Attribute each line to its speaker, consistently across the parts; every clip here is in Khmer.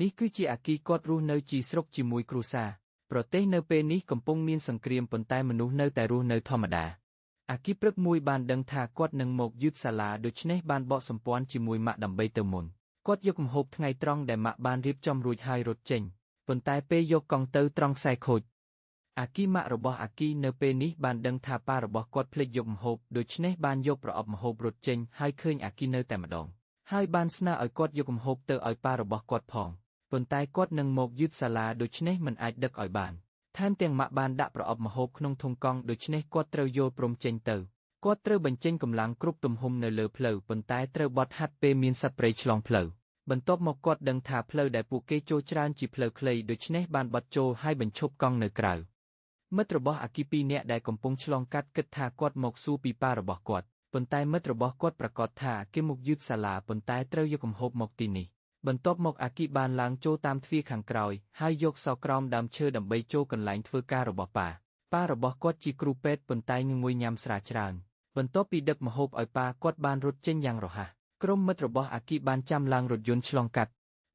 Speaker 1: នេះគឺជាអាគីគាត់រស់នៅជីស្រុកជាមួយគ្រួសារប្រទេសនៅពេលនេះកំពុងមានសង្គ្រាមប៉ុន្តែមនុស្សនៅតែរស់នៅធម្មតាអាគីព្រឹកមួយបានដឹងថាគាត់នឹងមកយឺតសាលាដូច្នេះបានបកសម្ព័ន្ធជាមួយម៉ាក់ដើម្បីទៅមុនគាត់យកកំហូបថ្ងៃត្រង់ដែលម៉ាក់បានរៀបចំរួចហើយរត់ចេញប៉ុន្តែពេលយកកង់ទៅត្រង់ខ្សែខូចអាគីម៉ាក់របស់អាគីនៅពេលនេះបានដឹងថាប៉ារបស់គាត់ភ្លេចយកម្ហូបដូច្នេះបានយកប្រអប់ម្ហូបរត់ចេញហើយឃើញអាគីនៅតែម្ដងហើយបានស្នើឲ្យគាត់យកកម្ហូបទៅឲ្យប៉ារបស់គាត់ផងប៉ុន្តែគាត់នឹងមកយឺតសាលាដូច្នេះមិនអាចដឹកឲ្យបានថែមទាំងម៉ាក់បានដាក់ប្រអប់ម្ហូបក្នុងធុងកង់ដូច្នេះគាត់ត្រូវយល់ព្រមចេញទៅគាត់ត្រូវបញ្ចេញកម្លាំងគ្រប់ទំហំនៅលើផ្លូវប៉ុន្តែត្រូវបត់ហាត់ពេលមានសត្វព្រៃឆ្លងផ្លូវបន្ទាប់មកគាត់ដឹងថាផ្លូវដែលពួកគេចូលច្រើនជាផ្លូវខ្លីដូច្នេះបានបត់ចូលហើយបញ្ឈប់កង់នៅក្រៅមិត្តរបស់អាគីពីរនាក់ដែលកំពុងឆ្លងកាត់គិតថាគាត់មកសួរពីប៉ារបស់គាត់ប៉ុន្តែមិត្តរបស់គាត់ប្រកាសថាគេមកយឺតសាលាប៉ុន្តែត្រូវយកកំហូបមកទីនេះបន្ទាប់មកអាគីបានឡើងចូលតាមទ្វារខាងក្រោយហើយយកសោក្រោមដើមឈើដើម្បីចូលកន្លែងធ្វើការរបស់ប៉ារបស់គាត់ជាគ្រូពេទ្យប៉ុន្តែងងុយញ៉ាំស្រាច្រើនបន្ទាប់ពីដឹកម្ហូបឲ្យប៉ាគាត់បានរត់ចេញយ៉ាងរហ័សក្រុមមិត្តរបស់អាគីបានចាំឡើងរថយន្តឆ្លងកាត់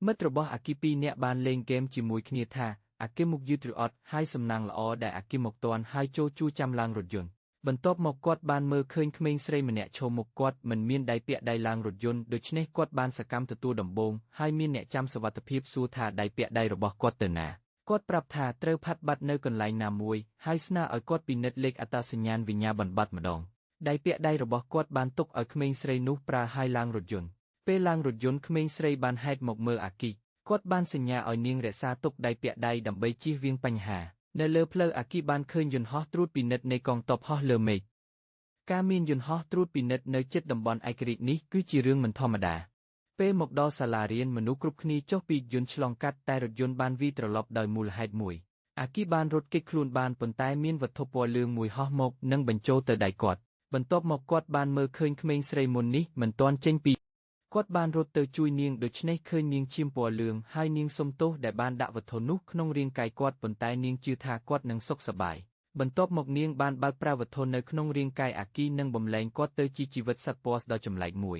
Speaker 1: មិត្តរបស់អាគីពីរនាក់បានលេងហ្គេមជាមួយគ្នាថាអាគីមកយឺតឬអត់ហើយសំណាងល្អដែលអាគីមកទាន់ហើយចូលជួចាំឡើងរថយន្តបន្ទាប់មកគាត់បានមើលឃើញក្មេងស្រីម្នាក់ឈរមុខគាត់មិនមានដៃពាក់ដៃឡើងរថយន្តដូច្នេះគាត់បានសកម្មទទួលដំបូងហើយមានអ្នកចាំសុវត្ថិភាពសួរថាដៃពាក់ដៃរបស់គាត់ទៅណាគាត់ប្រាប់ថាត្រូវផាត់បាត់នៅកន្លែងណាមួយហើយស្នើឲ្យគាត់ពិនិត្យលេខអត្តសញ្ញាណវិញ្ញាបនបត្រម្ដងដៃពាក់ដៃរបស់គាត់បានទុកឲ្យក្មេងស្រីនោះប្រើហើយឡើងរថយន្តពេលឡើងរថយន្តក្មេងស្រីបានហែកមកមើលអាគីគាត់បានសញ្ញាឲ្យនាងរក្សាទុកដៃពាក់ដៃដើម្បីជៀសវាងបញ្ហានៅលើផ្លូវអាគីបានឃើញយន្តហោះត្រួតពិនិត្យនៃកងទ័ពហោះលើមេឃការមានយន្តហោះត្រួតពិនិត្យនៅជិតតំបន់ឯករាជ្យនេះគឺជារឿងមិនធម្មតាពេលមកដល់សាលារៀនមនុស្សគ្រប់គ្នាចុះពីយន្តឆ្លងកាត់តែរថយន្តបានវាយត្រឡប់ដោយមូលហេតុមួយអាគីបានរត់គេចខ្លួនបានប៉ុន្តែមានវត្ថុពណ៌លឿងមួយហោះមកនិងបញ្ចូលទៅដៃគាត់បន្ទាប់មកគាត់បានមើលឃើញក្មេងស្រីមុននេះមិនទាន់ចេញពីគាត់បានរត់ទៅជួយនាងដូច្នេះឃើញនាងឈាមពណ៌លឿងហើយនាងសុំទោសដែលបានដាក់វត្ថុនោះក្នុងរាងកាយគាត់ប៉ុន្តែនាងជឿថាគាត់នឹងសុខសប្បាយបន្ទាប់មកនាងបានបើកប្រាវត្ថុនៅក្នុងរាងកាយអាគីនិងបំលែងគាត់ទៅជាជីវិតសត្វពណ៌ដ៏ចម្លែកមួយ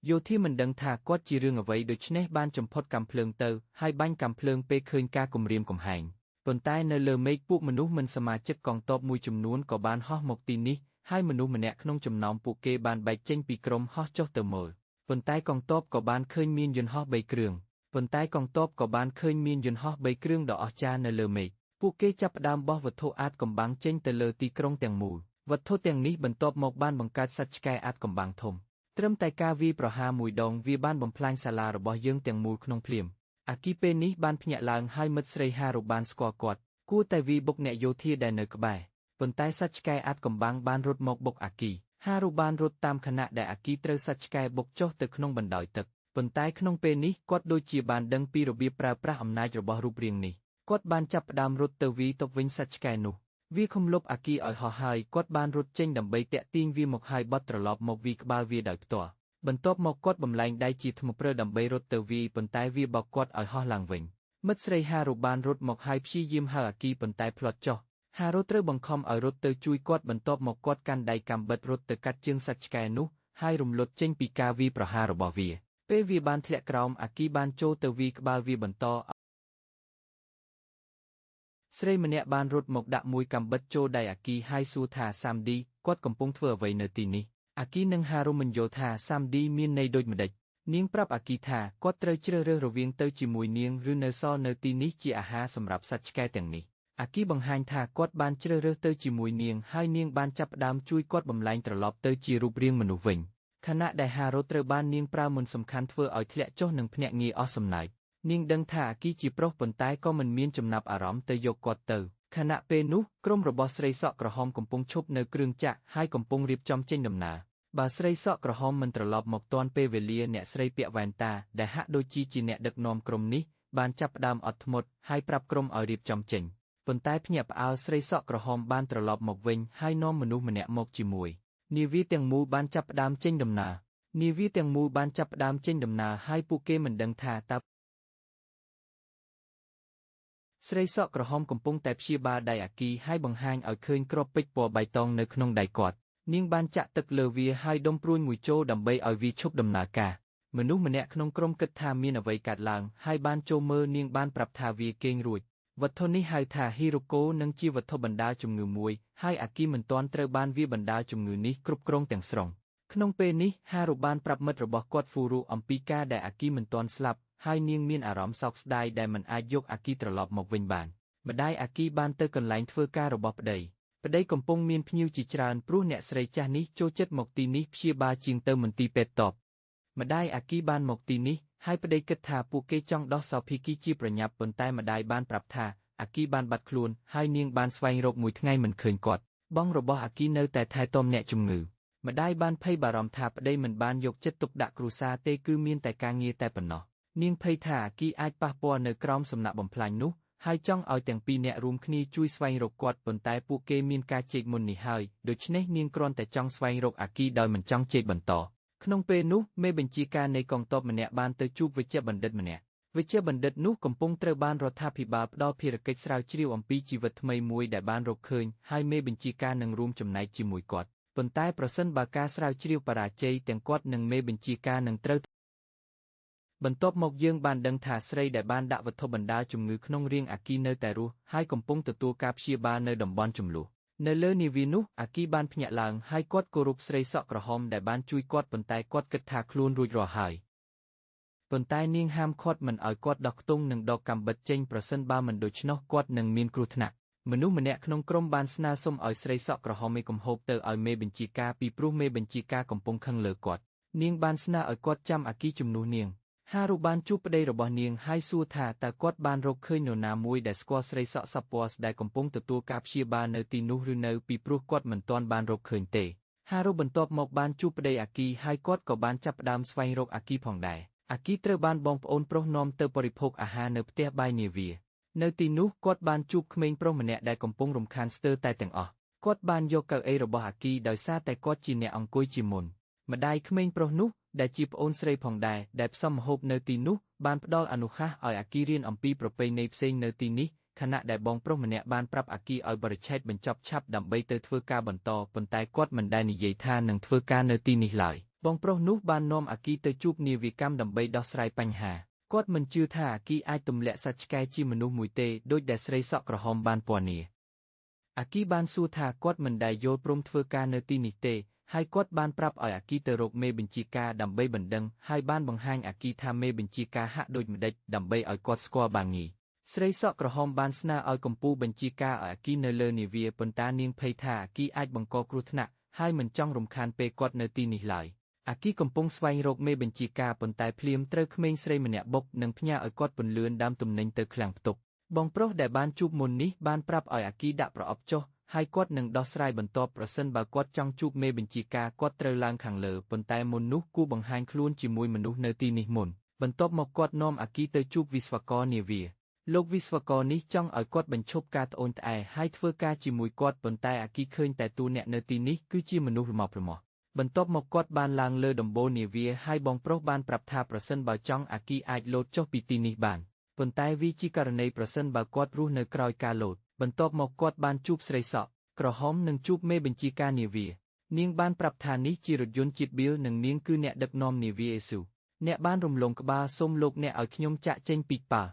Speaker 1: យោធាមិនដឹងថាគាត់ជារឿងអ្វីដូច្នេះបានចំផុតកាំភ្លើងទៅហើយបាញ់កាំភ្លើងពេលឃើញការគំរាមកំហែងប៉ុន្តែនៅលើមេឃពួកមនុស្សមិនសមាជិកកងទ័ពមួយចំនួនក៏បានហោះមកទីនេះហើយមនុស្សម្នាក់ក្នុងចំណោមពួកគេបានបែកចេញពីក្រុមហោះចុះទៅមើលប៉ុន្តែកងទ័ពក៏បានឃើញមានយន្តហោះ3គ្រឿងដ៏អស្ចារ្យនៅលើមេឃពួកគេចាប់ផ្ដើមបោះវត្ថុអាថ៌កំបាំងចេញទៅលើទីក្រុងទាំងមូលវត្ថុទាំងនេះបន្ទាប់មកបានបង្កើតសត្វឆ្កែអាថ៌កំបាំងធំត្រឹមតែការវាយប្រហារមួយដងវាបានបំផ្លាញសាលារបស់យើងទាំងមូលក្នុងភ្លាមអាគីពេលនេះបានភ្ញាក់ឡើងហើយមិត្តស្រីហារូបានស្គាល់គាត់គួរតែវាយបុកអ្នកយោធាដែលនៅក្បែរប៉ុន្តែសត្វឆ្កែអាថ៌កំបាំងបានរត់មកបុកអាគីហារូបានរត់តាមខណៈដែលអាគីត្រូវសត្វឆ្កែបុកចុះទៅក្នុងបណ្ដោយទឹកប៉ុន្តែក្នុងពេលនេះគាត់ដូចជាបានដឹងពីរបៀបប្រើប្រាស់អំណាចរបស់រូបរាងនេះគាត់បានចាប់ផ្ដើមរត់ទៅវាយទប់វិញសត្វឆ្កែនោះវាខំលុបអាគីឲ្យហោះហើយគាត់បានរត់ចេញដើម្បីតាក់ទាញវាមកហើយបត់ត្រឡប់មកវាយក្បាលវាដោយផ្ទាល់បន្ទាប់មកគាត់បំលែងដៃជាថ្មព្រើដើម្បីរត់ទៅវាយប៉ុន្តែវាបោកគាត់ឲ្យហោះឡើងវិញមិត្តស្រីហារូបានរត់មកហើយព្យាយាមហៅអាគីប៉ុន្តែផ្លត់ចុះហារូត្រូវបង្ខំឲ្យរត់ទៅជួយគាត់បន្ទាប់មកគាត់កាន់ដៃកាំបិតរត់ទៅកាត់ជើងសត្វឆ្កែនោះហើយរំលត់ចេញពីការវាយប្រហាររបស់វាពេលវាបានធ្លាក់ក្រោមអាគីបានចូលទៅវាយក្បាលវាបន្តស្រីម្នាក់បានរត់មកដាក់មួយកាំបិតចូលដៃអាគីហើយសួរថាសាមឌីគាត់កំពុងធ្វើអ្វីនៅទីនេះអាគីនិងហារូមិនយល់ថាសាមឌីមានន័យដូចម្ដេចនាងប្រាប់អាគីថាគាត់ត្រូវជ្រើសរើសរវាងទៅជាមួយនាងឬនៅសល់នៅទីនេះជាអាហារសម្រាប់សត្វឆ្កែទាំងនេះអាគីបង្ហាញថាគាត់បានជ្រើសរើសទៅជាមួយនាងហើយនាងបានចាប់ផ្ដើមជួយគាត់បំលែងត្រឡប់ទៅជារូបរាងមនុស្សវិញខណៈដែលហារូត្រូវបាននាងប្រើមន្តសំខាន់ធ្វើឲ្យធ្លាក់ចុះនិងភ្នាក់ងារអស់សំណើចនាងដឹងថាអាគីជាប្រុសប៉ុន្តែក៏មិនមានចំណាប់អារម្មណ៍ទៅយកគាត់ទៅខណៈពេលនោះក្រុមរបស់ស្រីសក់ក្រហមកំពុងឈប់នៅគ្រឿងចក្រហើយកំពុងរៀបចំចេញដំណើរបើស្រីសក់ក្រហមមិនត្រឡប់មកទាន់ពេលវេលាអ្នកស្រីពាក់វ៉ែនតាដែលហាក់ដូចជាអ្នកដឹកនាំក្រុមនេះបានចាប់ផ្ដើមអត់ធ្មត់ហើយប្រាប់ក្រុមឲ្យរៀបចំចេញប៉ុន្តែភ្ញាក់ផ្អើលស្រីសក់ក្រហមបានត្រឡប់មកវិញហើយនាំមនុស្សម្នាក់មកជាមួយនាវាទាំងមូលបានចាប់ផ្ដើមចេញដំណើរហើយពួកគេមិនដឹងថាតើស្រីសក់ក្រហមកំពុងតែព្យាបាលដៃអាគីហើយបង្ហាញឲ្យឃើញគ្រាប់ពេជ្រពណ៌បៃតងនៅក្នុងដៃគាត់នាងបានចាក់ទឹកលើវាហើយដុំព្រួញមួយចូលដើម្បីឲ្យវាឈប់ដំណើរការ មនុស្សម្នាក់ក្នុងក្រុមគិតថាមានអ្វីកើតឡើងហើយបានចូលមើលនាងបានប្រាប់ថាវាគេងរួចវត្ថុនេះហៅថាហ៊ីរ៉ូកូនិងជាវត្ថុបណ្ដាលជំងឺមួយហើយអាគីមិនទាន់ត្រូវបានវាបណ្ដាលជំងឺនេះគ្រប់គ្រងទាំងស្រុងក្នុងពេលនេះហារុបានប្រាប់មិត្តរបស់គាត់ហ្វូរុអំពីការដែលអាគីមិនទាន់ស្លាប់ហើយនាងមានអារម្មណ៍សោកស្ដាយដែលមិនអាចយកអាគីត្រឡប់មកវិញបានម្ដាយអាគីបានទៅកន្លែងធ្វើការរបស់ប្តីកំពុងមានភ្ញៀវជាច្រើនព្រោះអ្នកស្រីចាស់នេះចូលចិត្តមកទីនេះព្យាបាលជាងទៅមន្ទីរពេទ្យតបម្ដាយអាគីបានមកទីនេះហើយប្តីគិតថាពួកគេចង់ដោះសោភីគីជាប្រញាប់ប៉ុន្តែម្ដាយបានប្រាប់ថាអាគីបានបាត់ខ្លួនហើយនាងបានស្វែងរកមួយថ្ងៃមិនឃើញគាត់បងរបស់អាគីនៅតែថែទាំអ្នកជំងឺម្ដាយបានភ័យបារម្ភថាប្តីមិនបានយកចិត្តទុកដាក់គ្រួសារទេគឺមានតែការងារតែប៉ុណ្ណោះនាងភ័យថាអាគីអាចប៉ះពាល់នៅក្រោមសំណាក់បំផ្លាញនោះហើយចង់ឲ្យទាំងពីរអ្នករួមគ្នាជួយស្វែងរកគាត់ប៉ុន្តែពួកគេមានការជែកមុននេះហើយដូច្នេះនាងគ្រាន់តែចង់ស្វែងរកអាគីដោយមិនចង់ជែកបន្តក្នុងពេលនោះមេបញ្ជាការនៃកងទ័ពម្នាក់បានទៅជួបវេជ្ជបណ្ឌិតម្នាក់វេជ្ជបណ្ឌិតនោះកំពុងត្រូវបានរដ្ឋាភិបាលផ្ដល់ភារកិច្ចស្រាវជ្រាវអំពីជីវិតថ្មីមួយដែលបានរកឃើញហើយមេបញ្ជាការនឹងរួមចំណែកជាមួយគាត់ប៉ុន្តែប្រសិនបើការស្រាវជ្រាវបរាជ័យទាំងគាត់និងមេបញ្ជាការនឹងត្រូវបន្ទាប់មកយើងបានដឹងថាស្រីដែលបានដាក់វត្ថុបណ្ដាលជំងឺក្នុងរាងអាគីនៅតែរស់ហើយកំពុងទទួលការព្យាបាលនៅតំបន់ចំនួននៅលើនាវានោះអាគីបានភ្ញាក់ឡើងហើយគាត់គោរពស្រីសក់ក្រហមដែលបានជួយគាត់ប៉ុន្តែគាត់គិតថាខ្លួនរួចរាល់ហើយប៉ុន្តែនាងហាមឃាត់មិនឲ្យគាត់ដោះខ្ទង់និងដកកាំបិតចេញប្រសិនបើមិនដូច្នោះគាត់នឹងមានគ្រោះថ្នាក់មនុស្សម្នាក់ក្នុងក្រុមបានស្នើសុំឲ្យស្រីសក់ក្រហមឯកំហូបទៅឲ្យមេបញ្ជាការពីព្រោះមេបញ្ជាការកំពុងខឹងលើគាត់នាងបានស្នើឲ្យគាត់ចាំអាគីជំនួសនាងហារុបានជួបប្តីរបស់នាងហើយសួរថាតើគាត់បានរកឃើញនរណាមួយដែលស្គាល់ស្រីសក់សាប់ពណ៌ដែលកំពុងទទួលការព្យាបាលនៅទីនោះឬនៅពីព្រោះគាត់មិនទាន់បានរកឃើញទេហារុបន្ទាប់មកបានជួបប្តីអាគីហើយគាត់ក៏បានចាប់ផ្ដើមស្វែងរកអាគីផងដែរអាគីត្រូវបានបងប្អូនប្រុសនាំទៅបរិភោគអាហារនៅផ្ទះបាយនាវានៅទីនោះគាត់បានជួបក្មេងប្រុសម្នាក់ដែលកំពុងរំខានស្ទើរតែទាំងអស់គាត់បានយកកៅអីរបស់អាគីដោយសារតែគាត់ជាអ្នកអង្គុយជាមុនម្ដាយក្មេងប្រុសនោះដែលជាប្អូនស្រីផងដែរដែលផ្សំម្ហូបនៅទីនោះបានផ្ដល់អនុសាសន៍ឲ្យអាគីរៀនអំពីប្រពៃណីផ្សេងនៅទីនេះខណៈដែលបងប្រុសម្នាក់បានប្រាប់អាគីឲ្យបរិច្ឆេទបញ្ចប់ឆាប់ដើម្បីទៅធ្វើការបន្តប៉ុន្តែគាត់មិនដែលនិយាយថានឹងធ្វើការនៅទីនេះឡើយបងប្រុសនោះបាននាំអាគីទៅជួបនាវាកម្មដើម្បីដោះស្រាយបញ្ហាគាត់មិនជឿថាអាគីអាចទម្លាក់សត្វឆ្កែជាមនុស្សមួយទេដូចដែលស្រីសក់ក្រហមបានពណ៌នាអាគីបានសួរថាគាត់មិនដែលយល់ព្រមធ្វើការនៅទីនេះទេហើយគាត់បានប្រាប់ឲ្យអាគីទៅរកមេបញ្ជាការដើម្បីបណ្ដឹងហើយបានបង្ហាញអាគីថាមេបញ្ជាការហាក់ដូចម្ដេចដើម្បីឲ្យគាត់ស្គាល់បានងាយស្រីសក់ក្រហមបានស្នើឲ្យកម្ពុជាបញ្ជាការឲ្យអាគីនៅលើនាវាប៉ុន្តែនាងភ័យថាអាគីអាចបង្កគ្រោះថ្នាក់ហើយមិនចង់រំខានពេលគាត់នៅទីនេះឡើយអាគីកំពុងស្វែងរកមេបញ្ជាការប៉ុន្តែភ្លាមត្រូវក្មេងស្រីម្នាក់បុកនិងផ្ញើឲ្យគាត់ពន្លឿនដើមទំនិញទៅឃ្លាំងផ្ទុកបងប្រុសដែលបានជួបមុននេះបានប្រាប់ឲ្យអាគីដាក់ប្រអប់ចុះហើយគាត់នឹងដោះស្រាយបន្ទាប់ប្រសិនបើគាត់ចង់ជួបមេបញ្ជាការគាត់ត្រូវឡើងខាងលើប៉ុន្តែមុននោះគួរបង្ហាញខ្លួនជាមួយមនុស្សនៅទីនេះមុនបន្ទាប់មកគាត់នាំអាគីទៅជួបវិស្វករនាវាលោកវិស្វករនេះចង់ឲ្យគាត់បញ្ឈប់ការត្អូញត្អែរហើយធ្វើការជាមួយគាត់ប៉ុន្តែអាគីឃើញតែតួអ្នកនៅទីនេះគឺជាមនុស្សរមាស់ប្រមាស់បន្ទាប់មកគាត់បានឡើងលើដំបូលនាវាហើយបងប្រុសបានប្រាប់ថាប្រសិនបើចង់អាគីអាចលោតចុះពីទីនេះបានប៉ុន្តែវាជាករណីប្រសិនបើគាត់រស់នៅក្រោយការលោតបន្ទាប់មកគាត់បានជួបស្រីសក់ក្រហមនិងជួបមេបញ្ជាការនាវានាងបានប្រាប់ថានេះជារថយន្តជាតិបៀលនិងនាងគឺអ្នកដឹកនាំនាវាអេស៊ូអ្នកបានរំលងក្បាលសូមលោកអ្នកឲ្យខ្ញុំចាក់ចេញពីប៉ា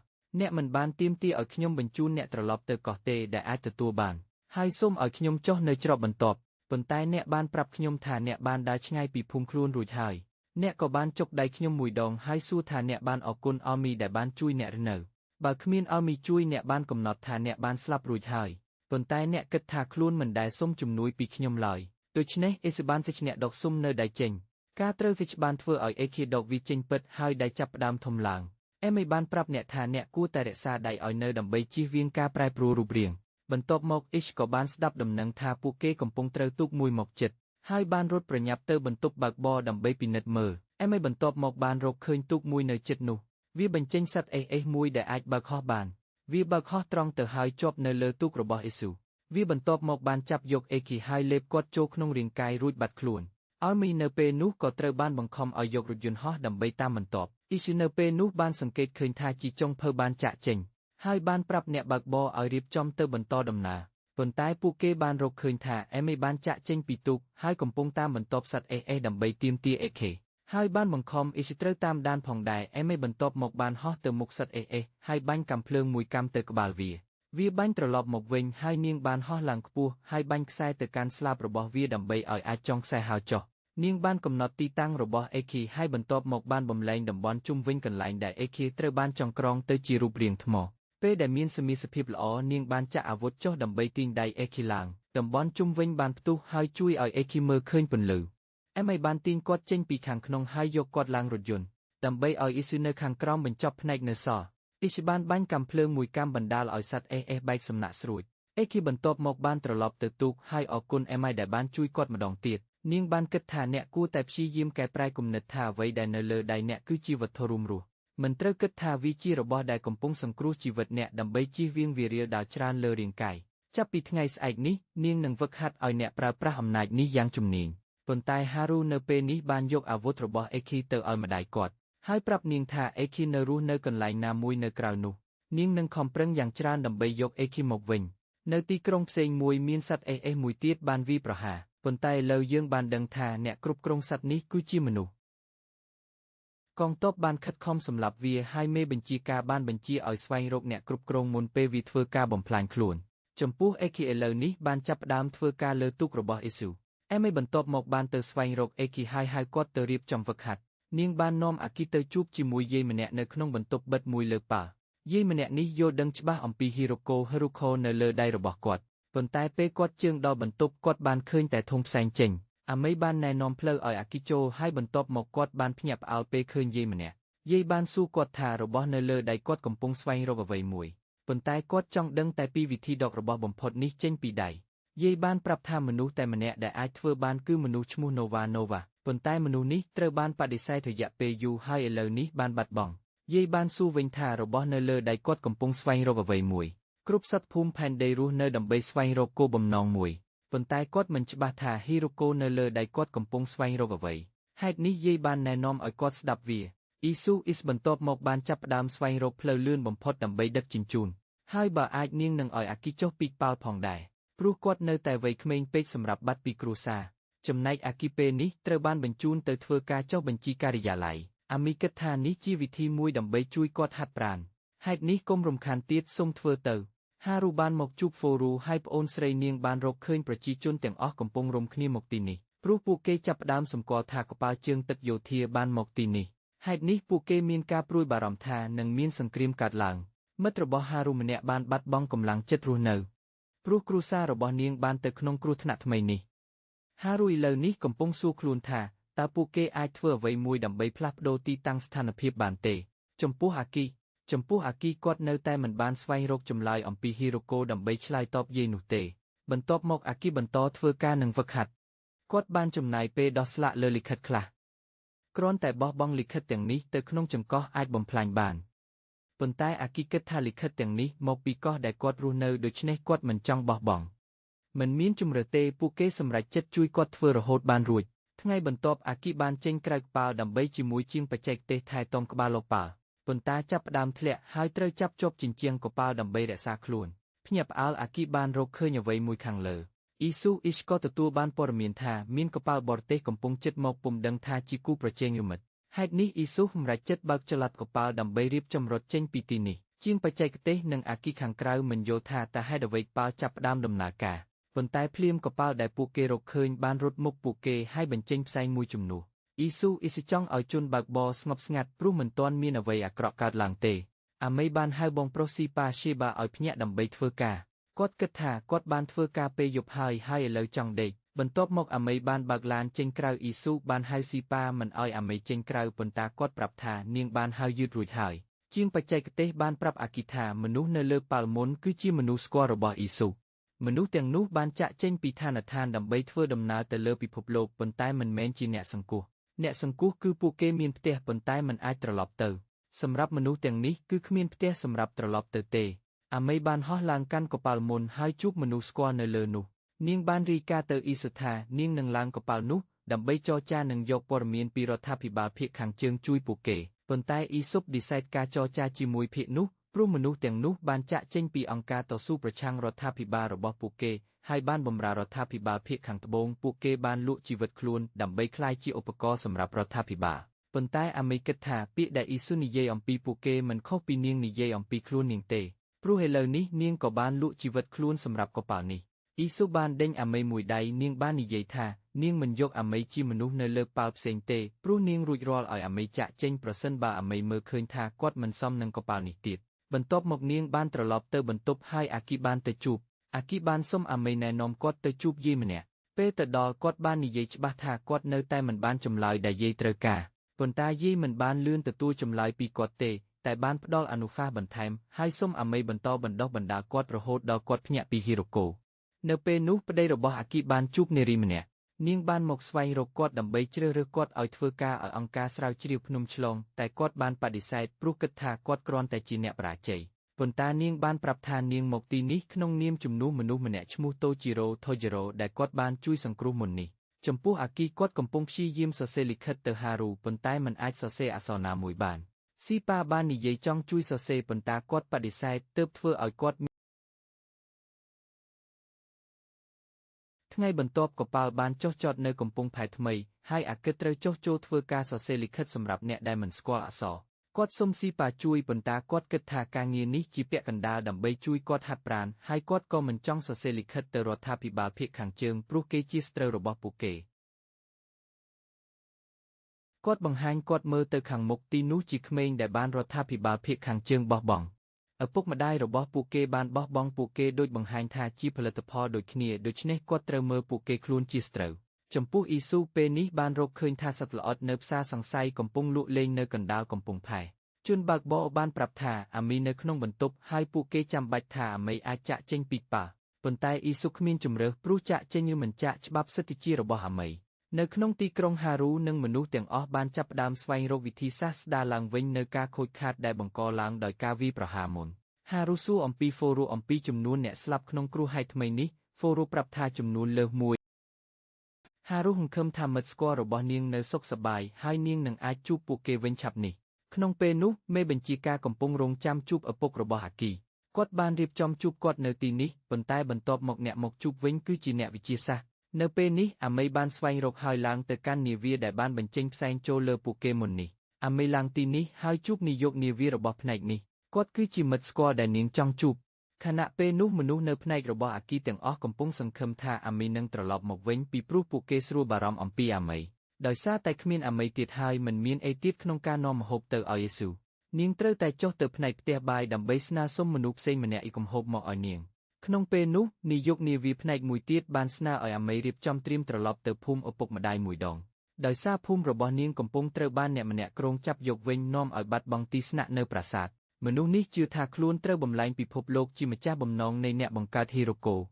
Speaker 1: អ្នកមិនបានទាមទារឲ្យខ្ញុំបញ្ជូនអ្នកត្រឡប់ទៅកោះទេដែលអាចទទួលបានហើយសូមឲ្យខ្ញុំចុះនៅច្រកបន្ទាប់ប៉ុន្តែអ្នកបានប្រាប់ខ្ញុំថាអ្នកបានដើរឆ្ងាយពីភូមិខ្លួនរួចហើយអ្នកក៏បានចុកដៃខ្ញុំមួយដងហើយសួរថាអ្នកបានអរគុណអលមីដែលបានជួយអ្នកឬនៅបើគ្មានអលមីជួយអ្នកបានកំណត់ថាអ្នកបានស្លាប់រួចហើយប៉ុន្តែអ្នកគិតថាខ្លួនមិនដែលសុំជំនួយពីខ្ញុំឡើយដូច្នេះអេសបានហ្វិចអ្នកដកសុំនៅដៃចេញការត្រូវហ្វិចបានធ្វើឲ្យអេខេដកវាចេញពិតហើយដៃចាប់ផ្ដើមធំឡើងអេមីបានប្រាប់អ្នកថាអ្នកគួរតែរក្សាដៃឲ្យនៅដើម្បីជៀសវាងការប្រែប្រួលរូបរាងបន្ទាប់មកអ៊ីសក៏បានស្ដាប់ដំណឹងថាពួកគេកំពុងត្រូវទូកមួយមកជិតហើយបានរត់ប្រញាប់ទៅបន្ទប់បើកបរដើម្បីពិនិត្យមើលអេមីបន្ទាប់មកបានរកឃើញទូកមួយនៅជិតនោះវាបញ្ចេញសត្វអេសមួយដែលអាចបើកហោះបានវាបើកហោះត្រង់ទៅហើយជាប់នៅលើទូករបស់អេស៊ូវាបន្ទាប់មកបានចាប់យកអេគីហើយលេបគាត់ចូលក្នុងរាងកាយរួចបាត់ខ្លួនអលមីនៅពេលនោះក៏ត្រូវបានបង្ខំឲ្យយករថយន្តហោះដើម្បីតាមបន្ទាប់អ៊ីស៊ូនៅពេលនោះបានសង្កេតឃើញថាជីចុងភៅបានចាក់ចេញហើយបានប្រាប់អ្នកបើកបរឲ្យរៀបចំទៅបន្តដំណើរប៉ុន្តែពួកគេបានរកឃើញថាអេមីបានចាក់ចេញពីទូកហើយកំពុងតាមបន្ទាប់សត្វអេសដើម្បីទាមទារអេខេ ហើយបានបង្ខំអ៊ីសត្រូវតាមដានផងដែរអេមិនបន្ទាប់មកបានហោះទៅមុខសត្វហើយបាញ់កាំភ្លើងមួយកាំទៅក្បាលវាបាញ់ត្រឡប់មកវិញហើយនាងបានហោះឡើងខ្ពស់ហើយបាញ់ខ្សែទៅកាន់ស្លាបរបស់វាដើម្បីឲ្យអាចចងខ្សែហោចុះនាងបានកំណត់ទីតាំងរបស់អេខីហើយបន្ទាប់មកបានបំលែងតំបន់ជុំវិញកន្លែងដែលអេខីត្រូវបានចងក្រងទៅជារូបរាងថ្មពេលដែលមានសមាសភាពល្អនាងបានចាក់អាវុធចុះដើម្បីទាញដៃអេខីឡើងតំបន់ជុំវិញបានផ្ទុះហើយជួយឲ្យអេខីមើលឃើញពន្លឺអេបានទាញគាត់ចេញពីខាងក្នុងហើយយកគាត់ឡើងរថយន្តដើម្បីឲ្យអ៊ីស៊ូនៅខាងក្រោមបញ្ចប់ផ្នែកនៅសល់អ៊ីសបានបាញ់កាំភ្លើងមួយកាំបណ្ដាលឲ្យសត្វបែកសំណាក់ស្រួចអេខីបន្ទាប់មកបានត្រឡប់ទៅទូកហើយអរគុណអេម៉ៃដែលបានជួយគាត់ម្ដងទៀតនាងបានគិតថាអ្នកគួរតែព្យាយាមកែប្រែគំនិតថាអ្វីដែលនៅលើដៃអ្នកគឺជាវត្ថុរួមរស់មិនត្រូវគិតថាវាជារបស់ដែលកំពុងសង្គ្រោះជីវិតអ្នកដើម្បីជៀសវាងវារាលដាលច្រើនលើរាងកាយចាប់ពីថ្ងៃស្អែកនេះនាងនឹងហ្វឹកហាត់ឲ្យអ្នកប្រើប្រាស់អំណាចនេះយ៉ាងជំនាញប៉ុន្តែហារូនៅពេលនេះបានយកអាវុធរបស់អេខីទៅឲ្យម្ដាយគាត់ហើយប្រាប់នាងថាអេខីនៅរស់នៅកន្លែងណាមួយនៅក្រៅនោះនាងនឹងខំប្រឹងយ៉ាងច្រើនដើម្បីយកអេខីមកវិញនៅទីក្រុងផ្សេងមួយមានសត្វមួយទៀតបានវាយប្រហារប៉ុន្តែឥឡូវយើងបានដឹងថាអ្នកគ្រប់គ្រងសត្វនេះគឺជាមនុស្សកងទ័ពបានខិតខំសម្លាប់វាហើយមេបញ្ជាការបានបញ្ជាឲ្យស្វែងរកអ្នកគ្រប់គ្រងមុនពេលវាធ្វើការបំផ្លាញខ្លួនចំពោះអេខីឥឡូវនេះបានចាប់ផ្ដើមធ្វើការលើទូករបស់អ៊ីស៊ូមេបន្ទាប់មកបានទៅស្វែងរកអេខីហើយហៅគាត់ទៅរៀបចំហ្វឹកហាត់នាងបាននាំអាគីទៅជួបជាមួយយាយម្នាក់នៅក្នុងបន្ទប់បិទមួយលើប៉ាល់យាយម្នាក់នេះយល់ដឹងច្បាស់អំពីហ៊ីរ៉ូកូនៅលើដៃរបស់គាត់ប៉ុន្តែពេលគាត់ជើងដល់បន្ទប់គាត់បានឃើញតែធុងផ្សែងចេញអាមេបានណែនាំផ្លូវឲ្យអាគីចូលហើយបន្ទាប់មកគាត់បានភ្ញាក់ផ្អើលពេលឃើញយាយម្នាក់យាយបានសួរគាត់ថារបស់នៅលើដៃគាត់កំពុងស្វែងរកអ្វីមួយប៉ុន្តែគាត់ចង់ដឹងតែពីវិធីដករបស់បំផុតនេះចេញពីដៃយាយបានប្រាប់ថាមនុស្សតែម្នាក់ដែលអាចធ្វើបានគឺមនុស្សឈ្មោះ Nova ប៉ុន្តែមនុស្សនេះត្រូវបានបដិសេធរយៈពេលយូរហើយឥឡូវនេះបានបាត់បង់យាយបានសួរវិញថារបស់នៅលើដៃគាត់កំពុងស្វែងរកអ្វីមួយគ្រប់សត្វភូមិផែនដីរស់នៅដើម្បីស្វែងរកគោលបំណងមួយប៉ុន្តែគាត់មិនច្បាស់ថាហ៊ីរ៉ូកូនៅលើដៃគាត់កំពុងស្វែងរកអ្វីហេតុនេះយាយបានណែនាំឲ្យគាត់ស្ដាប់វាអ៊ីស៊ូបន្ទាប់មកបានចាប់ផ្ដើមស្វែងរកផ្លូវលឿនបំផុតដើម្បីដឹកជញ្ជូនហើយបើអាចនាងនឹងឲ្យអាគីចុះពីកប៉ាល់ផងដែរព្រោះគាត់នៅតែវ័យក្មេងពេកសម្រាប់បាត់ពីគ្រួសារចំណែកអាគីពេលនេះត្រូវបានបញ្ជូនទៅធ្វើការចុះបញ្ជីការិយាល័យអាមីគិតថានេះជាវិធីមួយដើម្បីជួយគាត់ហាត់ប្រាណហេតុនេះកុំរំខានទៀតសូមធ្វើទៅហារូបានមកជួបហ្វូរូហើយប្អូនស្រីនាងបានរកឃើញប្រជាជនទាំងអស់កំពុងរុំគ្នាមកទីនេះព្រោះពួកគេចាប់ផ្ដើមសម្គាល់ថាកប៉ាល់ជើងទឹកយោធាបានមកទីនេះហេតុនេះពួកគេមានការព្រួយបារម្ភថានឹងមានសង្គ្រាមកើតឡើងមិត្តរបស់ហារូម្នាក់បានបាត់បង់កម្លាំងចិត្តរស់នៅព្រោះគ្រួសាររបស់នាងបានទៅក្នុងគ្រោះថ្នាក់ថ្មីនេះហារូឥឡូវនេះកំពុងសួរខ្លួនថាតើពួកគេអាចធ្វើអ្វីមួយដើម្បីផ្លាស់ប្ដូរទីតាំងស្ថានភាពបានទេចំពោះអាគីគាត់នៅតែមិនបានស្វែងរកចម្លើយអំពីហ៊ីរ៉ូកូដើម្បីឆ្លើយតបយាយនោះទេបន្ទាប់មកអាគីបន្តធ្វើការនឹងហ្វឹកហាត់គាត់បានចំណាយពេលដោះស្លាកលើលិខិតខ្លះគ្រាន់តែបោះបង់លិខិតទាំងនេះទៅក្នុងចង្កោះអាចបំផ្លាញបានប៉ុន្តែអាគីគិតថាលិខិតទាំងនេះមកពីកោះដែលគាត់រស់នៅដូច្នេះគាត់មិនចង់បោះបង់មិនមានជំរឿទេពួកគេសម្រេចចិត្តជួយគាត់ធ្វើរហូតបានរួចថ្ងៃបន្ទាប់អាគីបានចេញក្រៅក្បាលដើម្បីជាមួយជាងបច្ចេកទេសថែទាំក្បាលលោកប៉ាល់ប៉ុន្តែចាប់ផ្ដើមធ្លាក់ហើយត្រូវចាប់ជាប់ជញ្ជាំងកប៉ាល់ដើម្បីរក្សាខ្លួនភ្ញាក់ផ្អើលអាគីបានរកឃើញអ្វីមួយខាងលើអ៊ីស៊ូក៏ទទួលបានព័ត៌មានថាមានកប៉ាល់បរទេសកំពុងជិតមកពុំដឹងថាជាគូប្រជែងឬមិត្តហេតុនេះអ៊ីស៊ូសម្រេចចិត្តបើកចល័តកប៉ាល់ដើម្បីរៀបចំរត់ចេញពីទីនេះជាងបច្ចេកទេសនិងអាគីខាងក្រៅមិនយល់ថាតើហេតុអ្វីកប៉ាល់ចាប់ផ្ដើមដំណើរការប៉ុន្តែភ្លាមកប៉ាល់ដែលពួកគេរកឃើញបានរត់មុខពួកគេហើយបញ្ចេញផ្សែងមួយជំនួសអ៊ីស៊ូចង់ឲ្យជនបើកបរស្ងប់ស្ងាត់ព្រោះមិនទាន់មានអ្វីអាក្រក់កើតឡើងទេអាមេបានហៅបងប្រុសស៊ីប៉ាឲ្យភ្ញាក់ដើម្បីធ្វើការគាត់គិតថាគាត់បានធ្វើការពេលយប់ហើយឥឡូវចង់ដេកបន្ទាប់មកអាមេបានបើកឡានចេញក្រៅអ៊ីស៊ូបានហៅស៊ីប៉ាមិនឲ្យអាមេចេញក្រៅប៉ុន្តែគាត់ប្រាប់ថានាងបានហៅយឺតរួចហើយជាងបច្ចេកទេសបានប្រាប់អាគីថាមនុស្សនៅលើប៉ាល់មុនគឺជាមនុស្សស្គាល់របស់អ៊ីស៊ូមនុស្សទាំងនោះបានចាក់ចេញពីឋានដ្ឋានដើម្បីធ្វើដំណើរទៅលើពិភពលោកប៉ុន្តែមិនមែនជាអ្នកសង្គ្រោះគឺពួកគេមានផ្ទះប៉ុន្តែមិនអាចត្រឡប់ទៅសម្រាប់មនុស្សទាំងនេះគឺគ្មានផ្ទះសម្រាប់ត្រឡប់ទៅទេអាមេបានហោះឡើងកាន់កប៉ាល់មុនហើយជួបមនុស្សស្គាល់នៅលើនោះនាងបានរាយការណ៍ទៅអ៊ីស៊ូថានាងនឹងឡើងកប៉ាល់នោះដើម្បីចរចានិងយកព័ត៌មានពីរដ្ឋាភិបាលភាគខាងជើងជួយពួកគេប៉ុន្តែអ៊ីស៊ូឌីសែតការចរចាជាមួយភាគនោះព្រោះមនុស្សទាំងនោះបានចាក់ចេញពីអង្គការតស៊ូប្រឆាំងរដ្ឋាភិបាលរបស់ពួកគេ ហើយបានបម្រើរដ្ឋាភិបាលភាគខាងត្បូងពួកគេបានលក់ជីវិតខ្លួនដើម្បីក្លាយជាឧបករណ៍សម្រាប់រដ្ឋាភិបាលប៉ុន្តែអាមេគិតថាពាក្យដែលអ៊ីស៊ូនិយាយអំពីពួកគេមិនខុសពីនាងនិយាយអំពីខ្លួននាងទេព្រោះឥឡូវនេះនាងក៏បានលក់ជីវិតខ្លួនសម្រាប់កប៉ាល់នេះអ៊ីស៊ូបានដេញអាមេមួយដៃនាងបាននិយាយថានាងមិនយកអាមេជាមនុស្សនៅលើប៉ាល់ផ្សេងទេព្រោះនាងរួចរាល់ឲ្យអាមេចាក់ចេញប្រសិនបើអាមេមើលឃើញថាគាត់មិនសមនឹងកប៉ាល់នេះទៀតបន្ទាប់មកនាងបានត្រឡប់ទៅបន្ទប់ហើយអាគីបានទៅជួបអាគីបានសុំអាមេណែនាំគាត់ទៅជួបយាយម្នាក់ពេលទៅដល់គាត់បាននិយាយច្បាស់ថាគាត់នៅតែមិនបានចម្លើយដែលយាយត្រូវការប៉ុន្តែយាយមិនបានលឿនទទួលចម្លើយពីគាត់ទេតែបានផ្ដល់អនុសាសន៍បន្ថែមហើយសុំអាមេបន្តបណ្ដុះបណ្ដាលគាត់រហូតដល់គាត់ភ្ញាក់ពីហ៊ីរ៉ូកូនៅពេលនោះប្តីរបស់អាគីបានជួបនារីម្នាក់នាងបានមកស្វែងរកគាត់ដើម្បីជ្រើសរើសគាត់ឲ្យធ្វើការឲ្យអង្គការស្រាវជ្រាវភ្នំឆ្លងតែគាត់បានបដិសេធព្រោះគិតថាគាត់គ្រាន់តែជាអ្នកបរាជ័យប៉ុន្តែនាងបានប្រាប់ថានាងមកទីនេះក្នុងនាមជំនួសមនុស្សម្នាក់ឈ្មោះតូជីរ៉ូថូជីរ៉ូដែលគាត់បានជួយសង្គ្រោះមុននេះចំពោះអាគីគាត់កំពុងព្យាយាមសរសេរលិខិតទៅហារូប៉ុន្តែមិនអាចសរសេរអក្សរណាមួយបានស៊ីប៉ាបាននិយាយចង់ជួយសរសេរប៉ុន្តែគាត់បដិសេធទើបធ្វើឲ្យគាត់ថ្ងៃបន្ទាប់កប៉ាល់បានចុះចតនៅកំពង់ផែថ្មីហើយអាគិតត្រូវចុះចូលធ្វើការសរសេរលិខិតសម្រាប់អ្នកដែលមិនស្គាល់អក្សរគាត់សុំស៊ីប៉ាជួយប៉ុន្តែគាត់គិតថាការងារនេះជាពាក់កណ្ដាលដើម្បីជួយគាត់ហាត់ប្រាណហើយគាត់ក៏មិនចង់សរសេរលិខិតទៅរដ្ឋាភិបាលភាគខាងជើងព្រោះគេជាស្ត្រូវរបស់ពួកគេគាត់បង្ហាញគាត់មើលទៅខាងមុខទីនោះជាក្មេងដែលបានរដ្ឋាភិបាលភាគខាងជើងបោះបង់ឪពុកម្ដាយរបស់ពួកគេបានបោះបង់ពួកគេដោយបង្ហាញថាជាផលិតផលដូចគ្នាដូច្នេះគាត់ត្រូវមើលពួកគេខ្លួនជាស្ត្រូវចំពោះអ៊ីស៊ូពេលនេះបានរកឃើញថាសត្វល្អិតនៅផ្សារសង្ស័យកំពុងលក់លេងនៅកណ្ដាលកំពង់ផែជនបើកបរបានប្រាប់ថាអាមីនៅក្នុងបន្ទប់ហើយពួកគេចាំបាច់ថាអាមីអាចចាក់ចេញពីប៉ាប៉ុន្តែអ៊ីស៊ូគ្មានជំរើសព្រោះចាក់ចេញឬមិនចាក់ច្បាប់សិទ្ធិជារបស់អាមីនៅក្នុងទីក្រុងហារូនិងមនុស្សទាំងអស់បានចាប់ផ្ដើមស្វែងរកវិធីសាស្ត្រស្ដារឡើងវិញនៅការខូចខាតដែលបង្កឡើងដោយការវាយប្រហារមុនហារូសួរអំពីហ្វូរូអំពីចំនួនអ្នកស្លាប់ក្នុងគ្រោះហេតុថ្មីនេះហ្វូរូប្រាប់ថាចំនួនលើសមួយហារូសង្ឃឹមថាមិត្តស្គាល់របស់នាងនៅសុខសប្បាយហើយនាងនឹងអាចជួបពួកគេវិញឆាប់នេះក្នុងពេលនោះមេបញ្ជាការកំពុងរងចាំជួបឪពុករបស់អាគីគាត់បានរៀបចំជួបគាត់នៅទីនេះប៉ុន្តែបន្ទាប់មកអ្នកមកជួបវិញគឺជាអ្នកវិទ្យាសាស្ត្រនៅពេលនេះអាមេបានស្វែងរកហើយឡើងទៅកាន់នាវាដែលបានបញ្ចេញផ្សែងចូលលើពួកគេមុននេះអាមេឡើងទីនេះហើយជួបនាយកនាវារបស់ផ្នែកនេះគាត់គឺជាមិត្តស្គាល់ដែលនាងចង់ជួបខណៈពេលនោះមនុស្សនៅផ្នែករបស់អាគីទាំងអស់កំពុងសង្ឃឹមថាអាមេនឹងត្រឡប់មកវិញពីព្រោះពួកគេស្រួលបារម្ភអំពីអាមេដោយសារតែគ្មានអាមេទៀតហើយមិនមានអីទៀតក្នុងការនាំម្ហូបទៅឲ្យយេស៊ូនាងត្រូវតែចុះទៅផ្នែកផ្ទះបាយដើម្បីស្នើសុំមនុស្សផ្សេងម្នាក់ឲ្យកំហូបមកឲ្យនាងក្នុងពេលនោះនាយកនាវាផ្នែកមួយទៀតបានស្នើឲ្យអាមេរៀបចំត្រៀមត្រឡប់ទៅភូមិឪពុកម្ដាយមួយដងដោយសារភូមិរបស់នាងកំពុងត្រូវបានអ្នកម្នាក់គ្រោងចាប់យកវិញនាំឲ្យបាត់បង់ទីស្នាក់នៅប្រាសាទមនុស្សនេះជឿថាខ្លួនត្រូវបំលែងពិភពលោកជាម្ចាស់បំណងនៃអ្នកបង្កើតហ៊ីរ៉ូកូ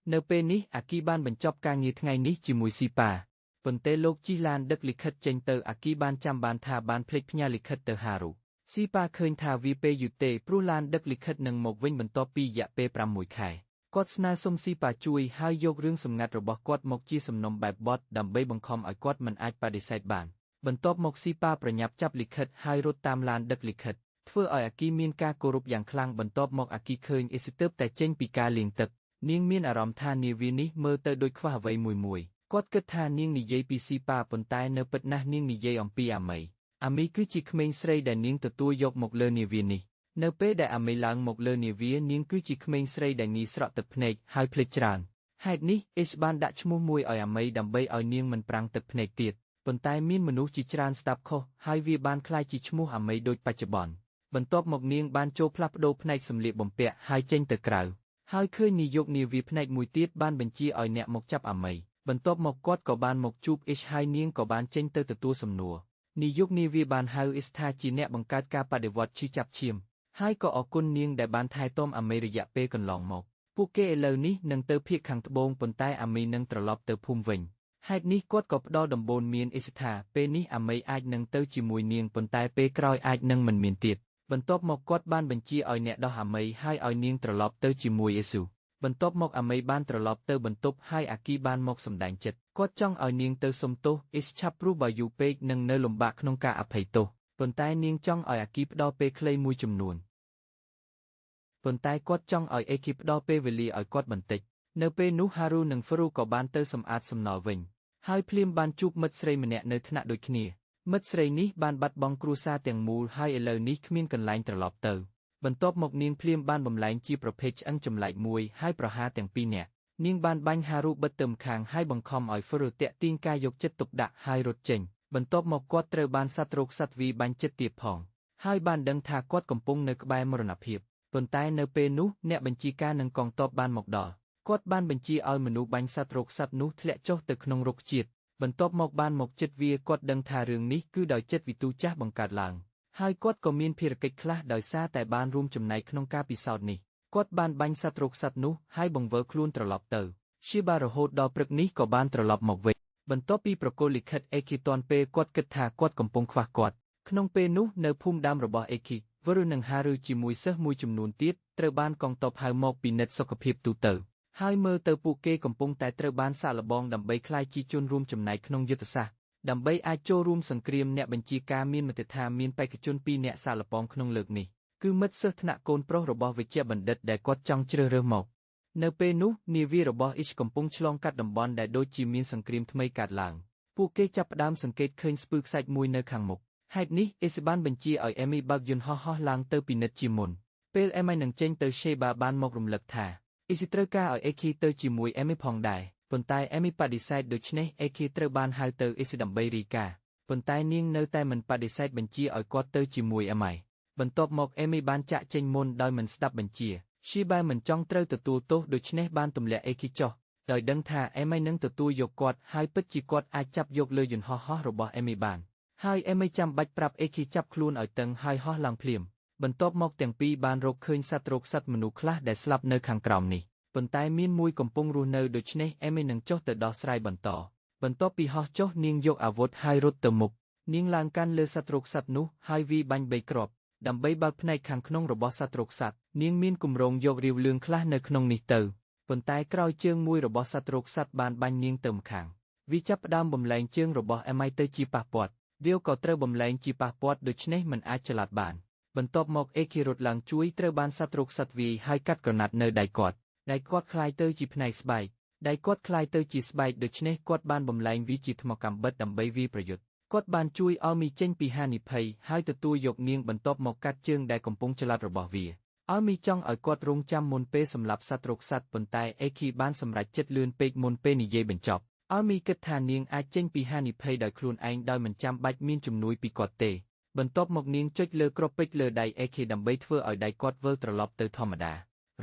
Speaker 1: នៅពេលនេះអាគីបានបញ្ចប់ការងារថ្ងៃនេះជាមួយស៊ីប៉ាប៉ុន្តែលោកជិះឡានដឹកលិខិតចេញទៅអាគីបានចាំបានថាបានភ្លេចផ្ញើលិខិតទៅហារូស៊ីប៉ាឃើញថាវាពេលយូរទេព្រោះឡានដឹកលិខិតនឹងមកវិញបន្ទាប់ពីរយៈពេល6 ខែគាត់ស្នើសុំស៊ីប៉ាជួយហើយយករឿងសម្ងាត់របស់គាត់មកជាសំណុំបែបបទដើម្បីបង្ខំឲ្យគាត់មិនអាចបដិសេធបានបន្ទាប់មកស៊ីប៉ាប្រញាប់ចាប់លិខិតហើយរត់តាមឡានដឹកលិខិតធ្វើឲ្យអាគីមានការគោរពយ៉ាងខ្លាំងបន្ទាប់មកអាគីឃើញអ៊ីស្ទើបតែចេញពីការលាងទឹកនាងមានអារម្មណ៍ថានាវានេះមើលទៅដូចខ្វះអ្វីមួយគាត់គិតថានាងនិយាយពីស៊ីប៉ាប៉ុន្តែនៅពិតណាស់នាងនិយាយអំពីអាមីគឺជាក្មេងស្រីដែលនាងទទួលយកមកលើនាវានេះនៅពេលដែលអាមីឡើងមកលើនាវានាងគឺជាក្មេងស្រីដែលងាយស្រក់ទឹកភ្នែកហើយភ្លេចច្រើនហេតុនេះអេសបានដាក់ឈ្មោះមួយឲ្យអាមីដើម្បីឲ្យនាងមិនប្រាំងទឹកភ្នែកទៀតប៉ុន្តែមានមនុស្សជាច្រើនស្ដាប់ខុសហើយវាបានក្លាយជាឈ្មោះអាមីដូចបច្ចុប្បន្នបន្ទាប់មកនាងបានចូលផ្លាស់ប្ដូរផ្នែកសម្លៀកបំពាក់ហើយចេញទៅក្រៅហើយឃើញនាយកនាវាផ្នែកមួយទៀតបានបញ្ជាឲ្យអ្នកមកចាប់អាមីបន្ទាប់មកគាត់ក៏បានមកជួបអ៊ីសហើយនាងក៏បានចេញទៅទទួលសំណួរនាយកនាវាបានហៅអ៊ីសថាជាអ្នកបង្កើតការបដិវត្តឈឺចាប់ឈាមហើយក៏អរគុណនាងដែលបានថែទាំអាមីរយៈពេលកន្លងមកពួកគេឥឡូវនេះនឹងទៅភៀកខាងត្បូងប៉ុន្តែអាមីនឹងត្រឡប់ទៅភូមិវិញហេតុនេះគាត់ក៏ផ្ដល់ដំបូន្មានអ៊ីសថាពេលនេះអាមីអាចនឹងទៅជាមួយនាងប៉ុន្តែពេលក្រោយអាចនឹងមិនមានទៀតបន្ទាប់មកគាត់បានបញ្ជាឲ្យអ្នកដោះអាមីហើយឲ្យនាងត្រឡប់ទៅជាមួយយេស៊ូបន្ទាប់មកអាមីបានត្រឡប់ទៅបន្ទប់ហើយអាគីបានមកសម្ដែងចិត្តគាត់ចង់ឲ្យនាងទៅសុំទោសអ៊ីសឆាប់ព្រោះបើយូរពេកនឹងនៅលំបាកក្នុងការអភ័យទោសប៉ុន្តែនាងចង់ឲ្យអាគីផ្ដល់ពេលខ្លីមួយចំនួនប៉ុន្តែគាត់ចង់ឲ្យអេគីផ្ដល់ពេលវេលាឲ្យគាត់បន្តិច នៅពេលនោះហារូនិងហ្វរូក៏បានទៅសម្អាតសំណល់វិញហើយភ្លាមបានជួបមិត្តស្រីម្នាក់នៅថ្នាក់ដូចគ្នាមិត្តស្រីនេះបានបាត់បង់គ្រួសារទាំងមូលហើយឥឡូវនេះគ្មានកន្លែងត្រឡប់ទៅបន្ទាប់មកនាងភ្លាមបានបំលែងជាប្រភេទឆ្អឹងចម្លែកមួយហើយប្រហារទាំងពីរនាក់នាងបានបាញ់ហារូបិទទៅម្ខាងហើយបង្ខំឲ្យហ្វរូតាក់ទាញការយកចិត្តទុកដាក់ហើយរត់ចេញបន្ទាប់មកគាត់ត្រូវបានសត្វរោគសត្វវីបាញ់ចិត្តទៀតផងហើយបានដឹងថាគាត់កំពុងនៅក្បែរមរណភាពប៉ុន្តែនៅពេលនោះអ្នកបញ្ជាការនិងកងទ័ពបានមកដល់គាត់បានបញ្ជាឲ្យមនុស្សបាញ់សត្វរោគសត្វនោះធ្លាក់ចុះទៅក្នុងរុក្ខជាតិបន្ទាប់មកបានមកចិត្តវាគាត់ដឹងថារឿងនេះគឺដោយចិត្តវិទូចាស់បង្កើតឡើងហើយគាត់ក៏មានភារកិច្ចខ្លះដោយសារតែបានរួមចំណែកក្នុងការពិសោធន៍នេះគាត់បានបាញ់សត្វរោគសត្វនោះហើយបង្វិលខ្លួនត្រឡប់ទៅជាបារហូតដល់ព្រឹកនេះក៏បានត្រឡប់មកវិញបន្ទាប់ពីប្រគល់លិខិតអេគីទាន់ពេលគាត់គិតថាគាត់កំពុងខ្វះគាត់ក្នុងពេលនោះនៅភូមិដើមរបស់អេគីវរុនិងហារូជាមួយសិស្សមួយចំនួនទៀតត្រូវបានកងទ័ពហៅមកពិនិត្យសុខភាពទូទៅហើយមើលទៅពួកគេកំពុងតែត្រូវបានសាកល្បងដើម្បីក្លាយជាជនរួមចំណែកក្នុងយុទ្ធសាស្ត្រដើម្បីអាចចូលរួមសង្គ្រាមអ្នកបញ្ជាការមានមតិថាមានបេក្ខជន2នាក់សាកល្បងក្នុងលើកនេះគឺមិត្តសិស្សថ្នាក់កូនប្រុសរបស់វិជ្ជបណ្ឌិតដែលគាត់ចង់ជ្រើសរើសមកនៅពេលនោះនាវារបស់អ៊ីសកំពុងឆ្លងកាត់តំបន់ដែលដូចជាមានសង្គ្រាមថ្មីកើតឡើងពួកគេចាប់ផ្ដើមសង្កេតឃើញស្ពឺខ្សាច់មួយនៅខាងមុខហេតុនេះអ៊ីសបានបញ្ជាឲ្យអេមីបើកយន្តហោះឡើងទៅពិនិត្យជាមុនពេលអេមីនឹងចេញទៅရှេបាបានមករំលឹកថាអ៊ីសត្រូវការឲ្យអេគីទៅជាមួយអេមីផងដែរប៉ុន្តែអេមីបដិសេធដូច្នេះអេគីត្រូវបានហៅទៅអ៊ីសដើម្បីរីកាប៉ុន្តែនាងនៅតែមិនបដិសេធបញ្ជាឲ្យគាត់ទៅជាមួយអេមីបន្ទាប់មកអេមីបានចាក់ចេញមុនដោយមិនស្ដាប់បញ្ជាឈីបែមិនចង់ត្រូវទទួលទោសដូច្នេះបានទម្លាក់អេគីចុះដោយដឹងថាអេមីនឹងទទួលយកគាត់ហើយពិតជាគាត់អាចចាប់យកលើយន្តហោះរបស់អេមីបានហើយអេមីចាំបាច់ប្រាប់អេគីចាប់ខ្លួនឲ្យតឹងហើយហោះឡើងភ្លាមបន្ទាប់មកទាំងពីរបានរកឃើញសត្វរោគសត្វមនុស្សខ្លះដែលស្លាប់នៅខាងក្រោមនេះប៉ុន្តែមានមួយកំពុងរស់នៅដូច្នេះអេមីនឹងចុះទៅដោះស្រាយបន្តបន្ទាប់ពីហោះចុះនាងយកអាវុធហើយរត់ទៅមុខនាងឡើងកាន់លើសត្វរោគសត្វនោះហើយវាយបាញ់3គ្រាប់ដើម្បីបើកផ្នែកខាងក្នុងរបស់សត្វរោគសត្វនាងមានគម្រោងយករាវលឿងខ្លះនៅក្នុងនេះទៅប៉ុន្តែក្រោយជើងមួយរបស់សត្វរោគសត្វបានបាញ់នាងទៅម្ខាងវាចាប់ផ្ដើមបំលែងជើងរបស់អេមីទៅជាប៉ះពាត់វាក៏ត្រូវបំលែងជាប៉ះពាត់ដូច្នេះមិនអាចចល័តបានបន្ទាប់មកអេគីរត់ឡើងជួយត្រូវបានសត្វរោគសត្វវាយហើយកាត់ក្រណាត់នៅដៃគាត់ក្លាយទៅជាផ្នែកស្បែកដៃគាត់ក្លាយទៅជាស្បែកដូច្នេះគាត់បានបំលែងវាជាថ្មកាំបិតដើម្បីវាយប្រយុទ្ធគាត់បានជួយឲ្យមីចេញពីហានិភ័យហើយទទួលយកនាងបន្ទាប់មកកាត់ជើងដែលកំពុងចល័តរបស់វាឲ្យមីចង់ឲ្យគាត់រងចាំមុនពេលសម្លាប់សត្វរោគសត្វប៉ុន្តែអេគីបានសម្រេចចិត្តលឿនពេកមុនពេលនិយាយបញ្ចប់ឲ្យមីគិតថានាងអាចចេញពីហានិភ័យដោយខ្លួនឯងដោយមិនចាំបាច់មានជំនួយពីគាត់ទេបន្ទាប់មកនាងចុចលើគ្រាប់ពេជ្រលើដៃអេគីដើម្បីធ្វើឲ្យដៃគាត់វិលត្រឡប់ទៅធម្មតា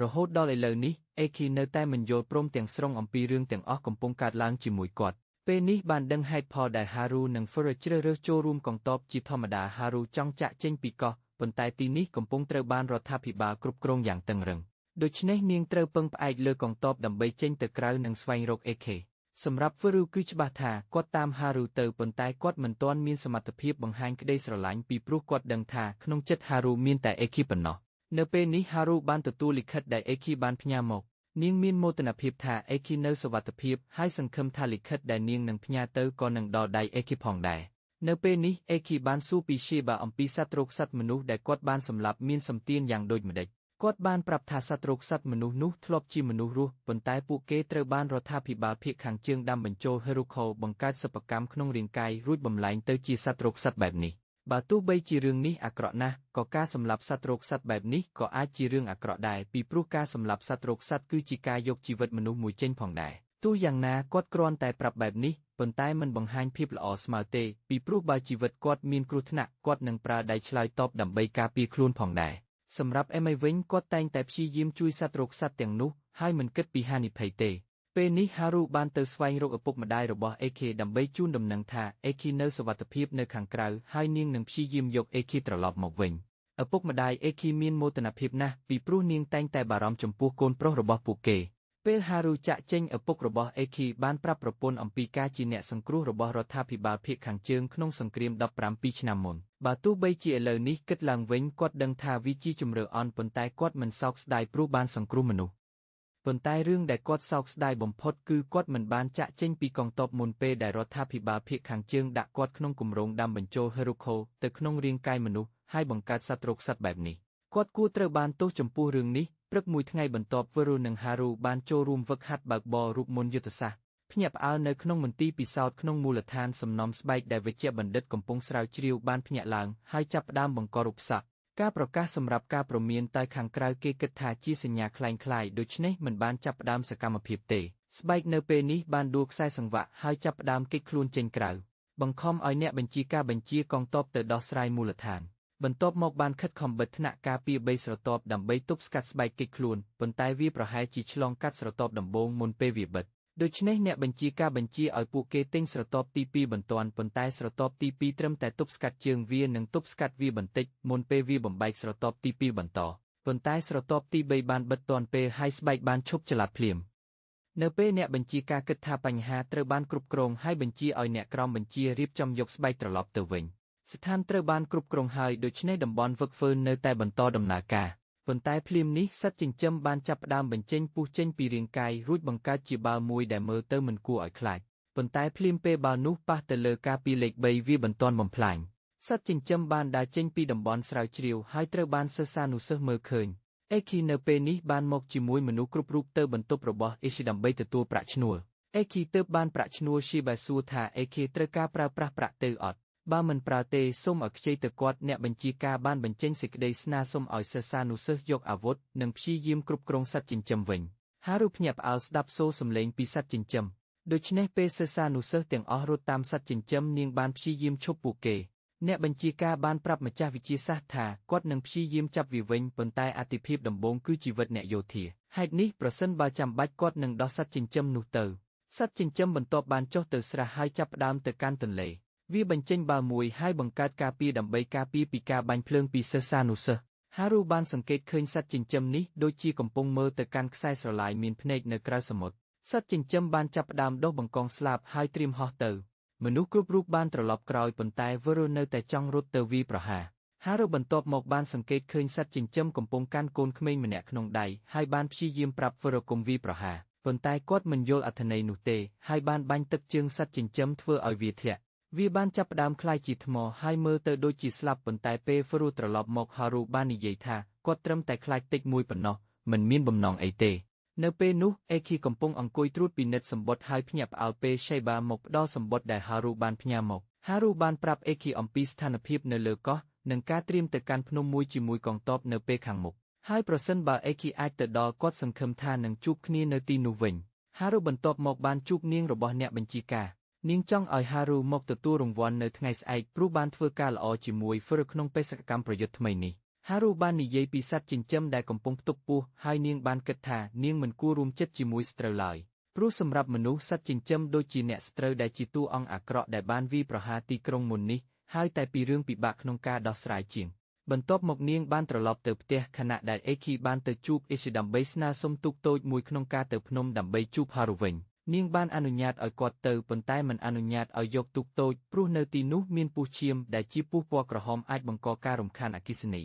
Speaker 1: រហូតដល់ឥឡូវនេះអេគីនៅតែមិនយល់ព្រមទាំងស្រុងអំពីរឿងទាំងអស់កំពុងកើតឡើងជាមួយគាត់ពេលនេះបានដឹងហេតុផលដែលហារូនិងហ្វឺរជ្រើសរើសចូលរួមកងទ័ពជាធម្មតាហារូចង់ចាក់ចេញពីកោះប៉ុន្តែទីនេះកំពុងត្រូវបានរដ្ឋាភិបាលគ្រប់គ្រងយ៉ាងតឹងរ៉ឹងដូច្នេះនាងត្រូវពឹងផ្អែកលើកងទ័ពដើម្បីចេញទៅក្រៅនិងស្វែងរកអេខេសម្រាប់ហ្វឺរូគឺច្បាស់ថាគាត់តាមហារូទៅប៉ុន្តែគាត់មិនទាន់មានសមត្ថភាពបង្ហាញក្តីស្រឡាញ់ពីព្រោះគាត់ដឹងថាក្នុងចិត្តហារូមានតែអេខីប៉ុណ្ណោះនៅពេលនេះហារូបានទទួលលិខិតដែលអេខីបានផ្ញើមកនាងមានមោទនភាពថាអេខីនៅសុវត្ថិភាពហើយសង្ឃឹមថាលិខិតដែលនាងនឹងផ្ញើទៅក៏នឹងដល់ដៃអេខីផងដែរនៅពេលនេះអេខីបានសួរពីရှេបាអំពីសត្វរោគសត្វមនុស្សដែលគាត់បានសម្លាប់មានសម្ពាធយ៉ាងដូចម្តេចគាត់បានប្រាប់ថាសត្វរោគសត្វមនុស្សនោះធ្លាប់ជាមនុស្សរស់ប៉ុន្តែពួកគេត្រូវបានរដ្ឋាភិបាលភាគខាងជើងដាំបញ្ចូលហេរូខូបង្កើតសិប្បកម្មក្នុងរាងកាយរួចបំលែងទៅជាសត្វរោគសត្វបែបនេះបើទោះបីជារឿងនេះអាក្រក់ណាស់ក៏ការសម្លាប់សត្វរោគសត្វបែបនេះក៏អាចជារឿងអាក្រក់ដែរពីព្រោះការសម្លាប់សត្វរោគសត្វគឺជាការយកជីវិតមនុស្សមួយចេញផងដែរទោះយ៉ាងណាគាត់គ្រាន់តែប្រាប់បែបនេះប៉ុន្តែមិនបង្ហាញភាពល្អស្មើទេពីព្រោះបើជីវិតគាត់មានគ្រោះថ្នាក់គាត់នឹងប្រើដៃឆ្លើយតបដើម្បីការពារខ្លួនផងដែរសម្រាប់អេមីវិញគាត់តែងតែព្យាយាមជួយសត្វរោគសត្វទាំងនោះហើយមិនគិតពីហានិភ័យទេពេលនេះហារូបានទៅស្វែងរកឪពុកម្ដាយរបស់អេខេដើម្បីជូនដំណឹងថាអេខេនៅសុវត្ថិភាពនៅខាងក្រៅហើយនាងនឹងព្យាយាមយកអេខេត្រឡប់មកវិញឪពុកម្ដាយអេខេមានមោទនភាពណាស់ពីព្រោះនាងតែងតែបារម្ភចំពោះកូនប្រុសរបស់ពួកគេពេលហារូចាក់ចេញឪពុករបស់អេខេបានប្រាប់ប្រពន្ធអំពីការជាអ្នកសង្គ្រោះរបស់រដ្ឋាភិបាលភាគខាងជើងក្នុងសង្គ្រាម17ឆ្នាំមុនបើទោះបីជាឥឡូវនេះគិតឡើងវិញគាត់ដឹងថាវាជាជំរឿអន់ប៉ុន្តែគាត់មិនសោកស្ដាយព្រោះបានសង្គ្រោះមនុស្សប៉ុន្តែរឿងដែលគាត់សោកស្ដាយបំផុតគឺគាត់មិនបានចាក់ចេញពីកងទ័ពមុនពេលដែលរដ្ឋាភិបាលភាគខាងជើងដាក់គាត់ក្នុងគម្រោងដាំបញ្ចូលហេរូខូទៅក្នុងរាងកាយមនុស្សហើយបង្កើតសត្វរោគសត្វបែបនេះគាត់គួរត្រូវបានទោសចំពោះរឿងនេះ ព្រឹកមួយថ្ងៃបន្ទាប់វរូនិងហារូបានចូលរួមវឹកហាត់បើកបររូបមន្តយុទ្ធសាស្ត្រភ្ញាក់ផ្អើលនៅក្នុងមន្ទីរពិសោធន៍ក្នុងមូលដ្ឋានសំណុំស្បែកដែលវេជ្ជបណ្ឌិតកំពុងស្រាវជ្រាវបានភ្ញាក់ឡើងហើយចាប់ផ្ដើមបង្ករូបស័ក្តិការប្រកាសសម្រាប់ការព្រមានតែខាងក្រៅគេគិតថាជាសញ្ញាคล้ายៗដូច្នេះមិនបានចាប់ផ្ដើមសកម្មភាពទេស្បែកនៅពេលនេះបានដួលខ្សែសង្វាក់ហើយចាប់ផ្ដើមគេចខ្លួនចេញក្រៅបង្ខំឲ្យអ្នកបញ្ជាការបញ្ជាកងទ័ពទៅដោះស្រាយមូលដ្ឋានបន្ទាប់មកបានខិតខំបិទថ្នាក់ការពារ3ស្រទាប់ដើម្បីទប់ស្កាត់ស្បែកគេចខ្លួនប៉ុន្តែវាប្រហែលជាឆ្លងកាត់ស្រទាប់ដំបូងមុនពេលវាបិទដូច្នេះអ្នកបញ្ជាការបញ្ជាឲ្យពួកគេទិញស្រទាប់ទី2បន្ទាន់ប៉ុន្តែស្រទាប់ទី2ត្រឹមតែទប់ស្កាត់ជើងវានិងទប់ស្កាត់វាបន្តិចមុនពេលវាបំបែកស្រទាប់ទី2បន្តប៉ុន្តែស្រទាប់ទី3បានបិទទាន់ពេលហើយស្បែកបានឈប់ចល័តភ្លាមនៅពេលអ្នកបញ្ជាការគិតថាបញ្ហាត្រូវបានគ្រប់គ្រងហើយបញ្ជាឲ្យអ្នកក្រោមបញ្ជារៀបចំយកស្បែកត្រឡប់ទៅវិញស្ថានត្រូវបានគ្រប់គ្រងហើយដូច្នេះតំបន់ហ្វឹកហ្វឺននៅតែបន្តដំណើរការប៉ុន្តែភ្លាមនេះសត្វចិញ្ចឹមបានចាប់ផ្ដើមបញ្ចេញពុះចេញពីរាងកាយរួចបង្កើតជាបាល់មួយដែលមើលទៅមិនគួរឲ្យខ្លាចប៉ុន្តែភ្លាមពេលបាល់នោះប៉ះទៅលើការពារលេខ3វាមិនទាន់បំផ្លាញសត្វចិញ្ចឹមបានដើរចេញពីតំបន់ស្រាវជ្រាវហើយត្រូវបានសិស្សានុសិស្សមើលឃើញអេគីនៅពេលនេះបានមកជាមួយមនុស្សគ្រប់រូបទៅបន្ទប់របស់អេស៊ីដើម្បីទទួលប្រាក់ឈ្នួលអេគីទើបបានប្រាក់ឈ្នួលស៊ីបែសួរថាអេគីត្រូវការប្រើប្រាស់ប្រាក់ទៅអត់បើមិនប្រើទេសូមឲ្យខ្ចីទៅគាត់អ្នកបញ្ជាការបានបញ្ចេញសេចក្តីស្នើសុំឲ្យសិស្សានុសិស្សយកអាវុធនិងព្យាយាមគ្រប់គ្រងសត្វចិញ្ចឹមវិញហារូភ្ញាក់ផ្អើលស្ដាប់សូរសំឡេងពីសត្វចិញ្ចឹមដូច្នេះពេលសិស្សានុសិស្សទាំងអស់រត់តាមសត្វចិញ្ចឹមនាងបានព្យាយាមឈប់ពួកគេអ្នកបញ្ជាការបានប្រាប់ម្ចាស់វិទ្យាសាស្ត្រថាគាត់នឹងព្យាយាមចាប់វាវិញប៉ុន្តែអាទិភាពដំបូងគឺជីវិតអ្នកយោធាហេតុនេះប្រសិនបើចាំបាច់គាត់នឹងដោះសត្វចិញ្ចឹមនោះទៅសត្វចិញ្ចឹមបន្ទាប់បានចុះទៅស្រះហើយចាប់ផ្ដើមទៅកាន់ទន្លេវាបញ្ចេញបាល់មួយហើយបង្កើតការពារដើម្បីការពារពីការបាញ់ភ្លើងពីសិស្សានុសិស្សហារូបានសង្កេតឃើញសត្វចិញ្ចឹមនេះដូចជាកំពុងមើលទៅកាន់ខ្សែស្រឡាយមានភ្នែកនៅក្រៅសមុទ្រសត្វចិញ្ចឹមបានចាប់ផ្ដើមដុះបង្កងស្លាបហើយត្រៀមហោះទៅមនុស្សគ្រប់រូបបានត្រឡប់ក្រោយប៉ុន្តែវរនៅតែចង់រត់ទៅវាយប្រហារហារូបន្ទាប់មកបានសង្កេតឃើញសត្វចិញ្ចឹមកំពុងកាន់កូនក្មេងម្នាក់ក្នុងដៃហើយបានព្យាយាមប្រាប់វរកុំវាយប្រហារប៉ុន្តែគាត់មិនយល់អត្ថន័យនោះទេហើយបានបាញ់ទឹកជើងសត្វចិញ្ចឹមធ្វើឲ្យវាធ្លាក់វាបានចាប់ផ្ដើមក្លាយជាថ្មហើយមើលទៅដូចជាស្លាប់ប៉ុន្តែពេលវរត្រឡប់មកហារូបាននិយាយថាគាត់ត្រឹមតែខ្លាចតិចមួយប៉ុណ្ណោះមិនមានបំណងអីទេនៅពេលនោះអេគីកំពុងអង្គុយត្រួតពិនិត្យសម្បុត្រហើយភ្ញាក់ផ្អើលពេលឆេបាមកផ្ដល់សម្បុត្រដែលហារូបានផ្ញើមកហារូបានប្រាប់អេគីអំពីស្ថានភាពនៅលើកោះនិងការត្រៀមទៅកាន់ភ្នំមួយជាមួយកងទ័ពនៅពេលខាងមុខហើយប្រសិនបើអេគីអាចទៅដល់គាត់សង្ឃឹមថានឹងជួបគ្នានៅទីនោះវិញហារូបន្ទាប់មកបានជួបនាងរបស់អ្នកបញ្ជាការនាងចង់ឲ្យហារូមកទទួលរង្វាន់នៅថ្ងៃស្អែកព្រោះបានធ្វើការល្អជាមួយហ្វឺរក្នុងបេសកកម្មប្រយុទ្ធថ្មីនេះហារូបាននិយាយពីសត្វចិញ្ចឹមដែលកំពុងផ្ទុកពោះហើយនាងបានគិតថានាងមិនគួររួមចិត្តជាមួយស្រូវឡើយព្រោះសម្រាប់មនុស្សសត្វចិញ្ចឹមដូចជាអ្នកស្រូវដែលជាតួអង្គអាក្រក់ដែលបានវាយប្រហារទីក្រុងមុននេះហើយតែពីរឿងពិបាកក្នុងការដោះស្រាយជាងបន្ទាប់មកនាងបានត្រឡប់ទៅផ្ទះខណៈដែលអេគីបានទៅជួបអេស៊ីដើម្បីស្នើសុំទូកតូចមួយក្នុងការទៅភ្នំដើម្បីជួបហារូវិញនាងបានអនុញ្ញាតឲ្យគាត់ទៅប៉ុន្តែមិនអនុញ្ញាតឲ្យយកទូកតូចព្រោះនៅទីនោះមានពស់ឈាមដែលជាពស់ពណ៌ក្រហមអាចបង្កការរំខានអគ្គិសន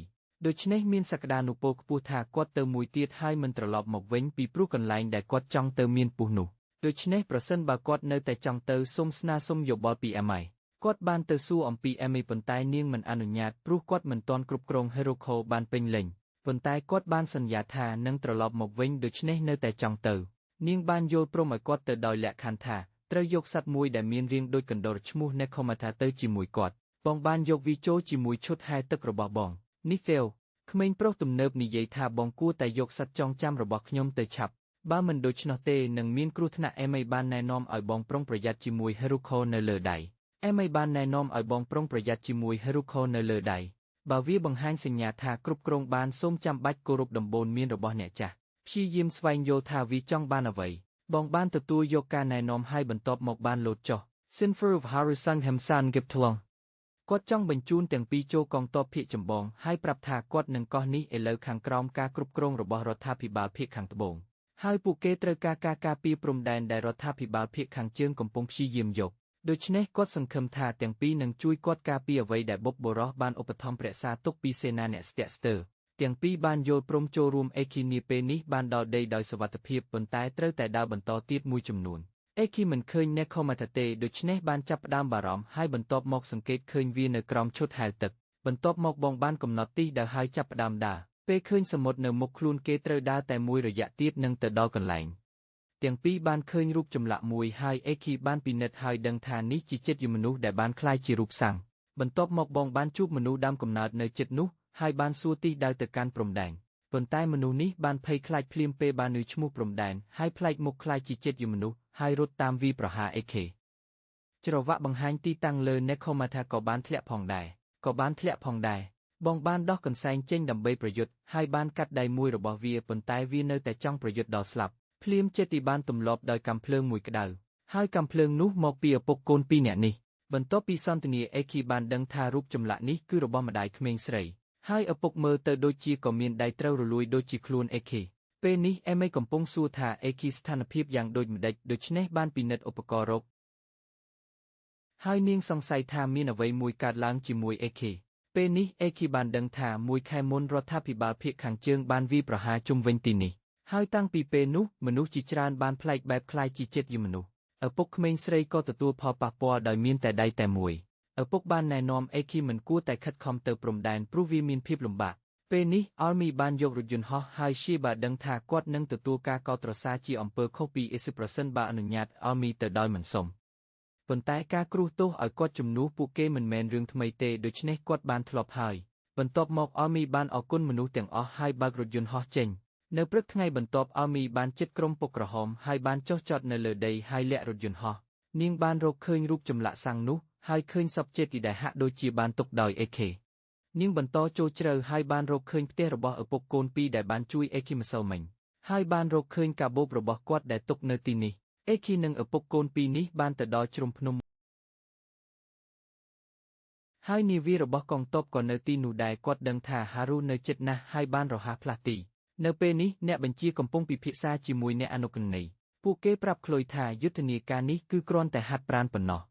Speaker 1: ីដូច្នេះមានសក្តានុពលខ្ពស់ថាគាត់ទៅមួយទៀតហើយមិនត្រឡប់មកវិញពីព្រោះកន្លែងដែលគាត់ចង់ទៅមានពស់នោះដូច្នេះប្រសិនបើគាត់នៅតែចង់ទៅសូមស្នើសុំយោបល់ពីអេម៉ៃគាត់បានទៅសួរអំពីអេមីប៉ុន្តែនាងមិនអនុញ្ញាតព្រោះគាត់មិនទាន់គ្រប់គ្រងហេរ៉ូខូបានពេញលេញប៉ុន្តែគាត់បានសន្យាថានឹងត្រឡប់មកវិញដូច្នេះនៅតែចង់ទៅនាងបានយល់ព្រមឲ្យគាត់ទៅដោយលក្ខខណ្ឌថាត្រូវយកសត្វមួយដែលមានរាងដូចកណ្ដុរឈ្មោះ Necomata ទៅជាមួយគាត់បងបានយកវាចូលជាមួយឈុតហែទឹករបស់បងនេះហ្វេលក្មេងប្រុសទំនើបនិយាយថាបងគួរតែយកសត្វចងចាំរបស់ខ្ញុំទៅឆាប់បើមិនដូច្នោះទេនឹងមានគ្រោះថ្នាក់អេមីបានណែនាំឲ្យបងប្រុងប្រយ័ត្នជាមួយហេរ៉ូខូនៅលើដៃអេមីបានណែនាំឲ្យបងប្រុងប្រយ័ត្នជាមួយហេរ៉ូខូនៅលើដៃបើវាបង្ហាញសញ្ញាថាគ្រប់គ្រងបានសូមចាំបាច់គោរពដំបូន្មានរបស់អ្នកចាស់ព្យាយាមស្វែងយល់ថាវាចង់បានអ្វីបងបានទទួលយកការណែនាំហើយបន្ទាប់មកបានលោតចុះ Sinfer of Harusang Hemsan Giptlong គាត់ចង់បញ្ជូនទាំងពីរចូលកងទ័ពភាគចម្បងហើយប្រាប់ថាគាត់នឹងកោះនេះឥឡូវខាងក្រោមការគ្រប់គ្រងរបស់រដ្ឋាភិបាលភាគខាងត្បូងហើយពួកគេត្រូវការការពារព្រំដែនដែលរដ្ឋាភិបាលភាគខាងជើងកំពុងព្យាយាមយកដូច្នេះគាត់សង្ឃឹមថាទាំងពីរនឹងជួយគាត់ការពារអ្វីដែលបុព្វបុរសបានឧបត្ថម្ភរក្សាទុកពីសេនាអ្នកស្ទាក់ស្ទើរទាំងពីរបានយល់ព្រមចូលរួមអេគីនាពេលនេះបានដល់ដីដោយសុវត្ថិភាពប៉ុន្តែត្រូវតែដើរបន្តទៀតមួយចំនួនអេគីមិនឃើញអ្នកខមតាទេដូច្នេះបានចាប់ផ្ដើមបារម្ភហើយបន្ទាប់មកសង្កេតឃើញវានៅក្រោមឈុតហែលទឹកបន្ទាប់មកបងបានកំណត់ទីដែលហើយចាប់ផ្ដើមដើរ ពេលឃើញសមុទ្រនៅមុខខ្លួនគេត្រូវដើរតែមួយរយៈទៀតនឹងទៅដល់កន្លែងទាំងពីរបានឃើញរូបចម្លាក់មួយហើយអេគីបានពិនិត្យហើយដឹងថានេះជាចិត្តយមនុស្សដែលបានคล้ายជារូបសាំងបន្ទាប់មកបងបានជួបមនុស្សដើមកំណើតនៅចិត្តនោះហើយបានសួរទិសដៅទៅកាន់ព្រំដែនប៉ុន្តែមនុស្សនេះបានភ័យខ្លាចភ្លាមពេលបានឮឈ្មោះព្រំដែនហើយប្លែកមុខคล้ายជាចិត្តយមនុស្សហើយរត់តាមវាប្រហារអេខេច្រវាក់បង្ហាញទីតាំងលើនេខូម៉ាថាក៏បានធ្លាក់ផងដែរបងបានដោះកន្សែងចេញដើម្បីប្រយុទ្ធហើយបានកាត់ដៃមួយរបស់វាប៉ុន្តែវានៅតែចង់ប្រយុទ្ធដល់ស្លាប់ភ្លាមចិត្តទីបានទម្លាប់ដោយកាំភ្លើងមួយក្តៅហើយកាំភ្លើងនោះមកពីឪពុកកូនពីរនាក់នេះបន្ទាប់ពីសន្ទនាអេគីបានដឹងថារូបចម្លាក់នេះគឺរបស់ម្ដាយក្មេងស្រីហើយឪពុកមើលទៅដូចជាក៏មានដៃត្រូវរលួយដូចជាខ្លួនអេខេពេលនេះអេមេកំពុងសួរថាអេគីស្ថានភាពយ៉ាងដូចម្ដេចដូច្នេះបានពិនិត្យឧបករណ៍រកហើយនាងសង្ស័យថាមានអ្វីមួយកើតឡើងជាមួយអេខេពេលនេះអេគីបានដឹងថាមួយខែមុនរដ្ឋាភិបាលភាគខាងជើងបានវាយប្រហារជុំវិញទីនេះហើយតាំងពីពេលនោះមនុស្សជាច្រើនបានប្លែកបែបคล้ายជាចិត្តយមនុស្សឪពុកក្មេងស្រីក៏ទទួលផលប៉ះពាល់ដោយមានតែដៃតែមួយឪពុកបានណែនាំអេគីមិនគួរតែខិតខំទៅព្រំដែនព្រោះវាមានភាពលំបាកពេលនេះអលមីបានយករថយន្តហោះហើយឈីបាដឹងថាគាត់នឹងទទួលការកោតត្រសាជាអំពើខុសពីអេស៊ីប្រសិនបើអនុញ្ញាតអលមីទៅដោយមិនសុំប៉ុន្តែការគ្រោះទោសឲ្យគាត់ជំនួសពួកគេមិនមែនរឿងថ្មីទេដូច្នេះគាត់បានធ្លាប់ហើយបន្ទាប់មកអលមីបានអរគុណមនុស្សទាំងអស់ហើយបើករថយន្តហោះចេញនៅព្រឹកថ្ងៃបន្ទាប់អលមីបានជិតក្រុមពុកក្រហមហើយបានចុះចតនៅលើដីហើយលាក់រថយន្តហោះនាងបានរកឃើញរូបចម្លាក់សាំងនោះហើយឃើញសពចិត្តដែលហាក់ដូចជាបានទុកដោយអេខេនាងបន្តចូលជ្រៅហើយបានរកឃើញផ្ទះរបស់ឪពុកកូនពីរដែលបានជួយអេខេម្សិលមិញហើយបានរកឃើញកាបូបរបស់គាត់ដែលទុកនៅទីនេះអេខេនិងឪពុកកូនពីរនេះបានទៅដល់ជ្រុំភ្នំហើយនាវារបស់កងទ័ពក៏នៅទីនោះដែរគាត់ដឹងថាហារូនៅជិតណាស់ហើយបានរហ័សផ្លាស់ទីនៅពេលនេះអ្នកបញ្ជាកំពុងពិភាក្សាជាមួយអ្នកអនុគណីពួកគេប្រាប់ក្លុយថាយុទ្ធនាការនេះគឺគ្រាន់តែហាត់ប្រាណប៉ុណ្ណោះ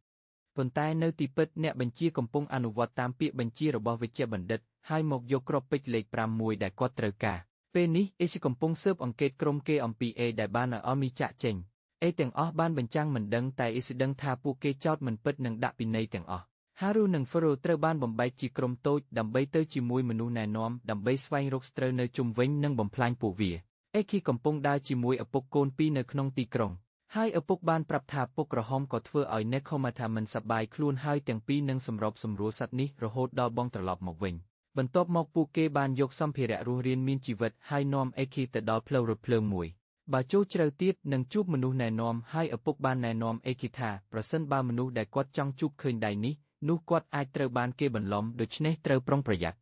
Speaker 1: ប៉ុន្តែនៅទីពិតអ្នកបញ្ជាកំពុងអនុវត្តតាមពាក្យបញ្ជារបស់វេជ្ជបណ្ឌិតហើយមកយកគ្រាប់ពេជ្រលេខ5មួយដែលគាត់ត្រូវការពេលនេះអេស៊ីកំពុងស៊ើបអង្កេតក្រុមគេអំពីអេដែលបានឲ្យអលមីចាក់ចេញអេទាំងអស់បានបញ្ចាំងមិនដឹងតែអេស៊ីដឹងថាពួកគេចោទមិនពិតនឹងដាក់ពិន័យទាំងអស់ហារូនិងហ្វឺរ៉ូត្រូវបានបំបែកជាក្រុមតូចដើម្បីទៅជាមួយមនុស្សណែនាំដើម្បីស្វែងរកស្រូវនៅជុំវិញនិងបំផ្លាញពួកវាអេគីកំពុងដើរជាមួយឪពុកកូនពីរនៅក្នុងទីក្រុងហើយឪពុកបានប្រាប់ថាពុកក្រហមក៏ធ្វើឲ្យនេខូម៉ាថាមិនសប្បាយខ្លួនហើយទាំងពីរនឹងសម្របសម្រួលសត្វនេះរហូតដល់បងត្រឡប់មកវិញបន្ទាប់មកពួកគេបានយកសម្ភារៈរស់រានមានជីវិតហើយនាំអេគីទៅដល់ផ្លូវរថភ្លើងមួយបើចូលជ្រៅទៀតនឹងជួបមនុស្សណែនាំហើយឪពុកបានណែនាំអេគីថាប្រសិនបើមនុស្សដែលគាត់ចង់ជួបឃើញដៃនេះនោះគាត់អាចត្រូវបានគេបន្លំដូច្នេះត្រូវប្រុងប្រយ័ត្ន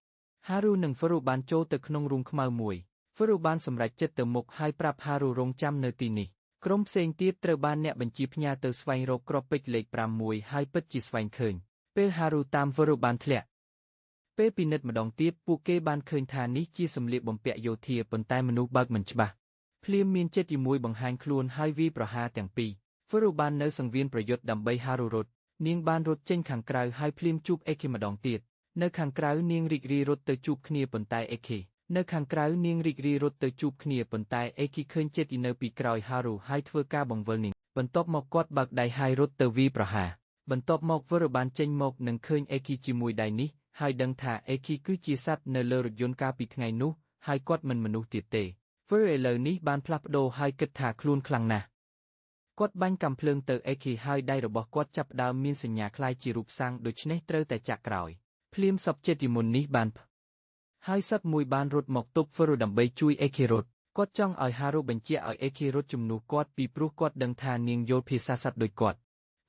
Speaker 1: ហារូនិងហ្វឺរ៉ូបានចូលទៅក្នុងរូងខ្មៅមួយហ្វឺរ៉ូបានសម្រេចចិត្តទៅមុខហើយប្រាប់ហារូរងចាំនៅទីនេះក្រុមផ្សេងទៀតត្រូវបានអ្នកបញ្ជាផ្ញើទៅស្វែងរកគ្រាប់ពេជ្រលេខ5មួយហើយពិតជាស្វែងឃើញពេលហារូតាមហ្វឺរ៉ូបានធ្លាក់ពេលពិនិត្យម្ដងទៀតពួកគេបានឃើញថានេះជាសម្លៀកបំពាក់យោធាប៉ុន្តែមនុស្សបើកមិនច្បាស់ភ្លាមមានចិត្តជាមួយបង្ហាញខ្លួនហើយវាយប្រហារទាំងពីរហ្វឺរ៉ូបាននៅសង្វៀនប្រយុទ្ធដើម្បីហារូរត់នាងបានរត់ចេញខាងក្រៅហើយភ្លាមជួបអេខេម្ដងទៀតនៅខាងក្រៅនាងរីករាយរត់ទៅជួបគ្នាប៉ុន្តែអេខេនៅខាងក្រៅនាងរីករាយរត់ទៅជួបគ្នាប៉ុន្តែអេគីឃើញចិត្តនៅពីក្រោយហារូហើយធ្វើការបង្វិលនាងបន្ទាប់មកគាត់បើកដៃហើយរត់ទៅវាយប្រហារបន្ទាប់មកវឺរបានចេញមកនឹងឃើញអេគីជាមួយដៃនេះហើយដឹងថាអេគីគឺជាសត្វនៅលើរថយន្តកាលពីថ្ងៃនោះហើយគាត់មិនមនុស្សទៀតទេវឺរឥឡូវនេះបានផ្លាស់ប្ដូរហើយគិតថាខ្លួនខ្លាំងណាស់គាត់បាញ់កាំភ្លើងទៅអេគីហើយដៃរបស់គាត់ចាប់ផ្ដើមមានសញ្ញាคล้ายជារូបសាំងដូច្នេះត្រូវតែចាក់ក្រោយភ្លាមសពចិត្តមុននេះបានហើយសត្វមួយបានរត់មកទប់ហ្វឺរ៉ូដើម្បីជួយអេខេរត់គាត់ចង់ឲ្យហារូបញ្ជាឲ្យអេខេរត់ជំនួសគាត់ពីព្រោះគាត់ដឹងថានាងយល់ភាសាសត្វដូចគាត់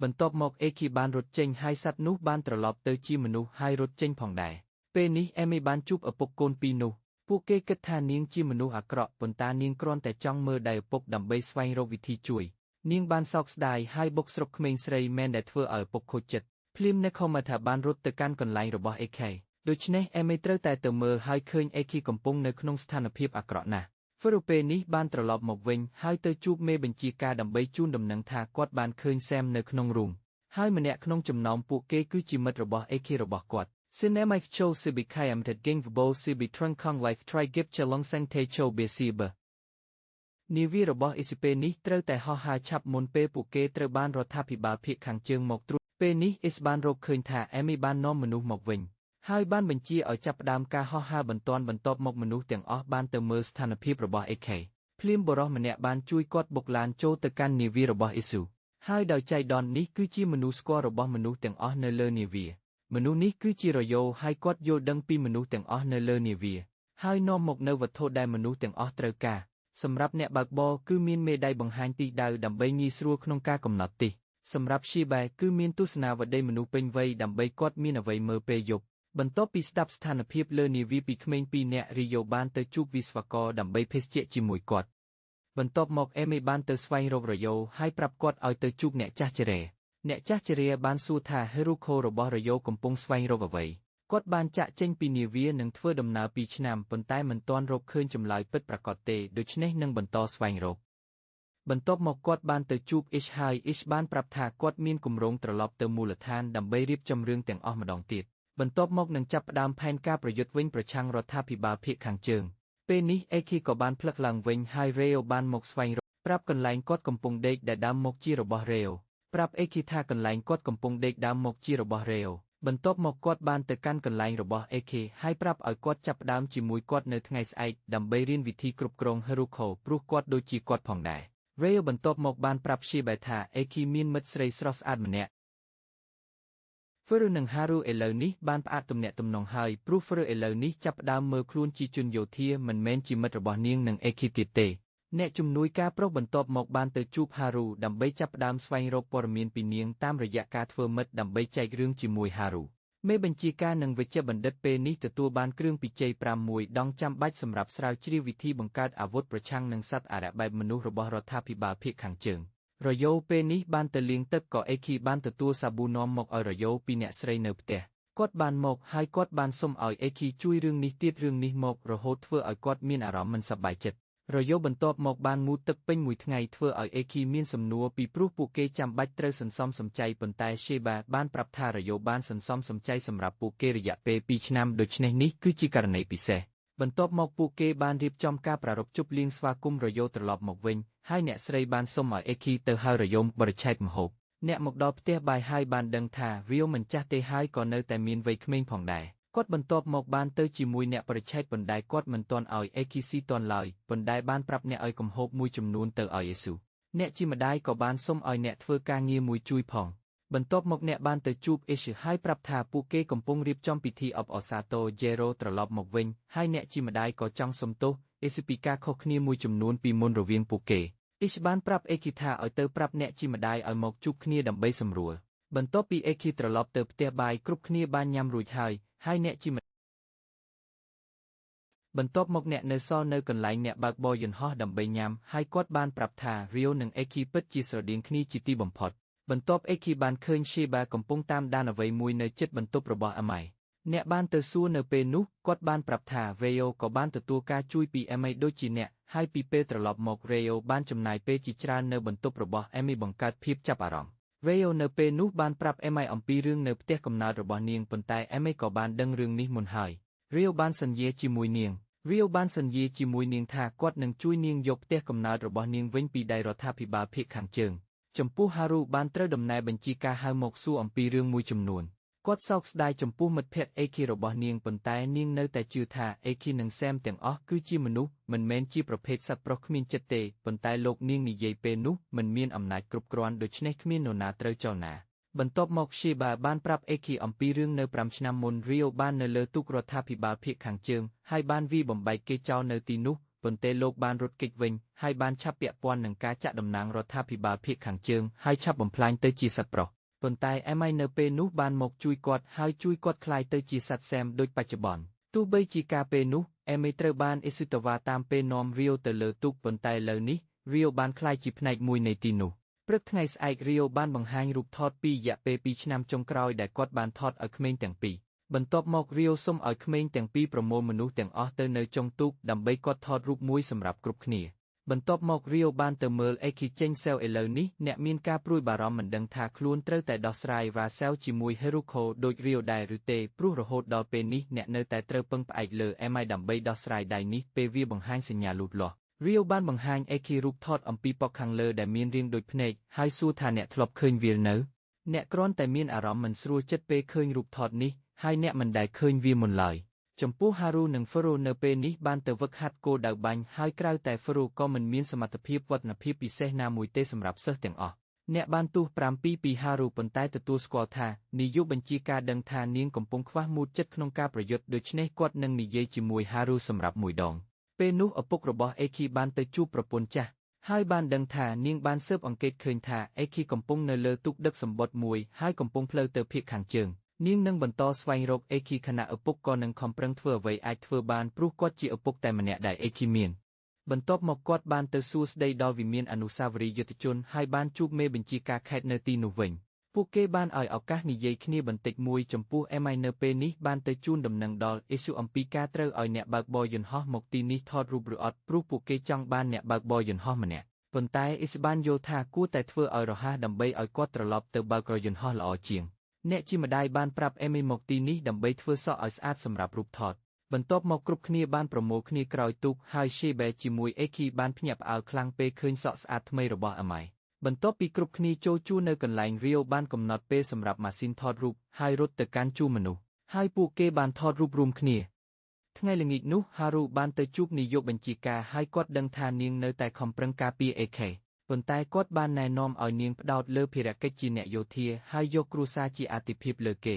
Speaker 1: បន្ទាប់មកអេខេបានរត់ចេញហើយសត្វនោះបានត្រឡប់ទៅជាមនុស្សហើយរត់ចេញផងដែរពេលនេះអេមីបានជួបឪពុកកូនពីរនោះពួកគេគិតថានាងជាមនុស្សអាក្រក់ប៉ុន្តែនាងគ្រាន់តែចង់មើលដៃឪពុកដើម្បីស្វែងរកវិធីជួយនាងបានសោកស្ដាយហើយបុកស្រុកក្មេងស្រីមែនដែលធ្វើឲ្យឪពុកខូចចិត្តភ្លាមនេខូម៉ាថាបានរត់ទៅកាន់កន្លែងរបស់អេខេដូច្នេះអេមីត្រូវតែទៅមើលហើយឃើញអេគីកំពុងនៅក្នុងស្ថានភាពអាក្រក់ណាស់ហ្វឺរ៉ូពេលនេះបានត្រឡប់មកវិញហើយទៅជួបមេបញ្ជាការដើម្បីជូនដំណឹងថាគាត់បានឃើញសែមនៅក្នុងរូងហើយម្នាក់ក្នុងចំណោមពួកគេគឺជាមិត្តរបស់អេគីរបស់គាត់ Cinemike Cho Sibikai Amtet Ging Vbo Sibi Trung Kong Life Try Gip Chalong Sang Te Cho Besiba នាវារបស់អេស៊ីពេនេះត្រូវតែហោះហើរឆាប់មុនពេលពួកគេត្រូវបានរដ្ឋាភិបាលភាគខាងជើងមកត្រួតពេលនេះអេសបានរកឃើញថាអេមីបាននាំមនុស្សមកវិញ ហើយបានបញ្ជាឲ្យចាប់ផ្ដើមការហោះហើរបន្ទាន់បន្ទាប់មកមនុស្សទាំងអស់បានទៅមើលស្ថានភាពរបស់ AK ភ្លាមបុរសម្នាក់បានជួយគាត់បុកឡានចូលទៅកាន់នាវារបស់អ៊ីស៊ូហើយដោយចៃដន្យនេះគឺជាមនុស្សស្គាល់របស់មនុស្សទាំងអស់នៅលើនាវាមនុស្សនេះគឺជារយ៉ូហើយគាត់យល់ដឹងពីមនុស្សទាំងអស់នៅលើនាវាហើយនាំមកនៅវត្ថុដែលមនុស្សទាំងអស់ត្រូវការសម្រាប់អ្នកបើកបរគឺមានមេដៃបង្ហាញទិសដៅដើម្បីងាយស្រួលក្នុងការកំណត់ទិសសម្រាប់ Shiba គឺមានទស្សនាវដ្តីមនុស្សពេញវ័យដើម្បីគាត់មានអ្វីមើលពេលយប់បន្ទាប់ពីស្ដាប់ស្ថានភាពលើនាវាពីក្មេង2នាក់រីយ៉ូបានទៅជួបវិស្វករដើម្បីភេសជ្ជៈជាមួយគាត់បន្ទាប់មកអេមីបានទៅស្វែងរករយ៉ូហើយប្រាប់គាត់ឲ្យទៅជួបអ្នកចាស់ជរាអ្នកចាស់ជរាបានសួរថាហេរូខូរបស់រយ៉ូកំពុងស្វែងរកអ្វីគាត់បានចាក់ចេញពីនាវានិងធ្វើដំណើរ2ឆ្នាំប៉ុន្តែមិនទាន់រកឃើញចម្លើយពិតប្រាកដទេដូច្នេះនឹងបន្តស្វែងរកបន្ទាប់មកគាត់បានទៅជួបអ៊ីសហើយអ៊ីសបានប្រាប់ថាគាត់មានគម្រោងត្រឡប់ទៅមូលដ្ឋានដើម្បីរៀបចំរឿងទាំងអស់ម្ដងទៀតបន្ទាប់មកនឹងចាប់ផ្ដើមផែនការប្រយុទ្ធវិញប្រឆាំងរដ្ឋាភិបាលភាគខាងជើងពេលនេះអេគីក៏បានផ្លឹកឡើងវិញហើយរ៉េអូបានមកស្វែងរកប្រាប់កន្លែងគាត់កំពុងដេកដែលដើមមកជារបស់រ៉េអូប្រាប់អេគីថាកន្លែងគាត់កំពុងដេកដើមមកជារបស់រ៉េអូបន្ទាប់មកគាត់បានទៅកាន់កន្លែងរបស់អេគីហើយប្រាប់ឲ្យគាត់ចាប់ផ្ដើមជាមួយគាត់នៅថ្ងៃស្អែកដើម្បីរៀនវិធីគ្រប់គ្រងហេរូខូព្រោះគាត់ដូចជាគាត់ផងដែររ៉េអូបន្ទាប់មកបានប្រាប់ឈីបែថាអេគីមានមិត្តស្រីស្រស់ស្អាតម្នាក់ហ្វឺរូនិងហារូឥឡូវនេះបានផ្អាកទំនាក់ទំនងហើយព្រោះហ្វឺរូឥឡូវនេះចាប់ផ្ដើមមើលខ្លួនជាជនយោធាមិនមែនជាមិត្តរបស់នាងនិងអេគីទៀតទេអ្នកជំនួយការប្រុសបន្ទាប់មកបានទៅជួបហារូដើម្បីចាប់ផ្ដើមស្វែងរកព័ត៌មានពីនាងតាមរយៈការធ្វើមិត្តដើម្បីចែករឿងជាមួយហារូមេបញ្ជាការនិងវេជ្ជបណ្ឌិតពេលនេះទទួលបានគ្រឿងពិជ័យ5 ដងចាំបាច់សម្រាប់ស្រាវជ្រាវវិធីបង្កើតអាវុធប្រឆាំងនឹងសត្វអារក្សបែបមនុស្សរបស់រដ្ឋាភិបាលភាគខាងជើងរយ៉ូពេលនេះបានទៅលាងទឹកក៏អេគីបានទទួលសាប៊ូនាំមកឲ្យរយ៉ូពីអ្នកស្រីនៅផ្ទះគាត់បានមកហើយគាត់បានសុំឲ្យអេគីជួយរឿងនេះទៀតរឿងនេះមករហូតធ្វើឲ្យគាត់មានអារម្មណ៍មិនសប្បាយចិត្តរយ៉ូបន្ទាប់មកបានងូតទឹកពេញមួយថ្ងៃធ្វើឲ្យអេគីមានសំណួរពីព្រោះពួកគេចាំបាច់ត្រូវសន្សំសំចៃប៉ុន្តែရှេបាបានប្រាប់ថារយ៉ូបានសន្សំសំចៃសម្រាប់ពួកគេរយៈពេល2ឆ្នាំដូច្នេះនេះគឺជាករណីពិសេសបន្ទាប់មកពួកគេបានរៀបចំការប្រារព្ធជប់លៀងស្វាគមន៍រយ៉ូត្រឡប់មកវិញហើយអ្នកស្រីបានសុំឲ្យអេគីទៅហៅរយ៉ូបរិច្ឆេទម្ហូបអ្នកមកដល់ផ្ទះបាយហើយបានដឹងថាវាមិនចាស់ទេហើយក៏នៅតែមានវ័យក្មេងផងដែរគាត់បន្ទាប់មកបានទៅជាមួយអ្នកបរិច្ឆេទប៉ុន្តែគាត់មិនទាន់ឲ្យអេគីស៊ីទាន់ឡើយប៉ុន្តែបានប្រាប់អ្នកឲ្យកំហូបមួយចំនួនទៅឲ្យយេស៊ូអ្នកជាម្ដាយក៏បានសុំឲ្យអ្នកធ្វើការងារមួយជួយផងបន្ទាប់មកអ្នកបានទៅជួបអ៊ីសហើយប្រាប់ថាពួកគេកំពុងរៀបចំពិធីអបអរសាទរយេរ៉ូត្រឡប់មកវិញហើយអ្នកជាម្ដាយក៏ចង់សុំទោសអ៊ីសពីការខុសគ្នាមួយចំនួនពីមុនរវាងពួកគេអ៊ីសបានប្រាប់អេគីថាឲ្យទៅប្រាប់អ្នកជាម្ដាយឲ្យមកជួបគ្នាដើម្បីសម្រួលបន្ទាប់ពីអេគីត្រឡប់ទៅផ្ទះបាយគ្រប់គ្នាបានញ៉ាំរួចហើយអ្នកជាបន្ទាប់មកអ្នកនៅសល់នៅកន្លែងអ្នកបើកបរយន្តហោះដើម្បីញ៉ាំហើយគាត់បានប្រាប់ថារីវនិងអេគីពិតជាស្រដៀងគ្នាជាទីបំផុតបន្ទាប់អេគីបានឃើញឈីបាកំពុងតាមដានអ្វីមួយនៅជិតបន្ទប់របស់អម៉ៃអ្នកបានទៅសួរនៅពេលនោះគាត់បានប្រាប់ថារ៉េអូក៏បានទទួលការជួយពីអេមីដូចជាអ្នកហើយពីពេលត្រឡប់មករ៉េអូបានចំណាយពេលជាច្រើននៅបន្ទប់របស់អេមីបង្កើតភាពចាប់អារម្មណ៍រ៉េអូនៅពេលនោះបានប្រាប់អេមីអំពីរឿងនៅផ្ទះកំណើតរបស់នាងប៉ុន្តែអេមីក៏បានដឹងរឿងនេះមុនហើយរីអូបានសន្យាជាមួយនាងរីអូបានសន្យាជាមួយនាងថាគាត់នឹងជួយនាងយកផ្ទះកំណើតរបស់នាងវិញពីដៃរដ្ឋាភិបាលភាគខាងជើងចំពោះហារូបានត្រូវដំណើរបញ្ជាការហៅមកសួរអំពីរឿងមួយចំនួនគាត់សោកស្ដាយចំពោះមិត្តភក្តិអេគីរបស់នាងប៉ុន្តែនាងនៅតែជឿថាអេគីនិងសែមទាំងអស់គឺជាមនុស្សមិនមែនជាប្រភេទសត្វប្រុសគ្មានចិត្តទេប៉ុន្តែលោកនាងនិយាយពេលនោះមិនមានអំណាចគ្រប់គ្រាន់ដូច្នេះគ្មាននរណាត្រូវចោលណាបន្ទាប់មកឈីបាបានប្រាប់អេគីអំពីរឿងនៅ5ឆ្នាំមុនរីអូបាននៅលើទូករដ្ឋាភិបាលភាគខាងជើងហើយបានវាយបំបែកគេចោលនៅទីនោះប៉ុន្តែលោកបានរត់គេចវិញហើយបានឆាប់ពាក់ព័ន្ធនឹងការចាក់តំណាងរដ្ឋាភិបាលភាគខាងជើងហើយឆាប់បំផ្លាញទៅជាសត្វប្រុសប៉ុន្តែអេម៉ៃនៅពេលនោះបានមកជួយគាត់ហើយជួយគាត់ក្លាយទៅជាសត្វសែមដូចបច្ចុប្បន្នទោះបីជាការពេលនោះអេមីត្រូវបានអេស៊ូតាវ៉ាតាមពេលនាំរីអូទៅលើទូកប៉ុន្តែឥឡូវនេះរីអូបានក្លាយជាផ្នែកមួយនៃទីនោះព្រឹកថ្ងៃស្អែករីអូបានបង្ហាញរូបថតពីរយៈពេល2ឆ្នាំចុងក្រោយដែលគាត់បានថតឲ្យក្មេងទាំងពីរបន្ទាប់មករីអូសុំឲ្យក្មេងទាំងពីរប្រមូលមនុស្សទាំងអស់ទៅនៅចុងទូកដើម្បីគាត់ថតរូបមួយសម្រាប់គ្រប់គ្នាបន្ទាប់មករីអូបានទៅមើលអេគីចេញសែវឥឡូវនេះអ្នកមានការព្រួយបារម្ភមិនដឹងថាខ្លួនត្រូវតែដោះស្រាយរ៉ាសែវជាមួយហេរូខូដូចរីអូដែរឬទេព្រោះរហូតដល់ពេលនេះអ្នកនៅតែត្រូវពឹងផ្អែកលើអេម៉ៃដើម្បីដោះស្រាយដៃនេះពេលវាបង្ហាញសញ្ញាលូតលាស់រីអូបានបង្ហាញអេគីរូបថតអំពីប៉ុកខាងលើដែលមានរាងដូចភ្នែកហើយសួរថាអ្នកធ្លាប់ឃើញវានៅអ្នកគ្រាន់តែមានអារម្មណ៍មិនស្រួលចិត្តពេលឃើញរូបថតនេះ ហើយអ្នកមិនដែលឃើញវាមុនឡើយចំពោះ Haru និង Furo នៅពេលនេះបានទៅវឹកហាត់គោលដៅបាញ់ហើយក្រៅតែ Furo ក៏មិនមានសមត្ថភាពវឌ្ឍនភាពពិសេសណាមួយទេសម្រាប់សិស្សទាំងអស់អ្នកបានទូស7ពី Haru ប៉ុន្តែទទួលស្គាល់ថានាយកបញ្ជាការដឹងថានាងកំពុងខ្វះមូលចិត្តក្នុងការប្រយុទ្ធដូច្នេះគាត់នឹងនិយាយជាមួយ Haru សម្រាប់មួយដងពេលនោះឪពុករបស់ Eki បានទៅជួបប្រពន្ធចាស់ហើយបានដឹងថានាងបានស៊ើបអង្កេតឃើញថា Eki កំពុងនៅលើទូកដឹកសម្បត្តិមួយហើយកំពុងផ្លូវទៅភាគខាងជើងនាងនឹងបន្តស្វែងរក Eki ខណៈឪពុកក៏នឹងខំប្រឹងធ្វើអ្វីអាចធ្វើបានព្រោះគាត់ជាឪពុកតែម្នាក់ដែល Eki មានបន្ទាប់មកគាត់បានទៅសួរស្ដីដល់វិមានអនុស្សាវរីយ៍យុទ្ធជនហើយបានជួបមេបញ្ជាការខេត្តនៅទីនោះវិញពួកគេបានឲ្យឱកាសនិយាយគ្នាបន្តិចមួយចំពោះ Emai នៅពេលនេះបានទៅជូនដំណឹងដល់ Isu អំពីការត្រូវឲ្យអ្នកបើកបរយន្តហោះមកទីនេះថតរូបឬអត់ព្រោះពួកគេចង់បានអ្នកបើកបរយន្តហោះម្នាក់ប៉ុន្តែ Isu បានយល់ថាគួរតែធ្វើឲ្យរហ័សដើម្បីឲ្យគាត់ត្រឡប់ទៅបើករយន្តហោះល្អជាងអ្នកជាម្ដាយបានប្រាប់ Emai មកទីនេះដើម្បីធ្វើសក់ឲ្យស្អាតសម្រាប់រូបថតបន្ទាប់មកគ្រប់គ្នាបានប្រមូលគ្នាក្រោយទូកហើយ Shebe ជាមួយ Eki បានភ្ញាក់ផ្អើលខ្លាំងពេលឃើញសក់ស្អាតថ្មីរបស់ Emai បន្ទាប់ពីគ្រប់គ្នាចូលជួរនៅកន្លែង Rio បានកំណត់ពេលសម្រាប់ម៉ាស៊ីនថតរូបហើយរត់ទៅកាន់ជួរមនុស្សហើយពួកគេបានថតរូបរួមគ្នាថ្ងៃល្ងាចនោះ Haru បានទៅជួបនាយកបញ្ជាការហើយគាត់ដឹងថានាងនៅតែខំប្រឹងការពារ AK ប៉ុន្តែគាត់បានណែនាំឲ្យនាងផ្ដោតលើភារកិច្ចជាអ្នកយោធាហើយយកគ្រួសារជាអាទិភាពលើគ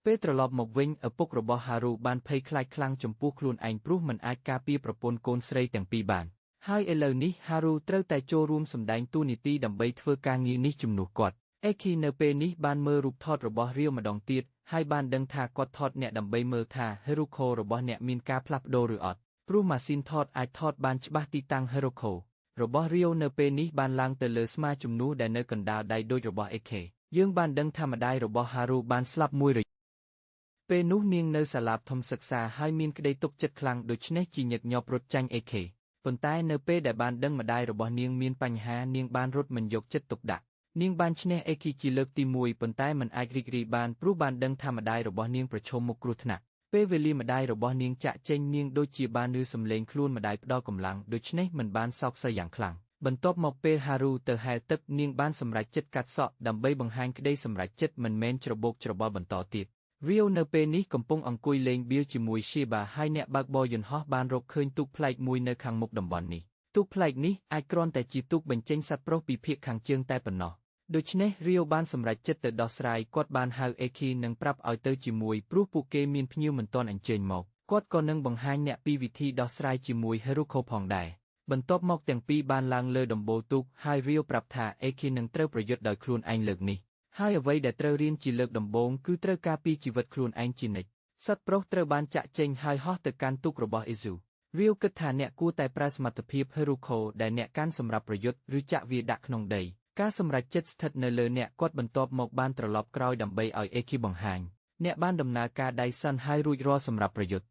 Speaker 1: េពេលត្រឡប់មកវិញឪពុករបស់ Haru បានភ័យខ្លាចខ្លាំងចំពោះខ្លួនឯងព្រោះមិនអាចការពារប្រពន្ធកូនស្រីទាំងពីរបានហើយឥឡូវនេះ Haru ត្រូវតែចូលរួមសម្ដែងតួនាទីដើម្បីធ្វើការងារនេះជំនួសគាត់ Eki នៅពេលនេះបានមើលរូបថតរបស់ Rio ម្ដងទៀតហើយបានដឹងថាគាត់ថតអ្នកដើម្បីមើលថា Heruko របស់អ្នកមានការផ្លាស់ប្ដូរឬអត់ព្រោះម៉ាស៊ីនថតអាចថតបានច្បាស់ទីតាំង Heruko របស់ Rio នៅពេលនេះបានឡើងទៅលើស្មាជំនួសដែលនៅកណ្ដាលដៃដូចរបស់ AK យើងបានដឹងថាម្ដាយរបស់ Haru បានស្លាប់មួយរយៈពេលនោះនាងនៅសាលាធំសិក្សាហើយមានក្តីទុកចិត្តខ្លាំងដូច្នេះជាញឹកញាប់រត់ចាញ់ AK ប៉ុន្តែនៅពេលដែលបានដឹងម្ដាយរបស់នាងមានបញ្ហានាងបានរត់មិនយកចិត្តទុកដាក់នាងបានឈ្នះ Eki ជាលើកទី1ប៉ុន្តែមិនអាចរីករាយបានព្រោះបានដឹងថាម្ដាយរបស់នាងប្រឈមមុខគ្រោះថ្នាក់ពេលវេលាម្ដាយរបស់នាងចាក់ចេញនាងដូចជាបានឮសំឡេងខ្លួនម្ដាយផ្ដល់កម្លាំងដូច្នេះមិនបានសោកសៅយ៉ាងខ្លាំងបន្ទាប់មកពេល Haru ទៅហែលទឹកនាងបានសម្រេចចិត្តកាត់សក់ដើម្បីបង្ហាញក្តីសម្រេចចិត្តមិនមែនច្របូកច្របល់បន្តទៀតRio នៅពេលនេះកំពុងអង្គុយលេងបៀលជាមួយ Sheba ហើយអ្នកបើកបរយន្តហោះបានរកឃើញទូកប្លែកមួយនៅខាងមុខតំបន់នេះទូកប្លែកនេះអាចគ្រាន់តែជាទូកបញ្ចេញសត្វប្រុសពីភាគខាងជើងតែប៉ុណ្ណោះដូច្នេះ Rio បានសម្រេចចិត្តទៅដោះស្រាយគាត់បានហៅ Eki និងប្រាប់ឲ្យទៅជាមួយព្រោះពួកគេមានភ្ញៀវមិនទាន់អញ្ជើញមកគាត់ក៏នឹងបង្ហាញអ្នកពីវិធីដោះស្រាយជាមួយ Heruko ផងដែរបន្ទាប់មកទាំងពីរបានឡើងលើដំបូលទូកហើយ Rio ប្រាប់ថា Eki នឹងត្រូវប្រយុទ្ធដោយខ្លួនឯងលើកនេះហើយអ្វីដែលត្រូវរៀនជាលើកដំបូងគឺត្រូវការពីជីវិតខ្លួនឯងជានិច្ចសត្វប្រុសត្រូវបានចាក់ចេញហើយហោះទៅកាន់ទូករបស់ Izu Rio គិតថាអ្នកគួរតែប្រើសមត្ថភាព Heruko ដែលអ្នកកាន់សម្រាប់ប្រយុទ្ធឬចាក់វាដាក់ក្នុងដីការសម្រេចចិត្តស្ថិតនៅលើអ្នកគាត់បន្ទាប់មកបានត្រឡប់ក្រោយដើម្បីឲ្យ Eki បង្ហាញអ្នកបានដំណើរការដៃសិនហើយរួចរាល់សម្រាប់ប្រយុទ្ធ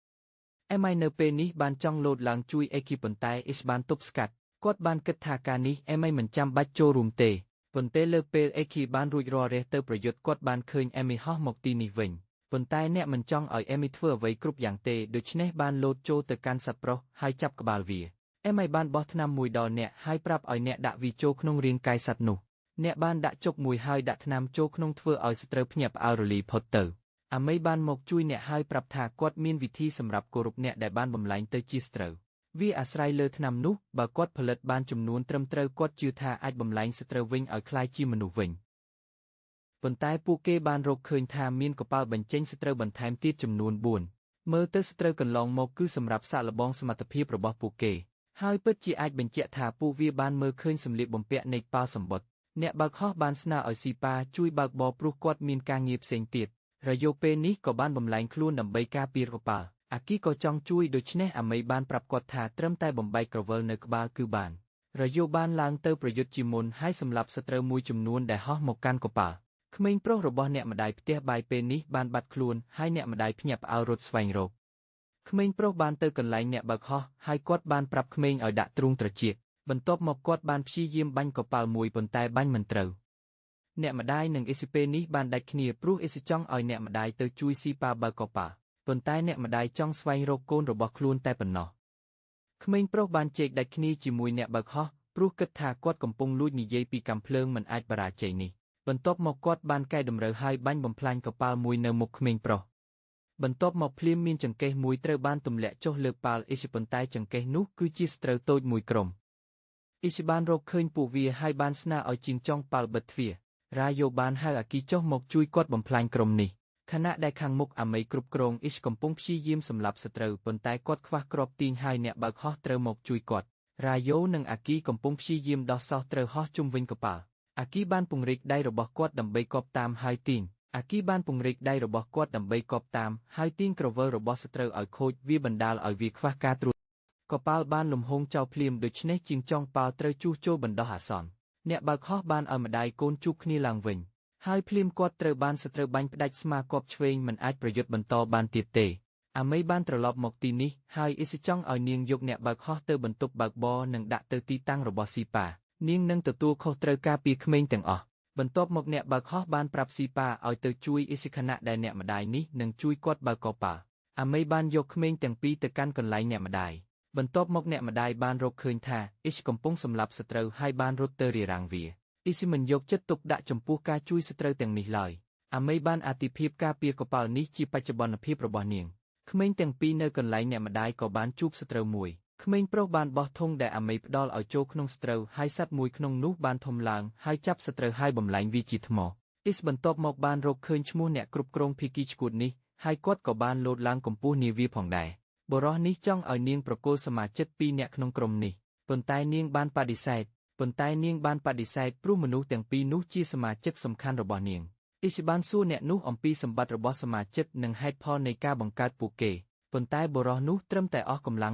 Speaker 1: Emai នៅពេលនេះបានចង់លោតឡើងជួយ Eki ប៉ុន្តែ Ish បានទប់ស្កាត់គាត់បានគិតថាការនេះ Emai មិនចាំបាច់ចូលរួមទេប៉ុន្តែលើពេល Eki បានរួចរាល់រះទៅប្រយុទ្ធគាត់បានឃើញ Emai ហោះមកទីនេះវិញប៉ុន្តែអ្នកមិនចង់ឲ្យ Emai ធ្វើអ្វីគ្រប់យ៉ាងទេដូច្នេះបានលោតចូលទៅកាន់សត្វប្រុសហើយចាប់ក្បាលវា Emai បានបោះថ្នាំមួយដល់អ្នកហើយប្រាប់ឲ្យអ្នកដាក់វាចូលក្នុងរាងកាយសត្វនោះអ្នកបានដាក់ជុកមួយហើយដាក់ថ្នាំចូលក្នុងធ្វើឲ្យសត្រូវភ្ញាក់ផ្អើលរលាយផុតទៅអាមេបានមកជួយអ្នកហើយប្រាប់ថាគាត់មានវិធីសម្រាប់គោរពអ្នកដែលបានបំលែងទៅជាសត្រូវវាអាស្រ័យលើថ្នាំនោះបើគាត់ផលិតបានចំនួនត្រឹមត្រូវគាត់ជឿថាអាចបំលែងសត្រូវវិញឲ្យคล้ายជាមនុស្សវិញប៉ុន្តែពួកគេបានរកឃើញថាមានកប៉ាល់បញ្ចេញសត្រូវបន្ថែមទៀតចំនួន4មើលទៅសត្រូវកន្លងមកគឺសម្រាប់សាកល្បងសមត្ថភាពរបស់ពួកគេហើយពិតជាអាចបញ្ជាក់ថាពួកវាបានមើលឃើញសម្លៀកបំពាក់នៃប៉ាល់សម្បត្តិអ្នកបើកហោះបានស្នើឲ្យស៊ីប៉ាជួយបើកបរព្រោះគាត់មានការងារផ្សេងទៀតរយោពេលនេះក៏បានបំលែងខ្លួនដើម្បីការពារកប៉ាល់អាគីក៏ចង់ជួយដូច្នេះអាមេបានប្រាប់គាត់ថាត្រឹមតែបំបែកក្រវិលនៅក្បាលគឺបានរយោបានឡើងទៅប្រយុទ្ធជាមុនហើយសម្លាប់សត្រូវមួយចំនួនដែលហោះមកកាន់កប៉ាល់ក្មេងប្រុសរបស់អ្នកម្ដាយផ្ទះបាយពេលនេះបានបាត់ខ្លួនហើយអ្នកម្ដាយភ្ញាក់ផ្អើលរត់ស្វែងរកក្មេងប្រុសបានទៅកន្លែងអ្នកបើកហោះហើយគាត់បានប្រាប់ក្មេងឲ្យដាក់ទ្រូងត្រចៀកបន្ទាប់មកគាត់បានព្យាយាមបាញ់កប៉ាល់មួយប៉ុន្តែបាញ់មិនត្រូវអ្នកម្ដាយនិងអេស៊ីពេលនេះបានដាច់គ្នាព្រោះអេស៊ីចង់ឲ្យអ្នកម្ដាយទៅជួយស៊ីប៉ាបើកកប៉ាល់ប៉ុន្តែអ្នកម្ដាយចង់ស្វែងរកកូនរបស់ខ្លួនតែប៉ុណ្ណោះក្មេងប្រុសបានជែកដាច់គ្នាជាមួយអ្នកបើកហោះព្រោះគិតថាគាត់កំពុងលួចនិយាយពីកាំភ្លើងមិនអាចបរាជ័យនេះបន្ទាប់មកគាត់បានកែតម្រូវហើយបាញ់បំផ្លាញកប៉ាល់មួយនៅមុខក្មេងប្រុស បន្ទាប់មកភ្លាមមានចង្កេះមួយត្រូវបានទម្លាក់ចុះលើប៉ាល់អ៊ីសប៉ុន្តែចង្កេះនោះគឺជាស្រូវតូចមួយក្រុមអ៊ីសបានរកឃើញពួកវាហើយបានស្នើឲ្យជាងចុងប៉ាល់បិទទ្វាររ៉ាយ៉ូបានហៅអាគីចុះមកជួយគាត់បំផ្លាញក្រុមនេះខណៈដែលខាងមុខអាមេគ្រប់គ្រងអ៊ីសកំពុងព្យាយាមសម្លាប់សត្រូវប៉ុន្តែគាត់ខ្វះគ្រាប់ទាញហើយអ្នកបើកហោះត្រូវមកជួយគាត់រ៉ាយ៉ូនិងអាគីកំពុងព្យាយាមដោះសោះត្រូវហោះជុំវិញកប៉ាល់អាគីបានពង្រីកដៃរបស់គាត់ដើម្បីកប់តាមហើយទាញអាគីបានពង្រីកដៃរបស់គាត់ដើម្បីកប់តាមហើយទាញក្រវិលរបស់សត្រូវឲ្យខូចវាបណ្ដាលឲ្យវាខ្វះការត្រួតកប៉ាល់បានលំហងចោលភ្លាមដូច្នេះជាងចុងប៉ាល់ត្រូវជួសជុលបណ្ដោះអាសន្នអ្នកបើកហោះបានឲ្យម្ដាយកូនជួបគ្នាឡើងវិញហើយភ្លាមគាត់ត្រូវបានសត្រូវបាញ់ផ្ដាច់ស្មាគប់ឆ្វេងមិនអាចប្រយុទ្ធបន្តបានទៀតទេអាមេបានត្រឡប់មកទីនេះហើយអ៊ីសចង់ឲ្យនាងយកអ្នកបើកហោះទៅបន្ទប់បើកបរនិងដាក់ទៅទីតាំងរបស់ស៊ីប៉ានាងនឹងទទួលខុសត្រូវការពីក្មេងទាំងអស់បន្ទាប់មកអ្នកបើកហោះបានប្រាប់ស៊ីប៉ាឲ្យទៅជួយអ៊ីសខណៈដែលអ្នកម្ដាយនេះនឹងជួយគាត់បើកកប៉ាល់អាមេបានយកក្មេងទាំងពីរទៅកាន់កន្លែងអ្នកម្ដាយបន្ទាប់មកអ្នកម្ដាយបានរកឃើញថាអ៊ីសកំពុងសម្លាប់សត្រូវហើយបានរត់ទៅរារាំងវាអ៊ីសមិនយកចិត្តទុកដាក់ចំពោះការជួយសត្រូវទាំងនេះឡើយអាមេបានអាទិភាពការពារកប៉ាល់នេះជាបច្ចុប្បន្នភាពរបស់នាងក្មេងទាំងពីរនៅកន្លែងអ្នកម្ដាយក៏បានជួបសត្រូវមួយក្មេងប្រុសបានបោះធុងដែលអាមេផ្ដល់ឲ្យចូលក្នុងសត្រូវហើយសត្វមួយក្នុងនោះបានធំឡើងហើយចាប់សត្រូវហើយបំលែងវាជាថ្មអ៊ីសបន្ទាប់មកបានរកឃើញឈ្មោះអ្នកគ្រប់គ្រងភីគីឈួតនេះហើយគាត់ក៏បានលោតឡើងកម្ពស់នាវាផងដែរបុរសនេះចង់ឲ្យនាងប្រគល់សមាជិក2នាក់ក្នុងក្រុមនេះប៉ុន្តែនាងបានបដិសេធព្រោះមនុស្សទាំងពីរនោះជាសមាជិកសំខាន់របស់នាងអ៊ីសបានសួរអ្នកនោះអំពីសម្បត្តិរបស់សមាជិកនិងហេតុផលនៃការបង្កើតពួកគេប៉ុន្តែបុរសនោះត្រឹមតែអស់កម្លាំ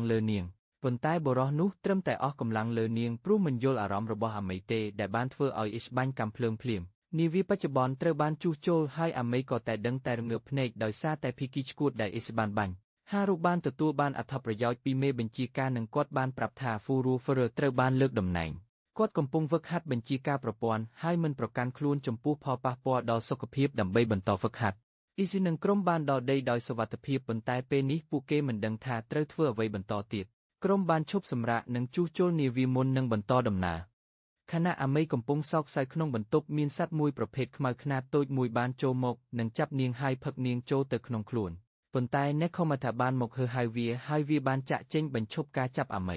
Speaker 1: ងលើនាងព្រោះមិនយល់អារម្មណ៍របស់អាមេទេដែលបានធ្វើឲ្យអ៊ីសបាញ់កាំភ្លើងភ្លាមនាវាបច្ចុប្បន្នត្រូវបានជួសជុលហើយអាមេក៏តែដឹងតែរងើបភ្នែកដោយសារតែភីគីឈួតដែលអ៊ីសបានបាញ់ហារូបានទទួលបានអត្ថប្រយោជន៍ពីមេបញ្ជាការនិងគាត់បានប្រាប់ថាហ្វូរូហ្វឺរត្រូវបានលើកតំណែងគាត់កំពុងហ្វឹកហាត់បញ្ជាការប្រព័ន្ធហើយមិនប្រកាន់ខ្លួនចំពោះផលប៉ះពាល់ដល់សុខភាពដើម្បីបន្តហ្វឹកហាត់អ៊ីស៊ីនិងក្រុមបានដល់ដីដោយសុវត្ថិភាពប៉ុន្តែពេលនេះពួកគេមិនដឹងថាត្រូវធ្វើអ្វីបន្តទៀតក្រុមបានឈប់សម្រាកនិងជួសជុលនាវាមុននឹងបន្តដំណើរខណៈអាមេកំពុងសោកសៅក្នុងបន្ទប់មានសត្វមួយប្រភេទខ្មៅខ្នាតតូចមួយបានចូលមកនិងចាប់នាងហើយផឹកនាងចូលទៅក្នុងខ្លួនប៉ុន្តែអ្នកខមថាបានមកហៅហើយវាបានចាក់ចេញបញ្ឈប់ការចាប់អាមេ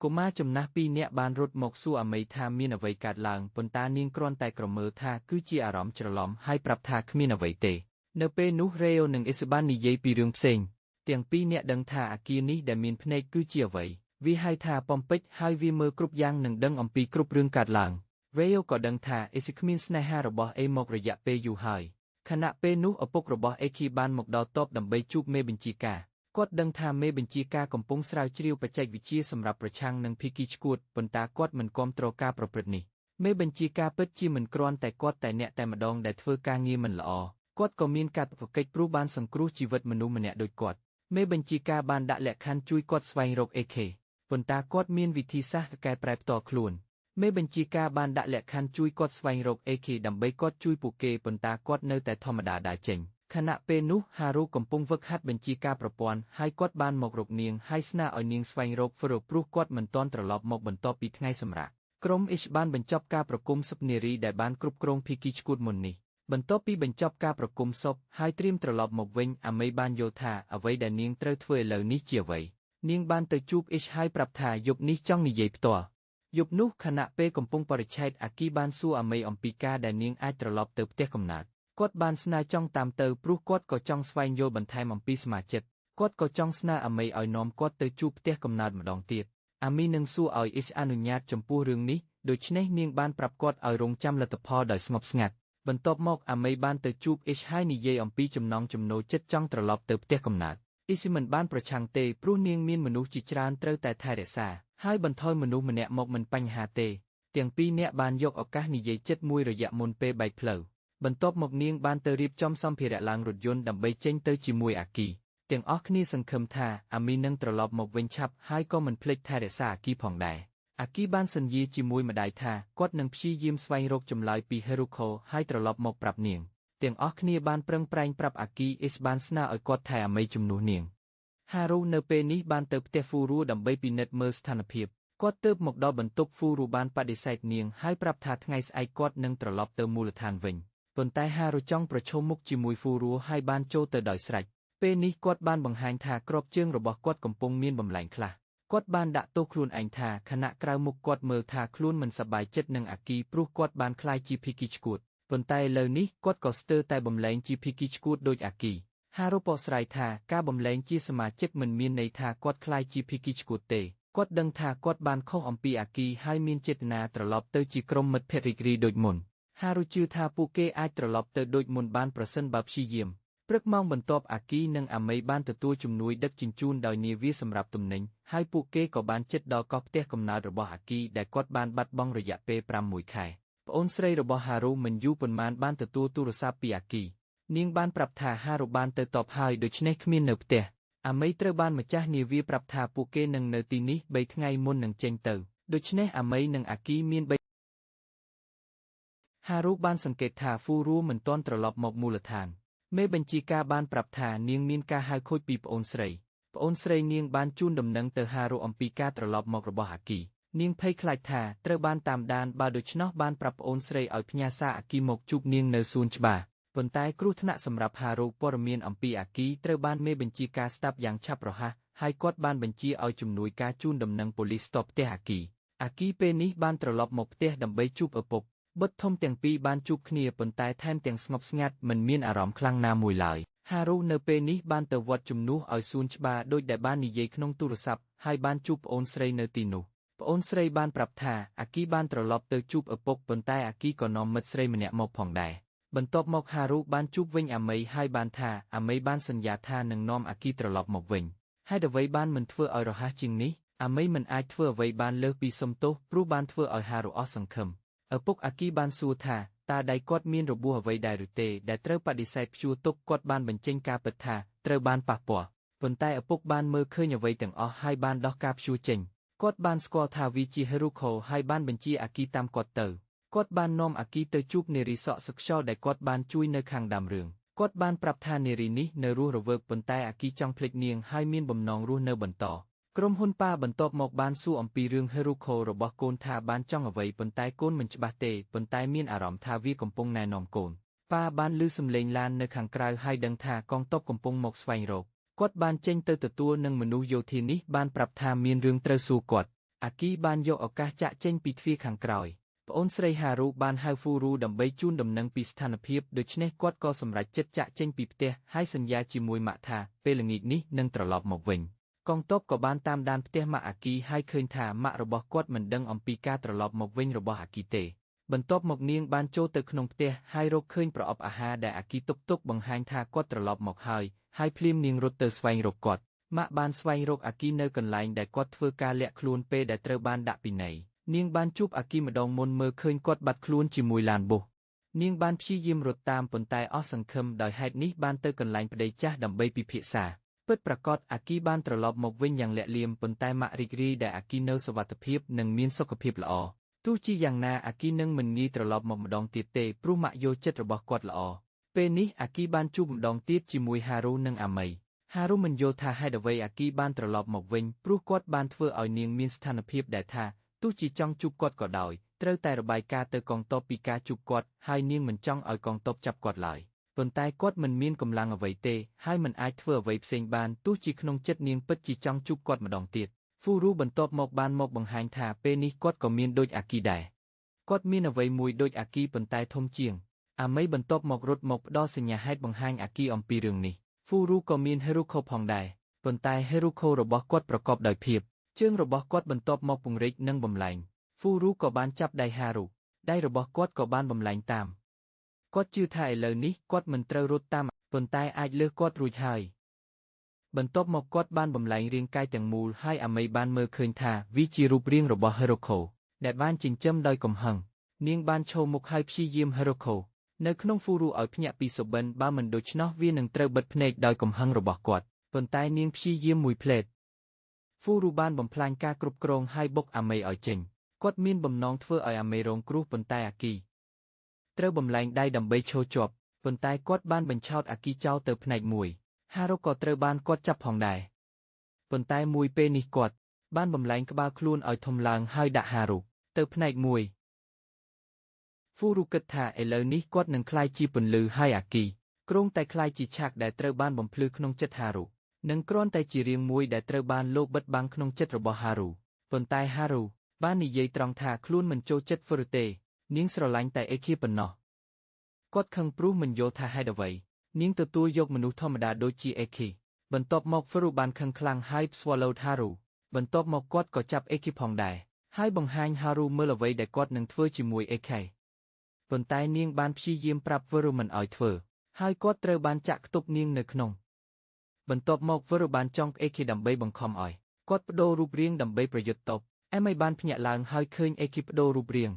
Speaker 1: កុមារចំណាស់2នាក់បានរត់មកសួរអាមេថាមានអ្វីកើតឡើងប៉ុន្តែនាងគ្រាន់តែក្រមើលថាគឺជាអារម្មណ៍ច្រឡំហើយប្រាប់ថាគ្មានអ្វីទេនៅពេលនោះរ៉េអូនិងអ៊ីសបាននិយាយពីរឿងផ្សេងទាំងពីរនាក់ដឹងថាអាគារនេះដែលមានភ្នែកគឺជាអ្វីវាហៅថាប៉ំពេចហើយវាមើលគ្រប់យ៉ាងនិងដឹងអំពីគ្រប់រឿងកើតឡើងរ៉េអូក៏ដឹងថាអ៊ីសគ្មានស្នេហារបស់អេមករយៈពេលយូរហើយខណៈពេលនោះឪពុករបស់អេខីបានមកដល់តបដើម្បីជួបមេបញ្ជាការគាត់ដឹងថាមេបញ្ជាការកំពុងស្រាវជ្រាវបច្ចេកវិទ្យាសម្រាប់ប្រឆាំងនឹងភីគីឈួតប៉ុន្តែគាត់មិនគាំទ្រការប្រព្រឹត្តនេះមេបញ្ជាការពិតជាមិនគ្រាន់តែគាត់តែអ្នកតែម្ដងដែលធ្វើការងារមិនល្អគាត់ក៏មានកាតព្វកិច្ចព្រោះបានសង្គ្រោះជីវិតមនុស្សម្នាក់ដូចគាត់មេបញ្ជាការបានដាក់លក្ខខណ្ឌជួយគាត់ស្វែងរកអេខេប៉ុន្តែគាត់មានវិធីសាស្ត្រកែប្រែផ្ទាល់ខ្លួនមេបញ្ជាការបានដាក់លក្ខខណ្ឌជួយគាត់ស្វែងរកអេខេដើម្បីគាត់ជួយពួកគេប៉ុន្តែគាត់នៅតែធម្មតាដើរចេញខណៈពេលនោះហារូកំពុងហ្វឹកហាត់បញ្ជាការប្រព័ន្ធហើយគាត់បានមករកនាងហើយស្នើឲ្យនាងស្វែងរកហ្វឺរព្រោះគាត់មិនទាន់ត្រឡប់មកបន្ទាប់ពីថ្ងៃសម្រាកក្រុមអ៊ីសបានបញ្ចប់ការប្រគំសពនារីដែលបានគ្រប់គ្រងភីគីឈួតមុននេះបន្ទាប់ពីបញ្ចប់ការប្រគំសពហើយត្រៀមត្រឡប់មកវិញអាមេបានយល់ថាអ្វីដែលនាងត្រូវធ្វើឥឡូវនេះជាអ្វីនាងបានទៅជួបអ៊ីសហើយប្រាប់ថាយប់នេះចង់និយាយផ្ទាល់យប់នោះខណៈពេលកំពុងបរិច្ឆេទអាគីបានសួរអាមេអំពីការដែលនាងអាចត្រឡប់ទៅផ្ទះកំណើតគាត់បានស្នើចង់តាមទៅព្រោះគាត់ក៏ចង់ស្វែងយល់បន្ថែមអំពីសមាជិកគាត់ក៏ចង់ស្នើអាមេឲ្យនាំគាត់ទៅជួបផ្ទះកំណើតម្ដងទៀតអាមីនឹងសួរឲ្យអ៊ីសអនុញ្ញាតចំពោះរឿងនេះដូច្នេះនាងបានប្រាប់គាត់ឲ្យរងចាំលទ្ធផលដោយស្ងប់ស្ងាត់បន្ទាប់មកអាមេបានទៅជួបអ៊ីសហើយនិយាយអំពីចំណង់ចំណូលចិត្តចង់ត្រឡប់ទៅផ្ទះកំណើតអ៊ីសមិនបានប្រឆាំងទេព្រោះនាងមានមនុស្សជាច្រើនត្រូវតែថែរក្សាហើយបន្ថយមនុស្សម្នាក់មកមិនបញ្ហាទេទាំងពីរនាក់បានយកឱកាសនិយាយចិត្តមួយរយៈមុនពេលបែកផ្លូវបន្ទាប់មកនាងបានទៅរៀបចំសម្ភារៈឡើងរថយន្តដើម្បីចេញទៅជាមួយអាគីទាំងអស់គ្នាសង្ឃឹមថាអាមីនឹងត្រឡប់មកវិញឆាប់ហើយក៏មិនភ្លេចថែរក្សាអាគីផងដែរអាគីបានសន្យាជាមួយម្ដាយថាគាត់នឹងព្យាយាមស្វែងរកចម្លើយពីហេរូខូហើយត្រឡប់មកប្រាប់នាងទាំងអស់គ្នាបានប្រឹងប្រែងប្រាប់អាគីអ៊ីសបានស្នើឲ្យគាត់ថែអាមេជំនួសនាងហារូនៅពេលនេះបានទៅផ្ទះហ្វូរូដើម្បីពិនិត្យមើលស្ថានភាពគាត់ទើបមកដល់បន្ទប់ហ្វូរូបានបដិសេធនាងហើយប្រាប់ថាថ្ងៃស្អែកគាត់នឹងត្រឡប់ទៅមូលដ្ឋានវិញប៉ុន្តែហារូចង់ប្រឈមមុខជាមួយហ្វូរូហើយបានចូលទៅដោយស្រេច ពេលនេះគាត់បានបង្ហាញថាក្របជើងរបស់គាត់កំពុងមានបំលែងខ្លះគាត់បានដាក់ទោសខ្លួនឯងថាខណៈក្រៅមុខគាត់មើលថាខ្លួនមិនសប្បាយចិត្តនឹងអាគីព្រោះគាត់បានក្លាយជាភីគីឈួតប៉ុន្តែឥឡូវនេះគាត់ក៏ស្ទើរតែបំលែងជាភីគីឈួតដូចអាគីហារូបកស្រាយថាការបំលែងជាសមាជិកមិនមានន័យថាគាត់ក្លាយជាភីគីឈួតទេគាត់ដឹងថាគាត់បានខុសអំពីអាគីហើយមានចេតនាត្រឡប់ទៅជាក្រុមមិត្តភក្តិរីករាយដូចមុនហារូជឿថាពួកគេអាចត្រឡប់ទៅដូចមុនបានប្រសិនបើព្យាយាមព្រឹកម៉ោងបន្ទាប់អាគីនិងអាមីបានទទួលជំនួយដឹកជញ្ជូនដោយនាវាសម្រាប់ទំនិញហើយពួកគេក៏បានជិតដល់កោះផ្ទះកំណើតរបស់អាគីដែលគាត់បានបាត់បង់រយៈពេល6 ខែប្អូនស្រីរបស់ហារូមិនយូរប៉ុន្មានបានទទួលទូរស័ព្ទពីអាគីនាងបានប្រាប់ថាហារូបានទៅតបហើយដូច្នេះគ្មាននៅផ្ទះអាមីត្រូវបានម្ចាស់នាវាប្រាប់ថាពួកគេនឹងនៅទីនេះ3 ថ្ងៃមុននឹងចេញទៅដូច្នេះអាមីនិងអាគីមានហារូបានសង្កេតថាហ្វូរូមិនទាន់ត្រឡប់មកមូលដ្ឋានមេបញ្ជាការបានប្រាប់ថានាងមានការហៅខូចពីប្អូនស្រីនាងបានជូនដំណឹងទៅហារូអំពីការត្រឡប់មករបស់អាគីនាងភ័យខ្លាចថាត្រូវបានតាមដានបើដូច្នោះបានប្រាប់ប្អូនស្រីឲ្យផ្ញើសារអាគីមកជួបនាងនៅសួនច្បារប៉ុន្តែគ្រោះថ្នាក់សម្រាប់ហារូព័ត៌មានអំពីអាគីត្រូវបានមេបញ្ជាការស្ដាប់យ៉ាងឆាប់រហ័សហើយគាត់បានបញ្ជាឲ្យជំនួយការជូនដំណឹងប៉ូលីសស្ទប់ផ្ទះអាគីពេលនេះបានត្រឡប់មកផ្ទះដើម្បីជួបឪពុកបុត្រធំទាំងពីរបានជួបគ្នាប៉ុន្តែថែមទាំងស្ងប់ស្ងាត់មិនមានអារម្មណ៍ខ្លាំងណាមួយឡើយហារូនៅពេលនេះបានទៅវត្តជំនួសឲ្យសួនច្បារដូចដែលបាននិយាយក្នុងទូរស័ព្ទហើយបានជួបប្អូនស្រីនៅទីនោះប្អូនស្រីបានប្រាប់ថាអាគីបានត្រឡប់ទៅជួបឪពុកប៉ុន្តែអាគីក៏នាំមិត្តស្រីម្នាក់មកផងដែរបន្ទាប់មកហារូបានជួបវិញអាមីហើយបានថាអាមីបានសន្យាថានឹងនាំអាគីត្រឡប់មកវិញហេតុអ្វីបានមិនធ្វើឲ្យរហ័សជាងនេះអាមីមិនអាចធ្វើអ្វីបានលើសពីសុំទោសព្រោះបានធ្វើឲ្យហារូអស់សង្ឃឹមឪពុកអាគីបានសួរថាតើដៃគាត់មានរបួសអ្វីដែរឬទេដែលត្រូវបដិសេធព្យួរទុកគាត់បានបញ្ចេញការពិតថាត្រូវបានប៉ះពាល់ប៉ុន្តែឪពុកបានមើលឃើញអ្វីទាំងអស់ហើយបានដោះការព្យួរចេញគាត់បានស្គាល់ថាវាជាហេរូខូហើយបានបញ្ជាអាគីតាមគាត់ទៅគាត់បាននាំអាគីទៅជួបនារីសក់សឹកខ្យល់ដែលគាត់បានជួយនៅខាងដើមរឿងគាត់បានប្រាប់ថានារីនេះនៅរស់រវើកប៉ុន្តែអាគីចង់ភ្លេចនាងហើយមានបំណងរស់នៅបន្តក្រុមហ៊ុនប៉ាបន្ទាប់មកបានសួរអំពីរឿងហេរូខូរបស់កូនថាបានចង់អ្វីប៉ុន្តែកូនមិនច្បាស់ទេប៉ុន្តែមានអារម្មណ៍ថាវាកំពុងណែនាំកូនប៉ាបានឮសំឡេងឡាននៅខាងក្រៅហើយដឹងថាកងទ័ពកំពុងមកស្វែងរកគាត់បានចេញទៅទទួលនឹងមនុស្សយោធានេះបានប្រាប់ថាមានរឿងត្រូវសួរគាត់អាគីបានយកឱកាសចាក់ចេញពីទ្វារខាងក្រោយប្អូនស្រីហារូបានហៅហ្វូរូដើម្បីជូនដំណឹងពីស្ថានភាពដូច្នេះគាត់ក៏សម្រេចចិត្តចាក់ចេញពីផ្ទះហើយសន្យាជាមួយម៉ាក់ថាពេលល្ងាចនេះនឹងត្រឡប់មកវិញកងទ័ពក៏បានតាមដានផ្ទះម៉ាក់អាគីហើយឃើញថាម៉ាក់របស់គាត់មិនដឹងអំពីការត្រឡប់មកវិញរបស់អាគីទេបន្ទាប់មកនាងបានចូលទៅក្នុងផ្ទះហើយរកឃើញប្រអប់អាហារដែលអាគីទុកបង្ហាញថាគាត់ត្រឡប់មកហើយភ្លាមនាងរត់ទៅស្វែងរកគាត់ម៉ាក់បានស្វែងរកអាគីនៅកន្លែងដែលគាត់ធ្វើការលាក់ខ្លួនពេលដែលត្រូវបានដាក់ពិន័យនាងបានជួបអាគីម្ដងមុនមើលឃើញគាត់បាត់ខ្លួនជាមួយឡានបុសនាងបានព្យាយាមរត់តាមប៉ុន្តែអស់សង្ឃឹមដោយហេតុនេះបានទៅកន្លែងប្តីចាស់ដើម្បីពិភាក្សាពិតប្រាកដអាគីបានត្រឡប់មកវិញយ៉ាងលាក់លៀមប៉ុន្តែម៉ាក់រីករាយដែលអាគីនៅសុវត្ថិភាពនិងមានសុខភាពល្អទោះជាយ៉ាងណាអាគីនឹងមិនងាយត្រឡប់មកម្ដងទៀតទេព្រោះម៉ាក់យល់ចិត្តរបស់គាត់ល្អពេលនេះអាគីបានជួបម្ដងទៀតជាមួយហារូនិងអាមីហារូមិនយល់ថាហេតុអ្វីអាគីបានត្រឡប់មកវិញព្រោះគាត់បានធ្វើឲ្យនាងមានស្ថានភាពដែលថាទោះជាចង់ជួបគាត់ក៏ដោយត្រូវតែរបាយការណ៍ទៅកងទ័ពពីការជួបគាត់ហើយនាងមិនចង់ឲ្យកងទ័ពចាប់គាត់ឡើយប៉ុន្តែគាត់មិនមានកម្លាំងអ្វីទេហើយមិនអាចធ្វើអ្វីផ្សេងបានទោះជាក្នុងចិត្តនាងពិតជាចង់ជួបគាត់ម្ដងទៀតហ្វូរូបន្ទាប់មកបានមកបង្ហាញថាពេលនេះគាត់ក៏មានដូចអាគីដែរគាត់មានអ្វីមួយដូចអាគីប៉ុន្តែធំជាងអាមីបន្ទាប់មករត់មកផ្ដល់សញ្ញាហេតុបង្ហាញអាគីអំពីរឿងនេះហ្វូរូក៏មានហេរូខូផងដែរប៉ុន្តែហេរូខូរបស់គាត់ប្រកបដោយភាពជើងរបស់គាត់បន្ទាប់មកពង្រីកនិងបំលែងហ្វូរូក៏បានចាប់ដៃហារូដៃរបស់គាត់ក៏បានបំលែងតាមគាត់ជឿថាឥឡូវនេះគាត់មិនត្រូវរត់តាមប៉ុន្តែអាចលើសគាត់រួចហើយបន្ទាប់មកគាត់បានបំលែងរាងកាយទាំងមូលហើយអាមីបានមើលឃើញថាវាជារូបរាងរបស់ហេរូខូដែលបានចិញ្ចឹមដោយកំហឹងនាងបានឈរមុខហើយព្យាយាមហេរូខូនៅក្នុងហ្វូរូឲ្យភ្ញាក់ពីសុបិនបើមិនដូច្នោះវានឹងត្រូវបិទភ្នែកដោយកំហឹងរបស់គាត់ប៉ុន្តែនាងព្យាយាមមួយភ្លែតហ្វូរូបានបំផ្លាញការគ្រប់គ្រងហើយបុកអាមីឲ្យចេញគាត់មានបំណងធ្វើឲ្យអាមីរងគ្រោះប៉ុន្តែអាគីត្រូវបំលែងដៃដើម្បីឈរជាប់ប៉ុន្តែគាត់បានបញ្ឆោតអាគីចោលទៅផ្នែកមួយហារូក៏ត្រូវបានគាត់ចាប់ផងដែរប៉ុន្តែមួយពេលនេះគាត់បានបំលែងក្បាលខ្លួនឲ្យធំឡើងហើយដាក់ហារូទៅផ្នែកមួយហ្វូរូគិតថាឥឡូវនេះគាត់នឹងក្លាយជាពន្លឺហើយអាគី គ្រងតែคล้ายជាឆាកដែលត្រូវបានបំភ្លឺក្នុងចិត្តហារូនិងគ្រាន់តែជារឿងមួយដែលត្រូវបានលោកបិទបាំងក្នុងចិត្តរបស់ហារូប៉ុន្តែហារូបាននិយាយត្រង់ថាខ្លួនមិនចូលចិត្តហ្វឺរូទេនាងស្រឡាញ់តែអេខីប៉ុណ្ណោះគាត់ខឹងព្រោះមិនយល់ថាហេតុអ្វីនាងទទួលយកមនុស្សធម្មតាដូចជាអេខីបន្ទាប់មកហ្វឺរូបានខឹងខ្លាំងហើយស្វឡូតហារូបន្ទាប់មកគាត់ក៏ចាប់អេខីផងដែរហើយបង្ហាញហារូមើលអ្វីដែលគាត់នឹងធ្វើជាមួយអេខេប៉ុន្តែនាងបានព្យាយាមប្រាប់ហ្វឺរូមិនឲ្យធ្វើហើយគាត់ត្រូវបានចាក់ខ្ទប់នាងនៅក្នុងបន្ទាប់មកហ្វឺរូបានចង់អេខីដើម្បីបង្ខំឲ្យគាត់បដូររូបរាងដើម្បីប្រយុទ្ធតបអេមីបានភ្ញាក់ឡើងហើយឃើញអេខីបដូររូបរាង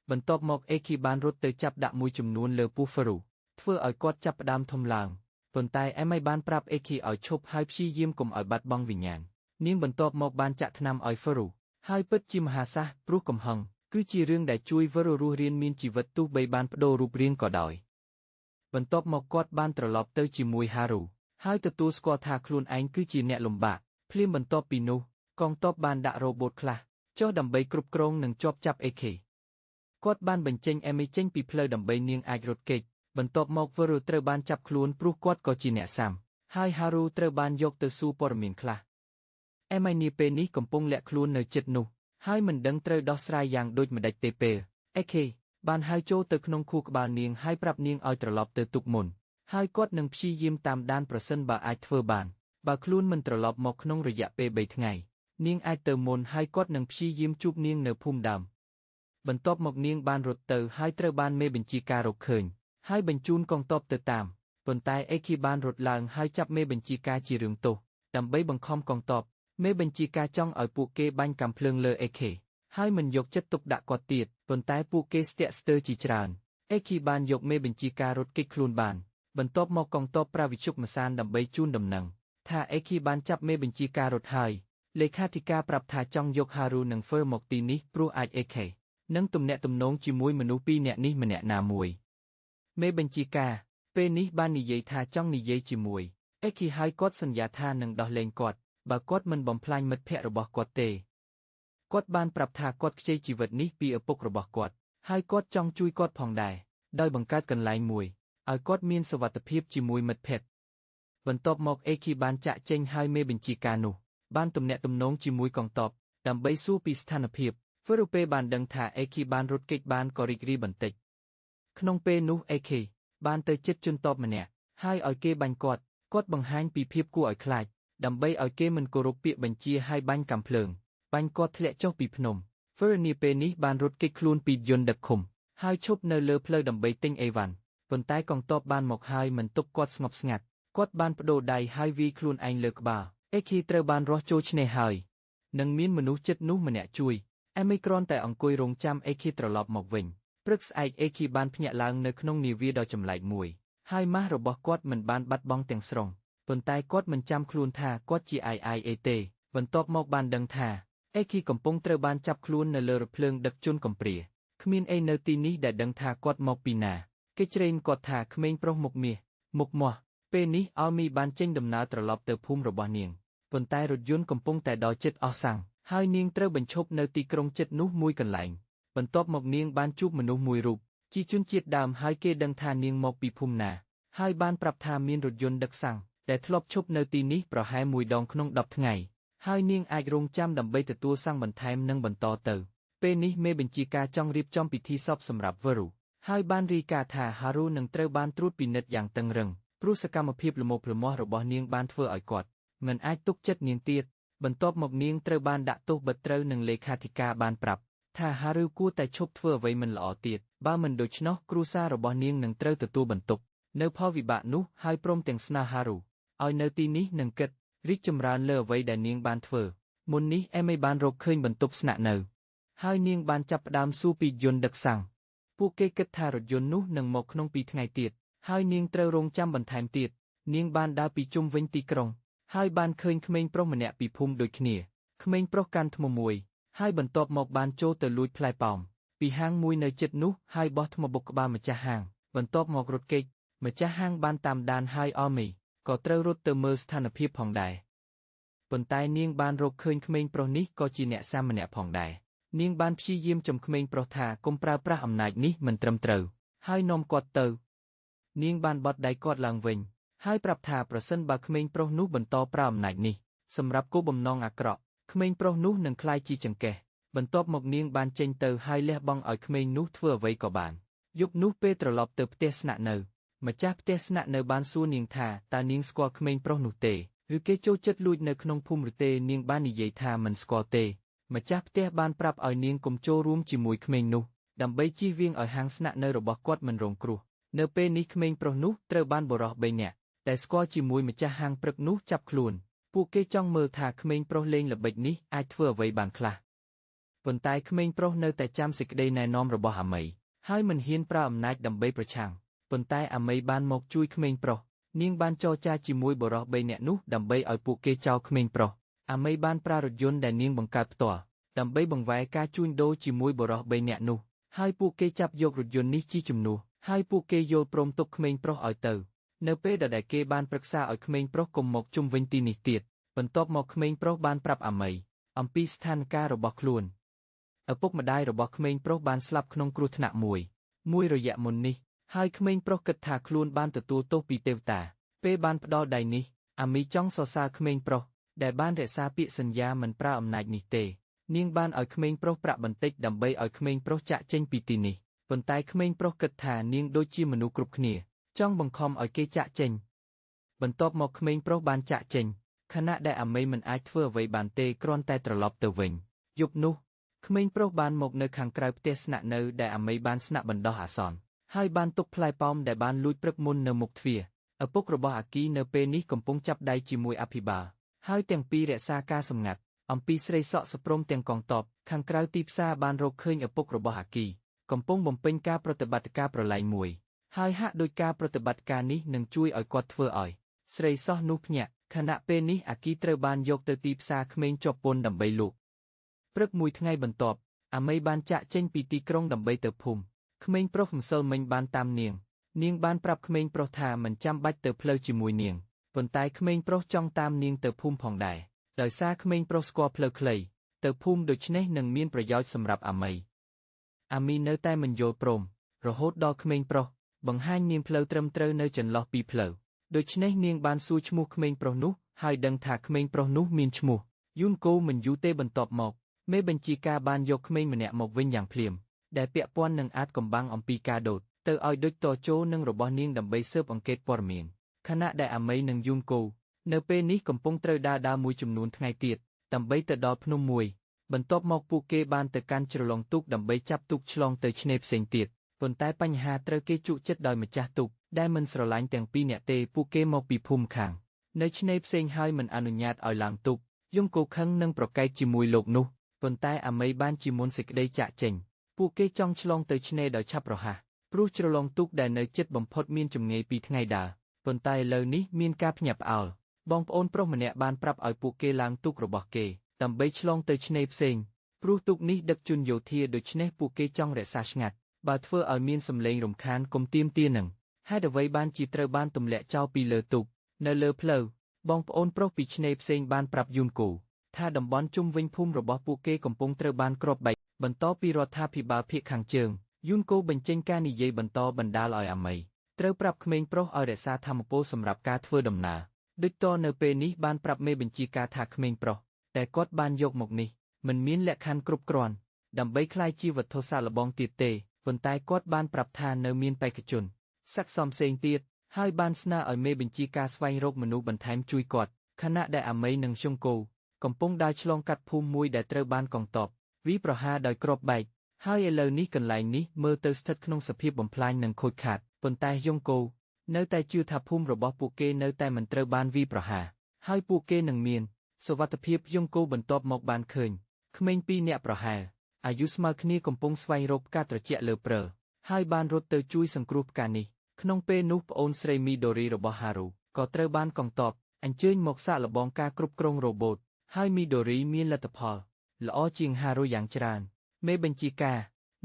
Speaker 1: បន្ទាប់មកអេខីបានរត់ទៅចាប់ដាក់មួយចំនួនលើពោះហ្វឺរូធ្វើឲ្យគាត់ចាប់ផ្ដើមធំឡើងប៉ុន្តែអេមីបានប្រាប់អេខីឲ្យឈប់ហើយព្យាយាមកុំឲ្យបាត់បង់វិញ្ញាណនាងបន្ទាប់មកបានចាក់ថ្នាំឲ្យហ្វឺរូហើយពិតជាមហាសាស្ត្រព្រោះកំហឹងគឺជារឿងដែលជួយហ្វឺរូរស់រានមានជីវិតទោះបីបានបដូររូបរាងក៏ដោយបន្ទាប់មកគាត់បានត្រឡប់ទៅជាមួយហារូហើយទទួលស្គាល់ថាខ្លួនឯងគឺជាអ្នកលំបាកភ្លាមបន្ទាប់ពីនោះកងទ័ពបានដាក់រ៉ូបូតខ្លះចុះដើម្បីគ្រប់គ្រងនិងជាប់ចាប់អេខេគាត់បានបញ្ចេញអេមីចេញពីផ្លូវដើម្បីនាងអាចរត់គេចបន្ទាប់មកហ្វឺរូត្រូវបានចាប់ខ្លួនព្រោះគាត់ក៏ជាអ្នកសាំហើយហារូត្រូវបានយកទៅសួរព័ត៌មានខ្លះអេមីនាពេលនេះកំពុងលាក់ខ្លួននៅជិតនោះហើយមិនដឹងត្រូវដោះស្រាយយ៉ាងដូចម្តេចទេពេលអេខេបានហៅចូលទៅក្នុងខួរក្បាលនាងហើយប្រាប់នាងឲ្យត្រឡប់ទៅទុកមុនហើយគាត់នឹងព្យាយាមតាមដានប្រសិនបើអាចធ្វើបានបើខ្លួនមិនត្រឡប់មកក្នុងរយៈពេល3ថ្ងៃនាងអាចទៅមុនហើយគាត់នឹងព្យាយាមជួបនាងនៅភូមិដើមបន្ទាប់មកនាងបានរត់ទៅហើយត្រូវបានមេបញ្ជាការរកឃើញហើយបញ្ជូនកងទ័ពទៅតាមប៉ុន្តែអេខីបានរត់ឡើងហើយចាប់មេបញ្ជាការជារឿងទោសដើម្បីបង្ខំកងទ័ពមេបញ្ជាការចង់ឲ្យពួកគេបាញ់កាំភ្លើងលើអេខេហើយមិនយកចិត្តទុកដាក់គាត់ទៀតប៉ុន្តែពួកគេស្ទាក់ស្ទើរជាច្រើនអេខីបានយកមេបញ្ជាការរត់គេចខ្លួនបានបន្ទាប់មកកងទ័ពប្រើវិទ្យុមសានដើម្បីជូនដំណឹងថាអេខីបានចាប់មេបញ្ជាការរត់ហើយលេខាធិការប្រាប់ថាចង់យកហារូនិងហ្វឺមកទីនេះព្រោះអាចអេខេនឹងទំនាក់ទំនងជាមួយមនុស្សពីរនាក់នេះម្នាក់ណាមួយមេបញ្ជាការពេលនេះបាននិយាយថាចង់និយាយជាមួយអេខីហើយគាត់សន្យាថានឹងដោះលែងគាត់បើគាត់មិនបំផ្លាញមិត្តភក្តិរបស់គាត់ទេគាត់បានប្រាប់ថាគាត់ខ្ចីជីវិតនេះពីឪពុករបស់គាត់ហើយគាត់ចង់ជួយគាត់ផងដែរដោយបង្កើតកន្លែងមួយឲ្យគាត់មានសុវត្ថិភាពជាមួយមិត្តភក្តិបន្ទាប់មកអេខីបានចាក់ចេញហើយមេបញ្ជាការនោះបានទំនាក់ទំនងជាមួយកងទ័ពដើម្បីសួរពីស្ថានភាពហ្វឺរូពេបានដឹងថាអេខីបានរត់គេចបានក៏រីករាយបន្តិចក្នុងពេលនោះអេខីបានទៅជិតជនទ័ពម្នាក់ហើយឲ្យគេបាញ់គាត់បង្ហាញពីភាពគួរឲ្យខ្លាចដើម្បីឲ្យគេមិនគោរពពាក្យបញ្ជាហើយបាញ់កាំភ្លើងបាញ់គាត់ធ្លាក់ចុះពីភ្នំហ្វឺនាពេលនេះបានរត់គេចខ្លួនពីយន្តដឹកឃុំហើយឈប់នៅលើផ្លូវដើម្បីទិញអីវ៉ាន់ប៉ុន្តែកងទ័ពបានមកហើយមិនទុកគាត់ស្ងប់ស្ងាត់គាត់បានបដូរដៃហើយវាយខ្លួនឯងលើក្បាលអេខីត្រូវបានរស់ចូលឆ្នេរហើយនឹងមានមនុស្សចិត្តនោះម្នាក់ជួយអេមីគ្រាន់តែអង្គុយរងចាំអេខីត្រឡប់មកវិញព្រឹកស្អែកអេខីបានភ្ញាក់ឡើងនៅក្នុងនាវាដ៏ចម្លែកមួយហើយម៉ាស់របស់គាត់មិនបានបាត់បង់ទាំងស្រុងប៉ុន្តែគាត់មិនចាំខ្លួនថាគាត់ជាអាយអេទេបន្ទាប់មកបានដឹងថាអេខីកំពុងត្រូវបានចាប់ខ្លួននៅលើរថភ្លើងដឹកជនកំព្រាគ្មានអីនៅទីនេះដែលដឹងថាគាត់មកពីណាគេជ្រែងគាត់ថាក្មេងប្រុសមុខមាសមុខមាស់ពេលនេះអលមីបានចេញដំណើរត្រឡប់ទៅភូមិរបស់នាងប៉ុន្តែរថយន្តកំពុងតែដល់ជិតអស់សាំងហើយនាងត្រូវបញ្ឈប់នៅទីក្រុងជិតនោះមួយកន្លែងបន្ទាប់មកនាងបានជួបមនុស្សមួយរូបជាជនជាតិដើមហើយគេដឹងថានាងមកពីភូមិណាហើយបានប្រាប់ថាមានរថយន្តដឹកសាំងដែលធ្លាប់ឈប់នៅទីនេះប្រហែល1 ដងក្នុង10 ថ្ងៃហើយនាងអាចរងចាំដើម្បីទទួលសាំងបន្ថែមនិងបន្តទៅពេលនេះមេបញ្ជាការចង់រៀបចំពិធីសពសម្រាប់ហ្វឺរូហើយបានរាយការណ៍ថាហារូនឹងត្រូវបានត្រួតពិនិត្យយ៉ាងតឹងរ៉ឹងព្រោះសកម្មភាពល្មុះល្មាស់របស់នាងបានធ្វើឲ្យគាត់មិនអាចទុកចិត្តនាងទៀតបន្ទាប់មកនាងត្រូវបានដាក់ទោសបិទត្រូវនឹងលេខាធិការបានប្រាប់ថាហារូគួរតែឈប់ធ្វើអ្វីមិនល្អទៀតបើមិនដូច្នោះគ្រួសាររបស់នាងនឹងត្រូវទទួលបន្ទុកនៅផលវិបាកនោះហើយព្រមទាំងស្នើហារូឲ្យនៅទីនេះនឹងគិតរីកចម្រើនលើអ្វីដែលនាងបានធ្វើមុននេះអេមីបានរកឃើញបន្ទប់ស្នាក់នៅហើយនាងបានចាប់ផ្ដើមសួរពីយន្តដឹកសាំងពួកគេគិតថារថយន្តនោះនឹងមកក្នុង2 ថ្ងៃទៀតហើយនាងត្រូវរងចាំបន្ថែមទៀតនាងបានដើរពីជុំវិញទីក្រុងហើយបានឃើញក្មេងប្រុសម្នាក់ពីភូមិដូចគ្នាក្មេងប្រុសកាន់ថ្មមួយហើយបន្ទាប់មកបានចូលទៅលួចផ្លែប៉ោមពីហាងមួយនៅជិតនោះហើយបោះថ្មបុកក្បាលម្ចាស់ហាងបន្ទាប់មករត់គេចម្ចាស់ហាងបានតាមដានហើយអលមីក៏ត្រូវរត់ទៅមើលស្ថានភាពផងដែរប៉ុន្តែនាងបានរកឃើញក្មេងប្រុសនេះក៏ជាអ្នកសាមម្នាក់ផងដែរនាងបានព្យាយាមចំក្មេងប្រុសថាកុំប្រើប្រាស់អំណាចនេះមិនត្រឹមត្រូវហើយនាំគាត់ទៅ នាងបានបត់ដៃគាត់ឡើងវិញហើយប្រាប់ថាប្រសិនបើក្មេងប្រុសនោះបន្តប្រើអំណាចនេះសម្រាប់គោលបំណងអាក្រក់ក្មេងប្រុសនោះនឹងក្លាយជាចង្កេះបន្ទាប់មកនាងបានចេញទៅហើយលះបង់ឲ្យក្មេងនោះធ្វើអ្វីក៏បានយប់នោះពេលត្រឡប់ទៅផ្ទះស្នាក់នៅម្ចាស់ផ្ទះស្នាក់នៅបានសួរនាងថាតើនាងស្គាល់ក្មេងប្រុសនោះទេឬគេចូលចិត្តលួចនៅក្នុងភូមិឬទេនាងបាននិយាយថាមិនស្គាល់ទេម្ចាស់ផ្ទះបានប្រាប់ឲ្យនាងកុំចូលរួមជាមួយក្មេងនោះដើម្បីជៀសវាងឲ្យហាងស្នាក់នៅរបស់គាត់មិនរងគ្រោះនៅពេលនេះក្មេងប្រុសនោះត្រូវបានបុរស3នាក់ដែលស្គាល់ជាមួយម្ចាស់ហាងព្រឹកនោះចាប់ខ្លួនពួកគេចង់មើលថាក្មេងប្រុសលេងល្បិចនេះអាចធ្វើអ្វីបានខ្លះប៉ុន្តែក្មេងប្រុសនៅតែចាំសេចក្តីណែនាំរបស់អាមីហើយមិនហ៊ានប្រើអំណាចដើម្បីប្រឆាំងប៉ុន្តែអាមីបានមកជួយក្មេងប្រុសនាងបានចរចាជាមួយបុរស3នាក់នោះដើម្បីឲ្យពួកគេចោលក្មេងប្រុសអាមីបានប្រើរថយន្តដែលនាងបង្កើតផ្ទាល់ដើម្បីបង្វែរការជួញដូរជាមួយបុរស3នាក់នោះហើយពួកគេចាប់យករថយន្តនេះជាជំនួសហើយពួកគេយល់ព្រមទុកក្មេងប្រុសឲ្យទៅនៅពេលដែលគេបានប្រឹក្សាឲ្យក្មេងប្រុសកុំមកជុំវិញទីនេះទៀតបន្ទាប់មកក្មេងប្រុសបានប្រាប់អាមីអំពីស្ថានភាពរបស់ខ្លួនឪពុកម្ដាយរបស់ក្មេងប្រុសបានស្លាប់ក្នុងគ្រោះថ្នាក់មួយរយៈមុននេះហើយក្មេងប្រុសគិតថាខ្លួនបានទទួលទោសពីទេវតាពេលបានផ្ដល់ដៃនេះអាមីចង់សរសើរក្មេងប្រុសដែលបានរក្សាពាក្យសន្យាមិនប្រើអំណាចនេះទេនាងបានឲ្យក្មេងប្រុសប្រាក់បន្តិចដើម្បីឲ្យក្មេងប្រុសចាក់ចេញពីទីនេះប៉ុន្តែក្មេងប្រុសគិតថានាងដូចជាមនុស្សគ្រប់គ្នាចង់បង្ខំឲ្យគេចាក់ចេញបន្ទាប់មកក្មេងប្រុសបានចាក់ចេញខណៈដែលអាមីមិនអាចធ្វើអ្វីបានទេគ្រាន់តែត្រឡប់ទៅវិញយប់នោះក្មេងប្រុសបានមកនៅខាងក្រៅផ្ទះស្នាក់នៅដែលអាមីបានស្នាក់បណ្ដោះអាសន្នហើយបានទុកផ្លែប៉ោមដែលបានលួចព្រឹកមុននៅមុខទ្វារឪពុករបស់អាគីនៅពេលនេះកំពុងចាប់ដៃជាមួយអភិបាលហើយទាំងពីររក្សាការសម្ងាត់អំពីស្រីសក់សព្រមទាំងកងទ័ពខាងក្រៅទីផ្សារបានរកឃើញឪពុករបស់អាគីកំពុងបំពេញការប្រតិបត្តិការប្រឡែងមួយហើយហាក់ដូចការប្រតិបត្តិការនេះនឹងជួយឲ្យគាត់ធ្វើឲ្យស្រីសក់នោះភ្ញាក់ខណៈពេលនេះអាគីត្រូវបានយកទៅទីផ្សារក្មេងជាប់ពន្ធដើម្បីលក់ព្រឹកមួយថ្ងៃបន្ទាប់អាមីបានចាក់ចេញពីទីក្រុងដើម្បីទៅភូមិក្មេងប្រុសម្សិលមិញបានតាមនាងបានប្រាប់ក្មេងប្រុសថាមិនចាំបាច់ទៅផ្លូវជាមួយនាងប៉ុន្តែក្មេងប្រុសចង់តាមនាងទៅភូមិផងដែរដោយសារក្មេងប្រុសស្គាល់ផ្លូវខ្លីទៅភូមិដូច្នេះនឹងមានប្រយោជន៍សម្រាប់អាមីនៅតែមិនយល់ព្រមរហូតដល់ក្មេងប្រុសបង្ហាញនាងផ្លូវត្រឹមត្រូវនៅចន្លោះពីផ្លូវដូច្នេះនាងបានសួរឈ្មោះក្មេងប្រុសនោះហើយដឹងថាក្មេងប្រុសនោះមានឈ្មោះយូនកូមិនយូរទេបន្ទាប់មកមេបញ្ជាការបានយកក្មេងម្នាក់មកវិញយ៉ាងភ្លាមដែលពាក់ព័ន្ធនឹងអាចកំបាំងអំពីការដូតទៅឲ្យដូចតចូលនឹងរបស់នាងដើម្បីស៊ើបអង្កេតព័ត៌មានខណៈដែលអាមីនិងយូនកូនៅពេលនេះកំពុងត្រូវដើរមួយចំនួនថ្ងៃទៀតដើម្បីទៅដល់ភ្នំមួយបន្ទាប់មកពួកគេបានទៅកាន់ជ្រលងទូកដើម្បីចាប់ទូកឆ្លងទៅឆ្នេរផ្សេងទៀតប៉ុន្តែបញ្ហាត្រូវគេជក់ចិត្តដោយម្ចាស់ទូកដែលមិនស្រឡាញ់ទាំងពីរនាក់ទេពួកគេមកពីភូមិខាងនៅឆ្នេរផ្សេងហើយមិនអនុញ្ញាតឲ្យឡើងទូកយូនកូខឹងនឹងប្រកែកជាមួយលោកនោះប៉ុន្តែអាមីបានជាមុនសេចក្តីចាក់ចេញពួកគេចង់ឆ្លងទៅឆ្នេរដោយឆាប់រហ័សព្រោះជ្រលងទូកដែលនៅជិតបំផុតមានចម្ងាយ2ថ្ងៃដើរប៉ុន្តែឥឡូវនេះមានការភ្ញាក់ផ្អើលបងប្អូនប្រុសម្នាក់បានប្រាប់ឲ្យពួកគេឡើងទូករបស់គេដើម្បីឆ្លងទៅឆ្នេរផ្សេងព្រោះទូកនេះដឹកជនយោធាដូច្នេះពួកគេចង់រក្សាឆ្ងាត់បើធ្វើឲ្យមានសម្លេងរំខានកុំទាមទារនឹងហេតុអ្វីបានជាត្រូវបានទម្លាក់ចោលពីលើទូកនៅលើផ្លូវបងប្អូនប្រុសពីឆ្នេរផ្សេងបានប្រាប់យូនកូថាតំបន់ជុំវិញភូមិរបស់ពួកគេកំពុងត្រូវបានគ្របបែកបន្តពីរដ្ឋាភិបាលភាគខាងជើងយូនកូបញ្ចេញការនិយាយបន្តបណ្ដាលឲ្យអាមីត្រូវប្រាប់ក្មេងប្រុសឲ្យរក្សាថាមពលសម្រាប់ការធ្វើដំណើរដូចតនៅពេលនេះបានប្រាប់មេបញ្ជាការថាក្មេងប្រុសតែគាត់បានយកមកនេះមិនមានលក្ខខណ្ឌគ្រប់គ្រាន់ដើម្បីក្លាយជាវត្ថុសាកល្បងទៀតទេប៉ុន្តែគាត់បានប្រាប់ថានៅមានបេក្ខជនស័ក្តិសមផ្សេងទៀតហើយបានស្នើឲ្យមេបញ្ជាការស្វែងរកមនុស្សបន្ថែមជួយគាត់ខណៈដែលអាមីនិងយូនកូកំពុងដើរឆ្លងកាត់ភូមិមួយដែលត្រូវបានកងទ័ពវាយប្រហារដោយគ្រាប់បែកហើយឥឡូវនេះកន្លែងនេះមើលទៅស្ថិតក្នុងសភាពបំផ្លាញនិងខូចខាតប៉ុន្តែយូនកូនៅតែជឿថាភូមិរបស់ពួកគេនៅតែមិនត្រូវបានវាយប្រហារហើយពួកគេនឹងមានសុវត្ថិភាពយូនកូបន្ទាប់មកបានឃើញក្មេង2នាក់ប្រហែលអាយុស្មើគ្នាកំពុងស្វែងរកផ្កាត្រជាក់លើព្រើហើយបានរត់ទៅជួយសង្គ្រោះផ្កានេះក្នុងពេលនោះប្អូនស្រីមីដូរីរបស់ហារូក៏ត្រូវបានកងទ័ពអញ្ជើញមកសាកល្បងការគ្រប់គ្រងរ៉ូបូតហើយមីដូរីមានលទ្ធផលល្អជាងហារូយ៉ាងច្រើនមេបញ្ជាការ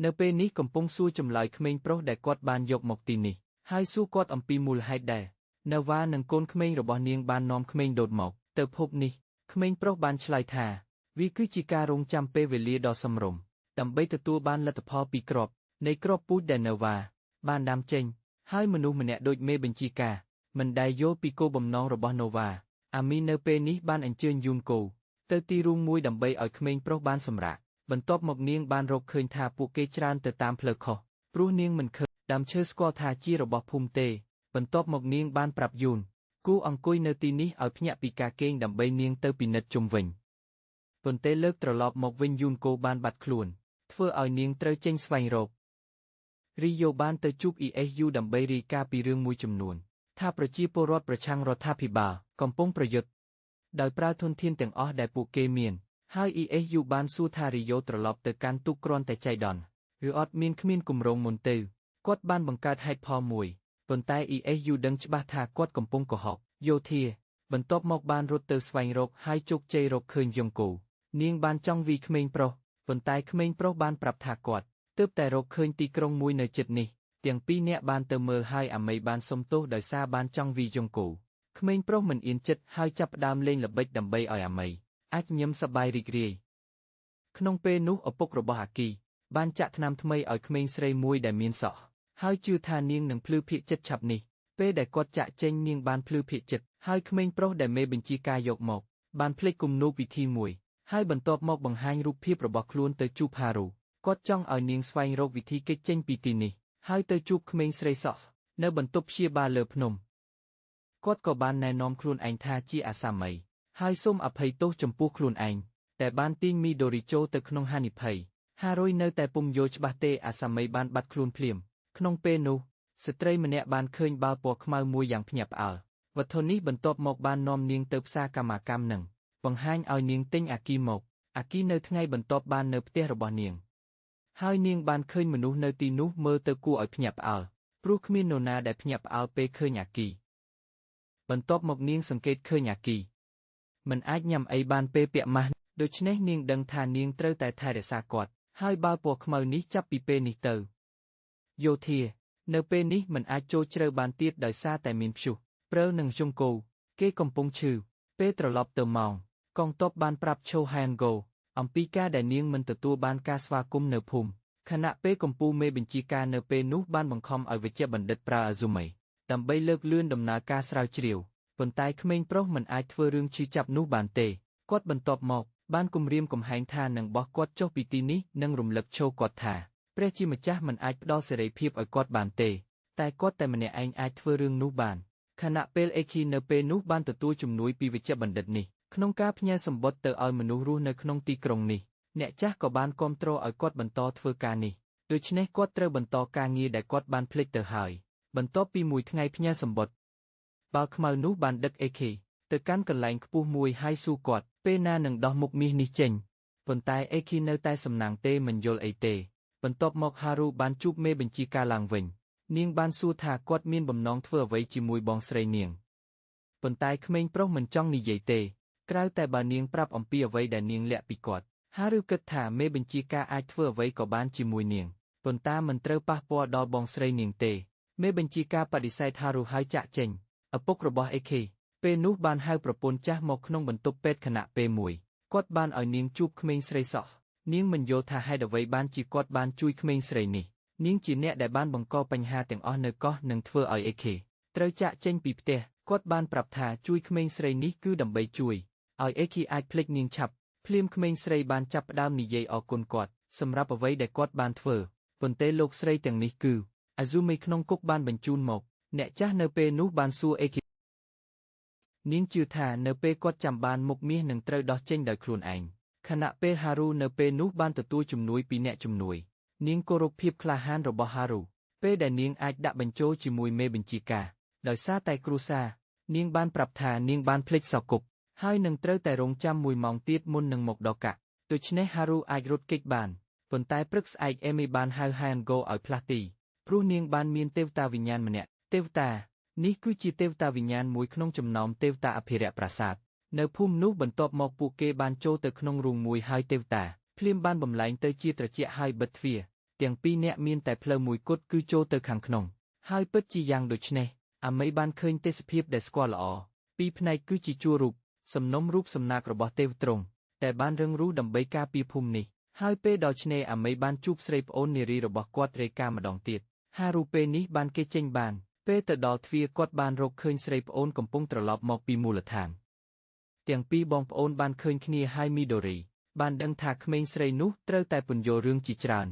Speaker 1: នៅពេលនេះកំពុងសួរចម្លើយក្មេងប្រុសដែលគាត់បានយកមកទីនេះហើយសួរគាត់អំពីមូលហេតុដែលនៅវ៉ានិងកូនក្មេងរបស់នាងបាននាំក្មេងដូតមកទៅភពនេះក្មេងប្រុសបានឆ្លើយថាវាគឺជាការរងចាំពេលវេលាដ៏សមរម្យដើម្បីទទួលបានលទ្ធផលពីគ្រាប់នៃគ្រាប់ពូជដែលនៅវ៉ាបានដាំចេញ ហើយមនុស្សម្នាក់ដូចមេបញ្ជាការមិនដែលយល់ពីគោលបំណងរបស់ Nova អាមីនៅពេលនេះបានអញ្ជើញយូនកូទៅទីរួមមួយដើម្បីឲ្យក្មេងប្រុសបានសម្រាកបន្ទាប់មកនាងបានរកឃើញថាពួកគេច្រើនទៅតាមផ្លូវខុសព្រោះនាងមិនឃើញដើមឈើស្គាល់ថាជារបស់ភូមិទេបន្ទាប់មកនាងបានប្រាប់យូនគូអង្គុយនៅទីនេះឲ្យភ្ញាក់ពីការគេងដើម្បីនាងទៅពិនិត្យជុំវិញប៉ុន្តែលើកត្រឡប់មកវិញយូនកូបានបាត់ខ្លួនធ្វើឲ្យនាងត្រូវចេញស្វែងរករីយ៉ូបានទៅជួប ESU ដើម្បីរាយការណ៍ពីរឿងមួយចំនួនថាប្រជាពលរដ្ឋប្រឆាំងរដ្ឋាភិបាលកំពុងប្រយុទ្ធដោយប្រើធនធានទាំងអស់ដែលពួកគេមានហើយ ESU បានសួរថារីយ៉ូត្រឡប់ទៅកាន់ទូកគ្រាន់តែចៃដន្យឬអត់គ្មានគម្រោងមុនទៅគាត់បានបង្កើតហេតុផលមួយប៉ុន្តែ ESU ដឹងច្បាស់ថាគាត់កំពុងកុហកយោធាបន្ទាប់មកបានរត់ទៅស្វែងរកហើយជោគជ័យរកឃើញយងគោនាងបានចង់វាយក្មេងប្រុសប៉ុន្តែក្មេងប្រុសបានប្រាប់ថាគាត់ទើបតែរកឃើញទីក្រុងមួយនៅជិតនេះទាំងពីរនាក់បានទៅមើលហើយអាមីបានសុំទោសដោយសារបានចង់វាយយងគោក្មេងប្រុសមិនអៀនចិត្តហើយចាប់ផ្ដើមលេងល្បិចដើម្បីឲ្យអាមីអាចញឹមសប្បាយរីករាយក្នុងពេលនោះឪពុករបស់អាគីបានចាក់ថ្នាំថ្មីឲ្យក្មេងស្រីមួយដែលមានសក់ហើយជឿថានាងនឹងភ្លឺភៀកចិត្តឆាប់នេះពេលដែលគាត់ចាក់ចេញនាងបានភ្លឺភៀកចិត្តហើយក្មេងប្រុសដែលមេបញ្ជាការយកមកបានភ្លេចគំនូរពិធីមួយហើយបន្ទាប់មកបង្ហាញរូបភាពរបស់ខ្លួនទៅជួបហារូគាត់ចង់ឲ្យនាងស្វែងរកវិធីគេចចេញពីទីនេះហើយទៅជួបក្មេងស្រីសក់នៅបន្ទប់ព្យាបាលលើភ្នំគាត់ក៏បានណែនាំខ្លួនឯងថាជាអាសាមីហើយសូមអភ័យទោសចំពោះខ្លួនឯងតែបានទាញមីដូរីចូលទៅក្នុងហានិភ័យហារុយនៅតែពុំយល់ច្បាស់ទេអាសាមីបានបាត់ខ្លួនភ្លាមក្នុងពេលនោះស្ត្រីម្នាក់បានឃើញបាល់ពណ៌ខ្មៅមួយយ៉ាងភ្ញាក់ផ្អើលវត្ថុនេះបន្ទាប់មកបាននាំនាងទៅផ្សារកម្មកម្មនឹងបង្ហាញឲ្យនាងទិញអាគីមកអាគីនៅថ្ងៃបន្ទាប់បាននៅផ្ទះរបស់នាងហើយនាងបានឃើញមនុស្សនៅទីនោះមើលទៅគួរឲ្យភ្ញាក់ផ្អើលព្រោះគ្មាននរណាដែលភ្ញាក់ផ្អើលពេលឃើញអាគីបន្ទាប់មកនាងសង្កេតឃើញអាគីមិនអាចញ៉ាំអីបានពេលពាក់ម៉ាស់ដូច្នេះនាងដឹងថានាងត្រូវតែថែរក្សាគាត់ហើយបាល់ពណ៌ខ្មៅនេះចាប់ពីពេលនេះទៅយោធានៅពេលនេះមិនអាចចូលជ្រៅបានទៀតដោយសារតែមានព្យុះព្រើលនិងយងគោគេកំពុងឈឺពេលត្រឡប់ទៅម៉ោងកងទ័ពបានប្រាប់ឈូហែនហ្គោអំពីការដែលនាងមិនទទួលបានការស្វាគមន៍នៅភូមិខណៈពេលកម្ពុជាមេបញ្ជាការនៅពេលនោះបានបង្ខំឲ្យវេជ្ជបណ្ឌិតប្រើអាស៊ូមីដើម្បីលើកលឿនដំណើរការស្រាវជ្រាវប៉ុន្តែក្មេងប្រុសមិនអាចធ្វើរឿងឈឺចាប់នោះបានទេគាត់បន្ទាប់មកបានគំរាមកំហែងថានឹងបោះគាត់ចុះពីទីនេះនិងរំលឹកឈូគាត់ថាព្រះជាម្ចាស់មិនអាចផ្ដល់សេរីភាពឲ្យគាត់បានទេតែគាត់តែម្នាក់ឯងអាចធ្វើរឿងនោះបានខណៈពេលអេខីនៅពេលនោះបានទទួលជំនួយពីវេជ្ជបណ្ឌិតនេះក្នុងការផ្ញើសម្បត្តិទៅឲ្យមនុស្សរស់នៅក្នុងទីក្រុងនេះអ្នកចាស់ក៏បានគាំទ្រឲ្យគាត់បន្តធ្វើការនេះដូច្នេះគាត់ត្រូវបន្តការងារដែលគាត់បានភ្លេចទៅហើយបន្ទាប់ពីមួយថ្ងៃផ្ញើសម្បត្តិបាល់ខ្មៅនោះបានដឹកអេខីទៅកាន់កន្លែងខ្ពស់មួយហើយសួរគាត់ពេលណានឹងដោះមុខមាសនេះចេញប៉ុន្តែអេខីនៅតែសំណាងទេមិនយល់អីទេបន្ទាប់មកហារូបានជួបមេបញ្ជាការឡើងវិញនាងបានសួរថាគាត់មានបំណងធ្វើអ្វីជាមួយបងស្រីនាងប៉ុន្តែក្មេងប្រុសមិនចង់និយាយទេក្រៅតែបើនាងប្រាប់អំពីអ្វីដែលនាងលាក់ពីគាត់ហារូគិតថាមេបញ្ជាការអាចធ្វើអ្វីក៏បានជាមួយនាងប៉ុន្តែមិនត្រូវប៉ះពាល់ដល់បងស្រីនាងទេមេបញ្ជាការបដិសេធហារូហើយចាក់ចេញឪពុករបស់អេខេពេលនោះបានហៅប្រពន្ធចាស់មកក្នុងបន្ទប់ពេទ្យខណៈពេលមួយគាត់បានឲ្យនាងជួបក្មេងស្រីសក់នាងមិនយល់ថាហេតុអ្វីបានជាគាត់បានជួយក្មេងស្រីនេះនាងជាអ្នកដែលបានបង្កបញ្ហាទាំងអស់នៅកោះនិងធ្វើឲ្យអេខេត្រូវចាក់ចេញពីផ្ទះគាត់បានប្រាប់ថាជួយក្មេងស្រីនេះគឺដើម្បីជួយឲ្យអេខេអាចភ្លេចនាងឆាប់ភ្លាមក្មេងស្រីបានចាប់ផ្ដើមនិយាយអរគុណគាត់សម្រាប់អ្វីដែលគាត់បានធ្វើប៉ុន្តែលោកស្រីទាំងនេះគឺអាស៊ូមីក្នុងគុកបានបញ្ជូនមកអ្នកចាស់នៅពេលនោះបានសួរអេខេនាងជឿថានៅពេលគាត់ចាំបានមុខមាសនឹងត្រូវដោះចេញដោយខ្លួនឯងខណៈពេលហារូនៅពេលនោះបានទទួលជំនួយពីអ្នកជំនួយនាងគោរពភាពក្លាហានរបស់ហារូពេលដែលនាងអាចដាក់បញ្ចូលជាមួយមេបញ្ជាការដោយសារតែគ្រួសារនាងបានប្រាប់ថានាងបានភ្លេចសោកុបហើយនឹងត្រូវតែរងចាំ1ម៉ោងទៀតមុននឹងមកដល់កាក់ដូច្នេះហារូអាចរត់គេចបានប៉ុន្តែព្រឹកស្អែកអេមីបានហៅហែនហ្គោឲ្យផ្លាស់ទីព្រោះនាងបានមានទេវតាវិញ្ញាណម្នាក់ទេវតានេះគឺជាទេវតាវិញ្ញាណមួយក្នុងចំណោមទេវតាអភិរក្សប្រាសាទនៅភូមិនោះបន្ទាប់មកពួកគេបានចូលទៅក្នុងរូងមួយហើយទេវតាភ្លាមបានបំលែងទៅជាត្រជាក់ហើយបិទទ្វារទាំងពីរនាក់មានតែផ្លូវមួយគត់គឺចូលទៅខាងក្នុងហើយពិតជាយ៉ាងដូចនេះអាមីបានឃើញទេសភាពដែលស្គាល់ល្អពីរផ្នែកគឺជាជួររូបសំណុំរូបសំណាករបស់ទេវទ្រង់តែបានរឹងរូសដើម្បីការពារភូមិនេះហើយពេលដល់ឆ្នេរអាមីបានជួបស្រីប្អូននារីរបស់គាត់រាយការណ៍ម្ដងទៀត ហារូពេលនេះបានគេចេញបានពេលទៅដល់ទ្វារគាត់បានរកឃើញស្រីប្អូនកំពុងត្រឡប់មកពីមូលដ្ឋានទាំងពីរបងប្អូនបានឃើញគ្នាហើយមីដូរីបានដឹងថាក្មេងស្រីនោះត្រូវតែពន្យល់រឿងជាច្រើន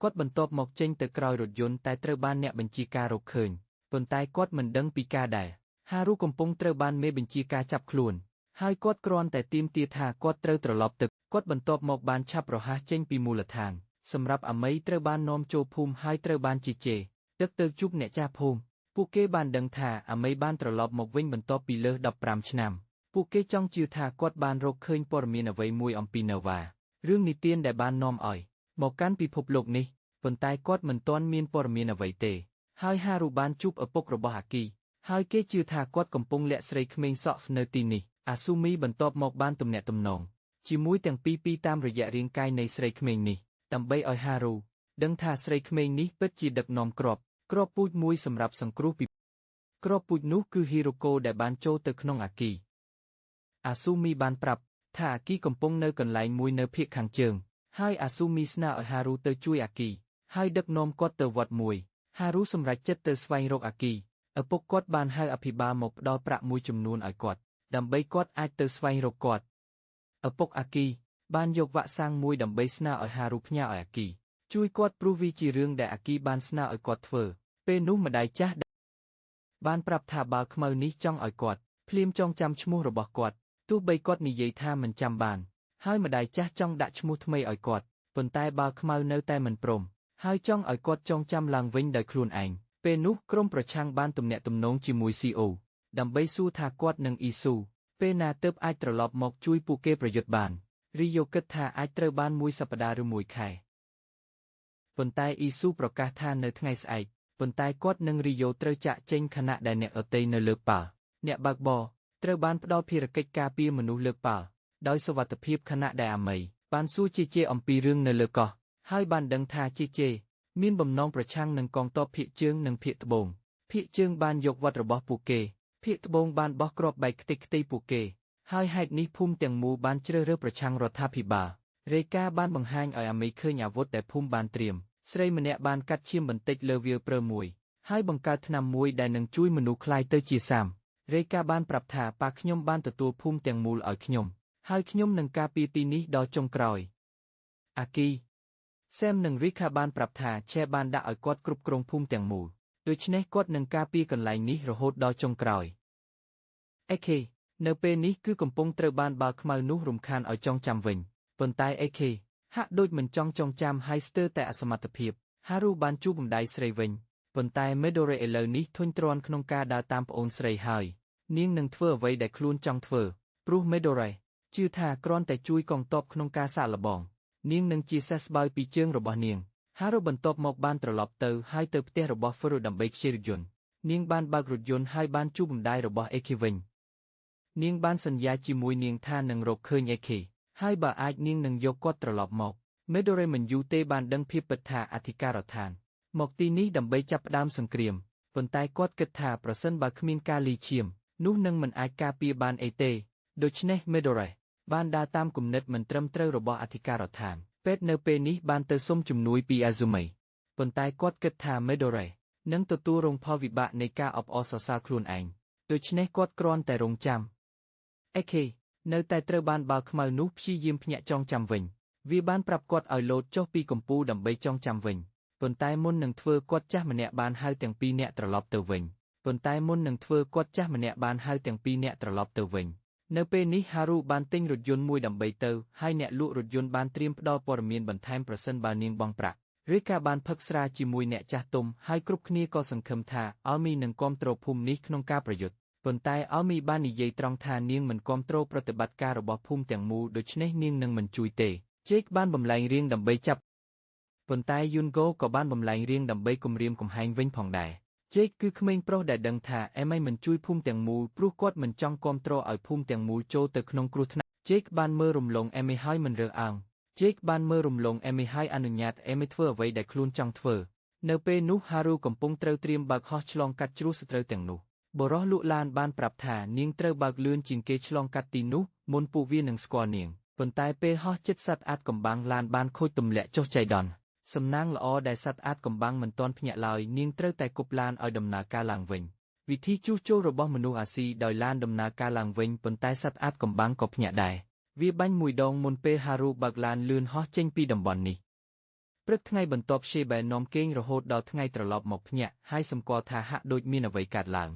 Speaker 1: គាត់បន្ទាប់មកចេញទៅក្រោយរថយន្តតែត្រូវបានអ្នកបញ្ជាការរកឃើញប៉ុន្តែគាត់មិនដឹងពីការដែលហារូកំពុងត្រូវបានមេបញ្ជាការចាប់ខ្លួនហើយគាត់គ្រាន់តែទាមទារថាគាត់ត្រូវត្រឡប់ទៅគាត់បន្ទាប់មកបានឆាប់រហ័សចេញពីមូលដ្ឋានសម្រាប់អាមីត្រូវបាននាំចូលភូមិហើយត្រូវបានជជែកទឹកទៅជួបអ្នកចាស់ភូមិពួកគេបានដឹងថាអាមីបានត្រឡប់មកវិញបន្ទាប់ពីលើស15ឆ្នាំពួកគេចង់ជឿថាគាត់បានរកឃើញព័ត៌មានអ្វីមួយអំពីណូវ៉ារឿងនិទានដែលបាននាំឲ្យមកកាន់ពិភពលោកនេះប៉ុន្តែគាត់មិនទាន់មានព័ត៌មានអ្វីទេហើយហារូបានជួបឪពុករបស់អាគីហើយគេជឿថាគាត់កំពុងលាក់ស្រីក្មេងសក់នៅទីនេះអាស៊ូមីបន្ទាប់មកបានទំនាក់ទំនងជាមួយទាំងពីរតាមរយៈរាងកាយនៃស្រីក្មេងនេះដើម្បីឲ្យហារូដឹងថាស្រីក្មេងនេះពិតជាដឹកនាំគ្រាប់ពូជមួយសម្រាប់សង្គ្រោះពីគ្រាប់ពូជនោះគឺហ៊ីរ៉ូកូដែលបានចូលទៅក្នុងអាគីអាស៊ូមីបានប្រាប់ថាអាគីកំពុងនៅកន្លែងមួយនៅភាគខាងជើងហើយអាស៊ូមីស្នើឲ្យហារូទៅជួយអាគីហើយដឹកនាំគាត់ទៅវត្តមួយហារូសម្រេចចិត្តទៅស្វែងរកអាគីឪពុកគាត់បានហៅអភិបាលមកផ្ដល់ប្រាក់មួយចំនួនឲ្យគាត់ដើម្បីគាត់អាចទៅស្វែងរកគាត់ឪពុកអាគីបានយកវ៉ាក់សាំងមួយដើម្បីស្នើឲ្យហារូផ្ញើឲ្យអាគីជួយគាត់ព្រោះវាជារឿងដែលអាគីបានស្នើឲ្យគាត់ធ្វើពេលនោះម្ដាយចាស់បានប្រាប់ថាបាល់ខ្មៅនេះចង់ឲ្យគាត់ភ្លាមចងចាំឈ្មោះរបស់គាត់ទោះបីគាត់និយាយថាមិនចាំបានហើយម្ដាយចាស់ចង់ដាក់ឈ្មោះថ្មីឲ្យគាត់ប៉ុន្តែបាល់ខ្មៅនៅតែមិនព្រមហើយចង់ឲ្យគាត់ចងចាំឡើងវិញដោយខ្លួនឯងពេលនោះក្រុមប្រឆាំងបានទំនាក់ទំនងជាមួយ CO ដើម្បីសួរថាគាត់និងអ៊ីស៊ូពេលណាទើបអាចត្រឡប់មកជួយពួកគេប្រយុទ្ធបានរីយ៉ូគិតថាអាចត្រូវបានមួយសប្តាហ៍ឬមួយខែប៉ុន្តែអ៊ីស៊ូប្រកាសថានៅថ្ងៃស្អែកប៉ុន្តែគាត់និងរីយ៉ូត្រូវចាក់ចេញខណៈដែលអ្នកអតីនៅលើប៉ាល់អ្នកបើកបរត្រូវបានផ្ដល់ភារកិច្ចការពារមនុស្សលើប៉ាល់ដោយសុវត្ថិភាពខណៈដែលអាមីបានសួរជជែកអំពីរឿងនៅលើកោះហើយបានដឹងថាជជែកមានបំណងប្រឆាំងនឹងកងទ័ពភាគជើងនិងភាគត្បូងភាគជើងបានយកវត្តរបស់ពួកគេភាគត្បូងបានបោះគ្រាប់បែកខ្ទេចខ្ទីពួកគេហើយហេតុនេះភូមិទាំងមូលបានជ្រើសរើសប្រឆាំងរដ្ឋាភិបាលរេការបានបង្ហាញឲ្យអាមីឃើញអាវុធដែលភូមិបានត្រៀមស្រីម្នាក់បានកាត់ឈាមបន្តិចលើវាលព្រើមួយហើយបង្កើតថ្នាំមួយដែលនឹងជួយមនុស្សคลายទៅជាសាមរេការបានប្រាប់ថាប៉ាខ្ញុំបានទទួលភូមិទាំងមូលឲ្យខ្ញុំហើយខ្ញុំនឹងការពារទីនេះដល់ចុងក្រោយអាគីសែមនិងរីខាបានប្រាប់ថាឆេបានដាក់ឲ្យគាត់គ្រប់គ្រងភូមិទាំងមូលដូច្នេះគាត់នឹងការពារកន្លែងនេះរហូតដល់ចុងក្រោយអេខេនៅពេលនេះគឺកំពុងត្រូវបានបាល់ខ្មៅនោះរំខានឲ្យចងចាំវិញប៉ុន្តែអេខេហាក់ដូចមិនចង់ចងចាំហើយស្ទើរតែអសមត្ថភាពហារូបានជួបម្ដាយស្រីវិញប៉ុន្តែមេដូរ៉េឥឡូវនេះធុញទ្រាន់ក្នុងការដើរតាមប្អូនស្រីហើយនាងនឹងធ្វើអ្វីដែលខ្លួនចង់ធ្វើព្រោះមេដូរ៉េជឿថាគ្រាន់តែជួយកងទ័ពក្នុងការសាកល្បងនាងនឹងជាសះស្បើយពីជើងរបស់នាងហារូបន្ទាប់មកបានត្រឡប់ទៅហើយទៅផ្ទះរបស់ហ្វឺរូដើម្បីខ្ចីរថយន្តនាងបានបើករថយន្តហើយបានជួបម្ដាយរបស់អេខេវិញនាងបានសន្យាជាមួយនាងថានឹងរកឃើញអេខេហើយបើអាចនាងនឹងយកគាត់ត្រឡប់មកមេដូរ៉េមិនយូរទេបានដឹងភាពពិតថាអធិការដ្ឋានមកទីនេះដើម្បីចាប់ផ្ដើមសង្គ្រាមប៉ុន្តែគាត់គិតថាប្រសិនបើគ្មានការលីឈាមនោះនឹងមិនអាចការពារបានអីទេដូច្នេះមេដូរ៉េបានដើរតាមគំនិតមិនត្រឹមត្រូវរបស់អធិការដ្ឋានពេទ្យនៅពេលនេះបានទៅសុំជំនួយពីអាស៊ូមីប៉ុន្តែគាត់គិតថាមេដូរ៉េនឹងទទួលរងផលវិបាកនៃការអបអរសរសើរខ្លួនឯងដូច្នេះគាត់គ្រាន់តែរងចាំអេខេនៅតែត្រូវបានបាល់ខ្មៅនោះព្យាយាមភ្ញាក់ចងចាំវិញវាបានប្រាប់គាត់ឲ្យលោតចុះពីកំពូលដើម្បីចងចាំវិញប៉ុន្តែមុននឹងធ្វើគាត់ចាស់ម្នាក់បានហៅទាំងពីរនាក់ត្រឡប់ទៅវិញនៅពេលនេះហារូបានទិញរថយន្តមួយដើម្បីទៅហើយអ្នកលក់រថយន្តបានត្រៀមផ្ដល់ព័ត៌មានបន្ថែមប្រសិនបើនាងបង់ប្រាក់រេកាបានផឹកស្រាជាមួយអ្នកចាស់ទុំហើយគ្រប់គ្នាក៏សង្ឃឹមថាអល់មីនឹងគាំទ្រភូមិនេះក្នុងការប្រយុទ្ធប៉ុន្តែអល់មីបាននិយាយត្រង់ថានាងមិនគាំទ្រប្រតិបត្តិការរបស់ភូមិទាំងមូលដូច្នេះនាងនឹងមិនជួយទេជេកបានបំលែងរាងដើម្បីចាប់ប៉ុន្តែយូនហ្គោក៏បានបំលែងរាងដើម្បីគំរាមកំហែងវិញផងដែរជេកគឺក្មេងប្រុសដែលដឹងថាអេមីមិនជួយភូមិទាំងមូលព្រោះគាត់មិនចង់គាំទ្រឲ្យភូមិទាំងមូលចូលទៅក្នុងគ្រោះថ្នាក់ជេកបានមើលរំលងអេមីហើយមិនរើសអើងជេកបានមើលរំលងអេមីហើយអនុញ្ញាតអេមីធ្វើអ្វីដែលខ្លួនចង់ធ្វើនៅពេលនោះហារូកំពុងត្រូវត្រៀមបើកហោះឆ្លងកាត់ជ្រោះសត្រូវទាំងនោះបុរសលក់ឡានបានប្រាប់ថានាងត្រូវបើកលឿនជាងគេឆ្លងកាត់ទីនោះមុនពួកវានឹងស្គាល់នាងប៉ុន្តែពេលហោះជិតសត្វអាតកំបាំងឡានបានខូចទម្លាក់ចុះចៃដន្យ សំណាងល្អដែលសត្វអាចកំបាំងមិនទាន់ភ្ញាក់ឡើយនាងត្រូវតែគប់ឡានឲ្យដំណើរការឡើងវិញវិធីជួសជុលរបស់មនុស្សអាស៊ីដោយឡានដំណើរការឡើងវិញប៉ុន្តែសត្វអាចកំបាំងក៏ភ្ញាក់ដែរវាបាញ់មួយដងមុនពេលហារូបើកឡានលឿនហោះចេញពីតំបន់នេះព្រឹកថ្ងៃបន្ទាប់ရှេបែនាំគេងរហូតដល់ថ្ងៃត្រឡប់មកភ្ញាក់ហើយសម្គាល់ថាហាក់ដូចមានអ្វីកើតឡើ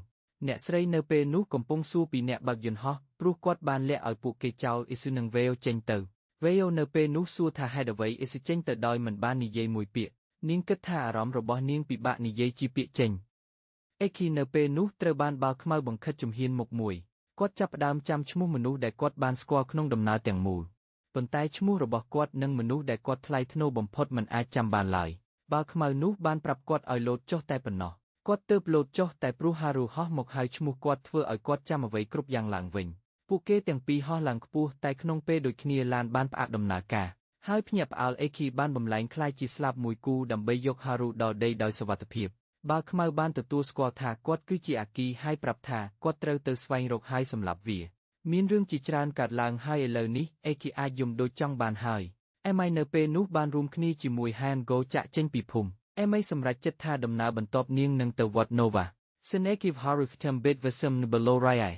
Speaker 1: ងអ្នកស្រីនៅពេលនោះកំពុងសួរពីអ្នកបើកយន្តហោះព្រោះគាត់បានលាក់ឲ្យពួកគេចោលអ៊ីស៊ូនឹងវេវចេញទៅវេវនៅពេលនោះសួរថាហេតុអ្វីអ៊ីស៊ូចេញទៅដោយមិនបាននិយាយមួយពាក្យនាងគិតថាអារម្មណ៍របស់នាងពិបាកនិយាយជាពាក្យចេញអេគីនៅពេលនោះត្រូវបានបាល់ខ្មៅបង្ខិតជំហានមុខមួយគាត់ចាប់ផ្ដើមចាំឈ្មោះមនុស្សដែលគាត់បានស្គាល់ក្នុងដំណើរទាំងមូលប៉ុន្តែឈ្មោះរបស់គាត់និងមនុស្សដែលគាត់ថ្លៃថ្នូរបំផុតមិនអាចចាំបានឡើយបាល់ខ្មៅនោះបានប្រាប់គាត់ឲ្យលោតចុះតែប៉ុណ្ណោះគាត់ទើបលោតចុះតែព្រោះហារូហោះមកហៅឈ្មោះគាត់ធ្វើឲ្យគាត់ចាំអ្វីគ្រប់យ៉ាងឡើងវិញពួកគេទាំងពីរហោះឡើងខ្ពស់តែក្នុងពេលដូចគ្នាឡានបានផ្អាកដំណើរការហើយភ្ញាក់ផ្អើលអេគីបានបំលែងខ្លាយជាស្លាបមួយគូដើម្បីយកហារូដល់ដីដោយសុវត្ថិភាពបាល់ខ្មៅបានទទួលស្គាល់ថាគាត់គឺជាអាគីហើយប្រាប់ថាគាត់ត្រូវទៅស្វែងរកហើយសម្លាប់វាមានរឿងជាច្រើនកើតឡើងហើយឥឡូវនេះអេគីអាចយំដូចចង់បានហើយអេម៉ៃនៅពេលនោះបានរួមគ្នាជាមួយហានហ្គោចាក់ចេញពីភូមិអេម៉ៃសម្រេចចិត្តថាដំណើរបន្ទាប់នាងនឹងទៅវត្តណូវ៉ាសិនអេគីវហារូខំបេតវ៉ាសឹមនៅបឡូរ៉ៃឯ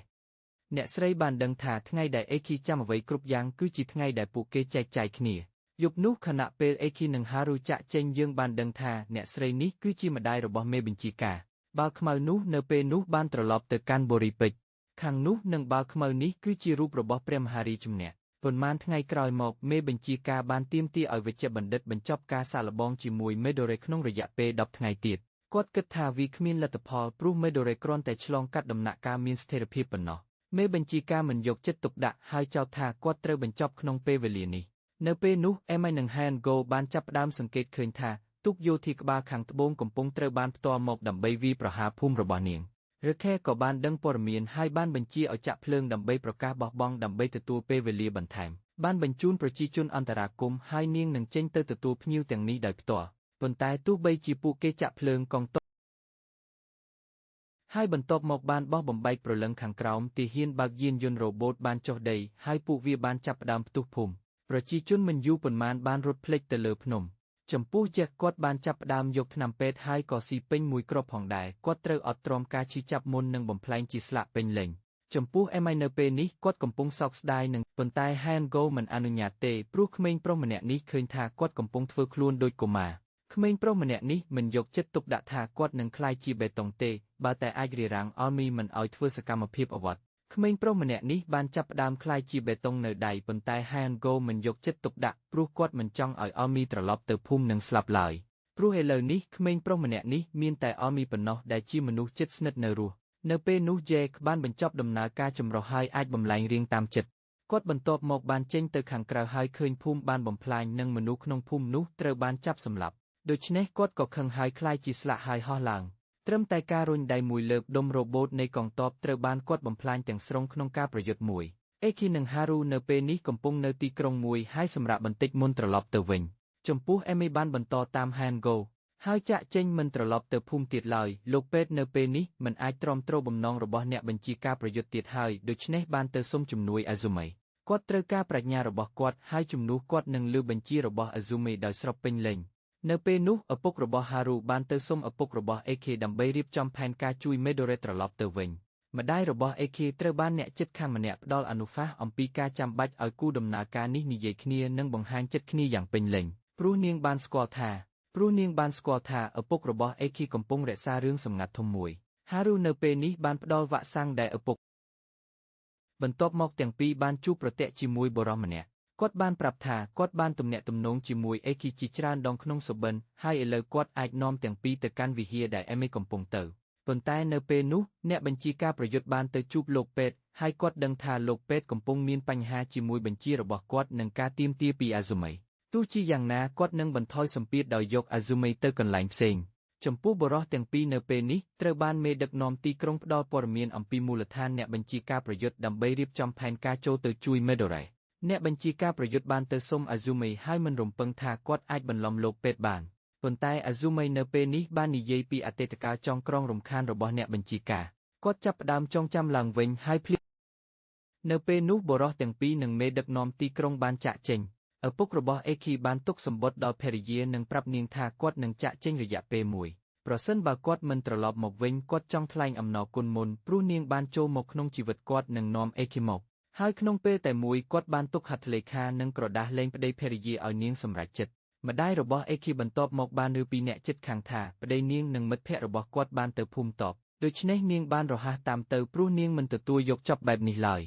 Speaker 1: អ្នកស្រីបានដឹងថាថ្ងៃដែលអេគីចាំអ្វីគ្រប់យ៉ាងគឺជាថ្ងៃដែលពួកគេចែកចាយគ្នាយប់នោះខណៈពេលអេគីនិងហារូចាក់ចេញយើងបានដឹងថាអ្នកស្រីនេះគឺជាម្ដាយរបស់មេបញ្ជាការបាល់ខ្មៅនោះនៅពេលនោះបានត្រឡប់ទៅកាន់បូរីពេជ្រខាងនោះនឹងបាល់ខ្មៅនេះគឺជារូបរបស់ព្រះមហារាជជំនះប៉ុន្មានថ្ងៃក្រោយមកមេបញ្ជាការបានទាមទារឲ្យវេជ្ជបណ្ឌិតបញ្ចប់ការសាកល្បងជាមួយមេដូរ៉េក្នុងរយៈពេល10ថ្ងៃទៀតគាត់គិតថាវាគ្មានលទ្ធផលព្រោះមេដូរ៉េគ្រាន់តែឆ្លងកាត់ដំណាក់កាលមានស្ថិរភាពប៉ុណ្ណោះមេបញ្ជាការមិនយកចិត្តទុកដាក់ហើយចោទថាគាត់ត្រូវបញ្ចប់ក្នុងពេលវេលានេះនៅពេលនោះអេម៉ៃនិងហានហ្គោបានចាប់ផ្ដើមសង្កេតឃើញថាទូកយោធាក្បាលខាងត្បូងកំពុងត្រូវបានផ្ទាល់មកដើម្បីវាយប្រហារភូមិរបស់នាងរខេក៏បានដឹងព័ត៌មានហើយបានបញ្ជាឲ្យចាក់ភ្លើងដើម្បីប្រកាសបោះបង់ដើម្បីទទួលពេលវេលាបន្ថែមបានបញ្ជូនប្រជាជនអន្តរាគមន៍ហើយនាងនឹងចេញទៅទទួលភ្ញៀវទាំងនេះដោយផ្ទាល់ប៉ុន្តែទោះបីជាពួកគេចាក់ភ្លើងកងទ័ពហើយបន្ទាប់មកបានបោះបំបែកព្រលឹងខាងក្រោមទាហានបើកយានយន្តរ៉ូបូតបានចុះដីហើយពួកវាបានចាប់ផ្ដើមផ្ទុះភូមិប្រជាជនមិនយូរប៉ុន្មានបានរត់ភ្លេចទៅលើភ្នំចំពោះចេះគាត់បានចាប់ផ្ដើមយកថ្នាំពេទ្យហើយក៏ស៊ីពេញមួយគ្រាប់ផងដែរគាត់ត្រូវអត់ទ្រាំការឈឺចាប់មុននឹងបំផ្លែងជាស្លាកពេញលេញចំពោះអេម៉ៃនៅពេលនេះគាត់កំពុងសោកស្ដាយនឹងប៉ុន្តែហានហ្គោមិនអនុញ្ញាតទេព្រោះក្មេងប្រុសម្នាក់នេះឃើញថាគាត់កំពុងធ្វើខ្លួនដូចកុមារក្មេងប្រុសម្នាក់នេះមិនយកចិត្តទុកដាក់ថាគាត់នឹងក្លាយជាបេតុងទេបើតែអាចរារាំងអលមីមិនឲ្យធ្វើសកម្មភាពអវត្តក្មេងប្រុសម្នាក់នេះបានចាប់ផ្ដើមក្លាយជាបេតុងនៅដៃប៉ុន្តែហានហ្គោមិនយកចិត្តទុកដាក់ព្រោះគាត់មិនចង់ឲ្យអលមីត្រឡប់ទៅភូមិនឹងស្លាប់ឡើយព្រោះឥឡូវនេះក្មេងប្រុសម្នាក់នេះមានតែអលមីប៉ុណ្ណោះដែលជាមនុស្សជិតស្និទ្ធនៅរស់នៅពេលនោះយេកបានបញ្ចប់ដំណើរការចម្រុះហើយអាចបំលែងរាងតាមចិត្តគាត់បន្ទាប់មកបានចេញទៅខាងក្រៅហើយឃើញភូមិបានបំផ្លាញនិងមនុស្សក្នុងភូមិនោះត្រូវបានចាប់សម្លាប់ដូច្នេះគាត់ក៏ខឹងហើយខ្លាចជាស្លាកហើយហោះឡើងត្រឹមតែការរុញដៃមួយលើកដុំរ៉ូបូតនៃកងទ័ពត្រូវបានគាត់បំផ្លាញទាំងស្រុងក្នុងការប្រយុទ្ធមួយអេគីនិងហារូនៅពេលនេះកំពុងនៅទីក្រុងមួយហើយសម្រាប់បន្តិចមុនត្រឡប់ទៅវិញចំពោះអេមីបានបន្តតាមហានហ្គោហើយចាក់ចេញមិនត្រឡប់ទៅភូមិទៀតឡើយលោកពេទ្យនៅពេលនេះមិនអាចទ្រាំទ្របំណងរបស់អ្នកបញ្ជាការប្រយុទ្ធទៀតហើយដូច្នេះបានទៅសុំជំនួយអាស៊ូមីគាត់ត្រូវការប្រាជ្ញារបស់គាត់ហើយជំនួសគាត់នឹងលើបញ្ជារបស់អាស៊ូមីដោយស្របពេញលេញនៅពេលនោះឪពុករបស់ហារូបានទៅសុំឪពុករបស់អេខេដើម្បីរៀបចំផែនការជួយមេដូរ៉េត្រឡប់ទៅវិញម្ដាយរបស់អេខេត្រូវបានអ្នកជិតខាងម្នាក់ផ្ដល់អនុសាសន៍អំពីការចាំបាច់ឲ្យគូដំណើរការនេះនិយាយគ្នានិងបង្ហាញចិត្តគ្នាយ៉ាងពេញលេញព្រោះនាងបានស្គាល់ថាឪពុករបស់អេខេកំពុងរក្សារឿងសម្ងាត់ធំមួយហារូនៅពេលនេះបានផ្ដល់វ៉ាក់សាំងដែលឪពុកបន្ទាប់មកទាំងពីរបានជួបប្រទះជាមួយបុរសម្នាក់គាត់បានប្រាប់ថាគាត់បានទំនាក់ទំនងជាមួយអេគីជាច្រើនដងក្នុងសុបិនហើយឥឡូវគាត់អាចនាំទាំងពីរទៅកាន់វិហារដែលអេមីកំពុងទៅប៉ុន្តែនៅពេលនោះអ្នកបញ្ជាការប្រយុទ្ធបានទៅជួបលោកពេទ្យហើយគាត់ដឹងថាលោកពេទ្យកំពុងមានបញ្ហាជាមួយបញ្ជារបស់គាត់នឹងការទាមទារពីអាស៊ូមីទោះជាយ៉ាងណាគាត់នឹងបន្ថយសម្ពាធដោយយកអាស៊ូមីទៅកន្លែងផ្សេងចំពោះបុរសទាំងពីរនៅពេលនេះត្រូវបានមេដឹកនាំទីក្រុងផ្ដល់ព័ត៌មានអំពីមូលដ្ឋានអ្នកបញ្ជាការប្រយុទ្ធដើម្បីរៀបចំផែនការចូលទៅជួយមេដូរ៉េអ្នកបញ្ជាការប្រយុទ្ធបានទៅសុំអាស៊ូមីហើយមិនរំពឹងថាគាត់អាចបន្លំលោកពេទ្យបានប៉ុន្តែអាស៊ូមីនៅពេលនេះបាននិយាយពីអតីតកាលចងក្រងរំខានរបស់អ្នកបញ្ជាការគាត់ចាប់ផ្ដើមចងចាំឡើងវិញហើយភ្លាមនៅពេលនោះបុរសទាំងពីរនិងមេដឹកនាំទីក្រុងបានចាក់ចេញ ឪពុករបស់អេគីបានទុកសម្បត្តិដល់ភរិយានិងប្រាប់នាងថាគាត់នឹងចាក់ចេញរយៈពេលមួយប្រសិនបើគាត់មិនត្រឡប់មកវិញគាត់ចង់ថ្លែងអំណរគុណមុនព្រោះនាងបានចូលមកក្នុងជីវិតគាត់និងនាំអេគីមកហើយក្នុងពេលតែមួយគាត់បានទុកហត្ថលេខានិងក្រដាសលែងប្តីភរិយាឲ្យនាងសម្រេចចិត្តម្ដាយរបស់អេគីបន្ទាប់មកបានឮពីអ្នកជិតខាងថាប្តីនាងនិងមិត្តភក្តិរបស់គាត់បានទៅភូមិតបដូច្នេះនាងបានរហ័សតាមទៅព្រោះនាងមិនទទួលយកចប់បែបនេះឡើយ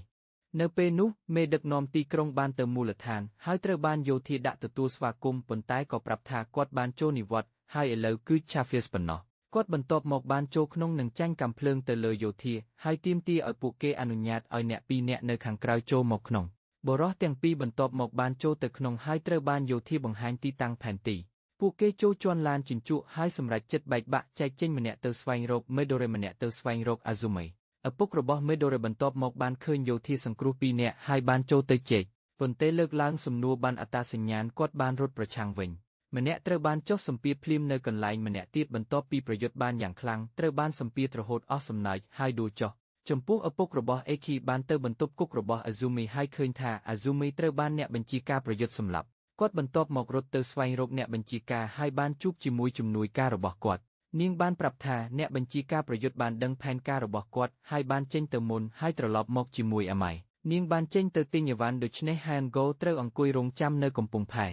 Speaker 1: នៅពេលនោះមេដឹកនាំទីក្រុងបានទៅមូលដ្ឋានហើយត្រូវបានយោធាដាក់ទទួលស្វាគមន៍ប៉ុន្តែក៏ប្រាប់ថាគាត់បានចូលនិវត្តន៍ហើយឥឡូវគឺ Chafias ប៉ុណ្ណោះគាត់បន្ទាប់មកបានចូលក្នុងនិងចាញ់កាំភ្លើងទៅលើយោធាហើយទាមទារឲ្យពួកគេអនុញ្ញាតឲ្យអ្នកពីរនាក់នៅខាងក្រៅចូលមកក្នុងបុរសទាំងពីរបន្ទាប់មកបានចូលទៅក្នុងហើយត្រូវបានយោធាបង្ហាញទីតាំងផែនទីពួកគេចូលជាន់ឡានជញ្ជក់ហើយសម្រេចចិត្តបែកបាក់ចែកចេញម្នាក់ទៅស្វែងរក Midori ម្នាក់ទៅស្វែងរក Azumi ឪពុករបស់ Midori បន្ទាប់មកបានឃើញយោធាសង្គ្រោះពីរនាក់ហើយបានចូលទៅជែកប៉ុន្តែលើកឡើងសំណួរបានអត្តសញ្ញាណគាត់បានរត់ប្រឆាំងវិញម្នាក់ត្រូវបានចុះសម្ពាធភ្លាមនៅកន្លែងម្នាក់ទៀតបន្ទាប់ពីប្រយុទ្ធបានយ៉ាងខ្លាំងត្រូវបានសម្ពាធរហូតអស់សំណើចហើយដួលចុះចំពោះឪពុករបស់អេគីបានទៅបន្ទប់គុករបស់ Azumi ហើយឃើញថា Azumi ត្រូវបានអ្នកបញ្ជាការប្រយុទ្ធសម្លាប់គាត់បន្ទាប់មករត់ទៅស្វែងរកអ្នកបញ្ជាការហើយបានជួបជាមួយជំនួយការរបស់គាត់នាងបានប្រាប់ថាអ្នកបញ្ជាការប្រយុទ្ធបានដឹងផែនការរបស់គាត់ហើយបានចេញទៅមុនហើយត្រឡប់មកជាមួយអាម៉ៃនាងបានចេញទៅទិញអីវ៉ាន់ដូច្នេះ Hango ត្រូវអង្គុយរងចាំនៅកំពង់ផែ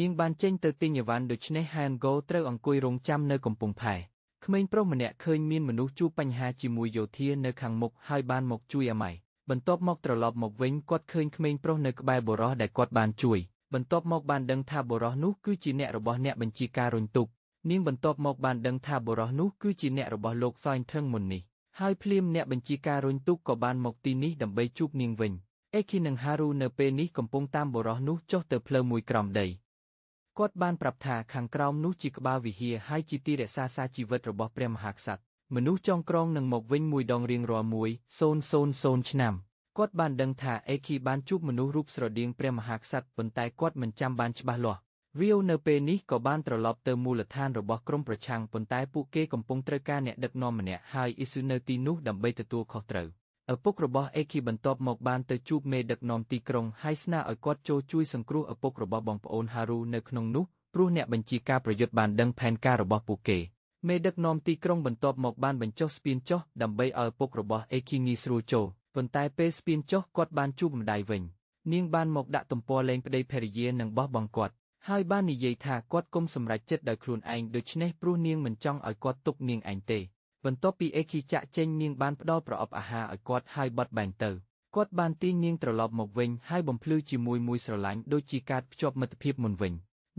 Speaker 1: នាងបានចេញទៅទិញអីវ៉ាន់ដូច្នេះ Hango ត្រូវអង្គុយរងចាំនៅកំពង់ផែក្មេងប្រុសម្នាក់ឃើញមានមនុស្សជួបបញ្ហាជាមួយយោធានៅខាងមុខហើយបានមកជួយអាម៉ៃបន្ទាប់មកត្រឡប់មកវិញគាត់ឃើញក្មេងប្រុសនៅក្បែរបុរសដែលគាត់បានជួយបន្ទាប់មកបានដឹងថាបុរសនោះគឺជាអ្នករបស់អ្នកបញ្ជាការរុញទូកនាងបន្ទាប់មកបានដឹងថាបុរសនោះគឺជាអ្នករបស់លោក Fine មុននេះហើយភ្លាមអ្នកបញ្ជាការរុញទូកក៏បានមកទីនេះដើម្បីជួបនាងវិញអេគីនិងហារូនៅពេលនេះកំពុងតាមបុរសនោះចុះទៅផ្លូវមួយក្រោមដីគាត់បានប្រាប់ថាខាងក្រោមនោះជាក្បាលវិហារហើយជាទីរក្សាសារជីវិតរបស់ព្រះមហាក្សត្រមនុស្សចងក្រងនឹងមកវិញមួយដងរៀងរាល់1,000 ឆ្នាំគាត់បានដឹងថាអេគីបានជួបមនុស្សរូបស្រដៀងព្រះមហាក្សត្រប៉ុន្តែគាត់មិនចាំបានច្បាស់លាស់វាវនៅពេលនេះក៏បានត្រឡប់ទៅមូលដ្ឋានរបស់ក្រុមប្រឆាំងប៉ុន្តែពួកគេកំពុងត្រូវការអ្នកដឹកនាំម្នាក់ហើយអ៊ីស៊ូនៅទីនោះដើម្បីទទួលខុសត្រូវឪពុករបស់អេគីបន្ទាប់មកបានទៅជួបមេដឹកនាំទីក្រុងហើយស្នើឲ្យគាត់ចូលជួយសង្គ្រោះឪពុករបស់បងប្អូនហារូនៅក្នុងនោះព្រោះអ្នកបញ្ជាការប្រយុទ្ធបានដឹងផែនការរបស់ពួកគេមេដឹកនាំទីក្រុងបន្ទាប់មកបានបញ្ចុះស្ពានចុះដើម្បីឲ្យឪពុករបស់អេគីងាយស្រួលចូលប៉ុន្តែពេលស្ពានចុះគាត់បានជួបម្ដាយវិញនាងបានមកដាក់ទំព័រលែងប្តីភរិយានិងបោះបង់គាត់ហើយបាននិយាយថាគាត់គុំសម្រេចចិត្តដោយខ្លួនឯងដូច្នេះព្រោះនាងមិនចង់ឲ្យគាត់ទុកនាងឯងទេបន្ទាប់ពីអេគីចាក់ចេញនាងបានផ្ដល់ប្រអប់អាហារឲ្យគាត់ហើយបត់បែនទៅគាត់បានទាញនាងត្រឡប់មកវិញហើយបំភ្លឺជាមួយមួយស្រឡាញ់ដូចជាការភ្ជាប់មិត្តភាពមុនវិញ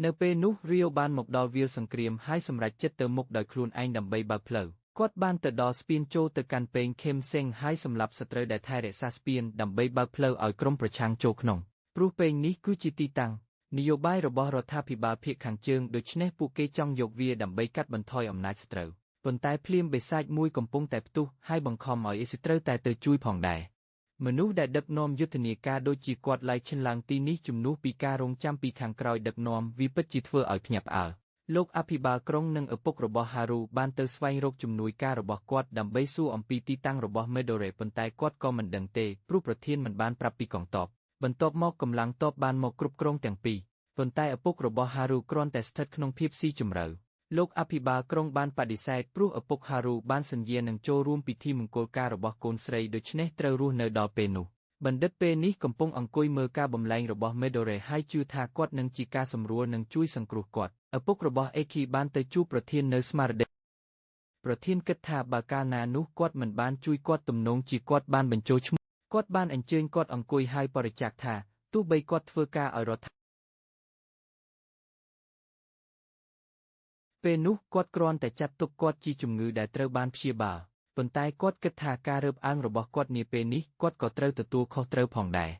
Speaker 1: នៅពេលនោះរាវបានមកដល់វាលសង្គ្រាមហើយសម្រេចចិត្តទៅមុខដោយខ្លួនឯងដើម្បីបើកផ្លូវគាត់បានទៅដល់ស្ពានចូលទៅកាន់ពេងខេមសេងហើយសម្លាប់សត្រូវដែលថែរក្សាស្ពានដើម្បីបើកផ្លូវឲ្យក្រុមប្រឆាំងចូលក្នុងព្រោះពេងនេះគឺជាទីតាំងនយោបាយរបស់រដ្ឋាភិបាលភាគខាងជើងដូច្នេះពួកគេចង់យកវាដើម្បីកាត់បន្ថយអំណាចសត្រូវប៉ុន្តែភ្លាមបិសាចមួយកំពុងតែផ្ទុះហើយបង្ខំឲ្យអ៊ីសត្រូវតែទៅជួយផងដែរមនុស្សដែលដឹកនាំយុទ្ធនាការដូចជាគាត់ឡាយឈិនឡើងទីនេះជំនួសពីការរងចាំពីខាងក្រោយដឹកនាំវាពិតជាធ្វើឲ្យភ្ញាក់ផ្អើលលោកអភិបាលក្រុងនិងឪពុករបស់ហារូបានទៅស្វែងរកជំនួយការរបស់គាត់ដើម្បីសួរអំពីទីតាំងរបស់ Midori ប៉ុន្តែគាត់ក៏មិនដឹងទេព្រោះប្រធានមិនបានប្រាប់ពីកងទ័ពបន្ទាប់មកកម្លាំងទ័ពបានមកគ្រប់គ្រងទាំងពីរប៉ុន្តែឪពុករបស់ហារូគ្រាន់តែស្ថិតក្នុងភាពស៊ីជម្រៅលោកអភិបាលក្រុងបានបដិសេធព្រោះឪពុកហារូបានសន្យានឹងចូលរួមពិធីមង្គលការរបស់កូនស្រីដូច្នេះត្រូវរស់នៅដល់ពេលនោះបណ្ឌិតពេលនេះកំពុងអង្គុយមើលការបំលែងរបស់ Midori ហើយជឿថាគាត់នឹងជាការសម្រួលនិងជួយសង្គ្រោះគាត់ឪពុករបស់អេគីបានទៅជួបប្រធាននៅស្មារតីប្រធានគិតថាបើកាលណានោះគាត់មិនបានជួយគាត់ទំនងជាគាត់បានបញ្ចូលឈ្មោះគាត់បានអញ្ជើញគាត់អង្គុយហើយបរិច្ចាគថាទោះបីគាត់ធ្វើការឲ្យរដ្ឋពេលនោះគាត់គ្រាន់តែចាត់ទុកគាត់ជាជំងឺដែលត្រូវបានព្យាបាលប៉ុន្តែគាត់គិតថាការរើបអើងរបស់គាត់នាពេលនេះគាត់ក៏ត្រូវទទួលខុសត្រូវផងដែរ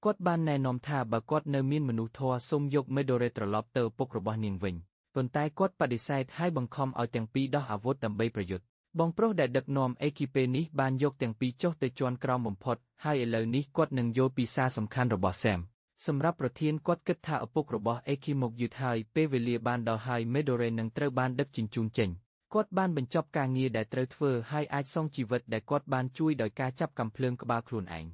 Speaker 1: គាត់បានណែនាំថាបើគាត់នៅមានមនុស្សធម៌សូមយក Midori ត្រឡប់ទៅឪពុករបស់នាងវិញប៉ុន្តែគាត់បដិសេធហើយបង្ខំឲ្យទាំងពីរដោះអាវុធដើម្បីប្រយុទ្ធបងប្រុសដែលដឹកនាំអេគីពេលនេះបានយកទាំងពីរចុះទៅជាន់ក្រោមបំផុតហើយឥឡូវនេះគាត់នឹងយល់ពីសារសំខាន់របស់Samសម្រាប់ប្រធានគាត់គិតថាឪពុករបស់អេគីមកយឺតហើយពេលវេលាបានដល់ហើយ Midori នឹងត្រូវបានដឹកជញ្ជូនចេញគាត់បានបញ្ចប់ការងារដែលត្រូវធ្វើហើយអាចសងជីវិតដែលគាត់បានជួយដោយការចាប់កាំភ្លើងក្បាលខ្លួនឯង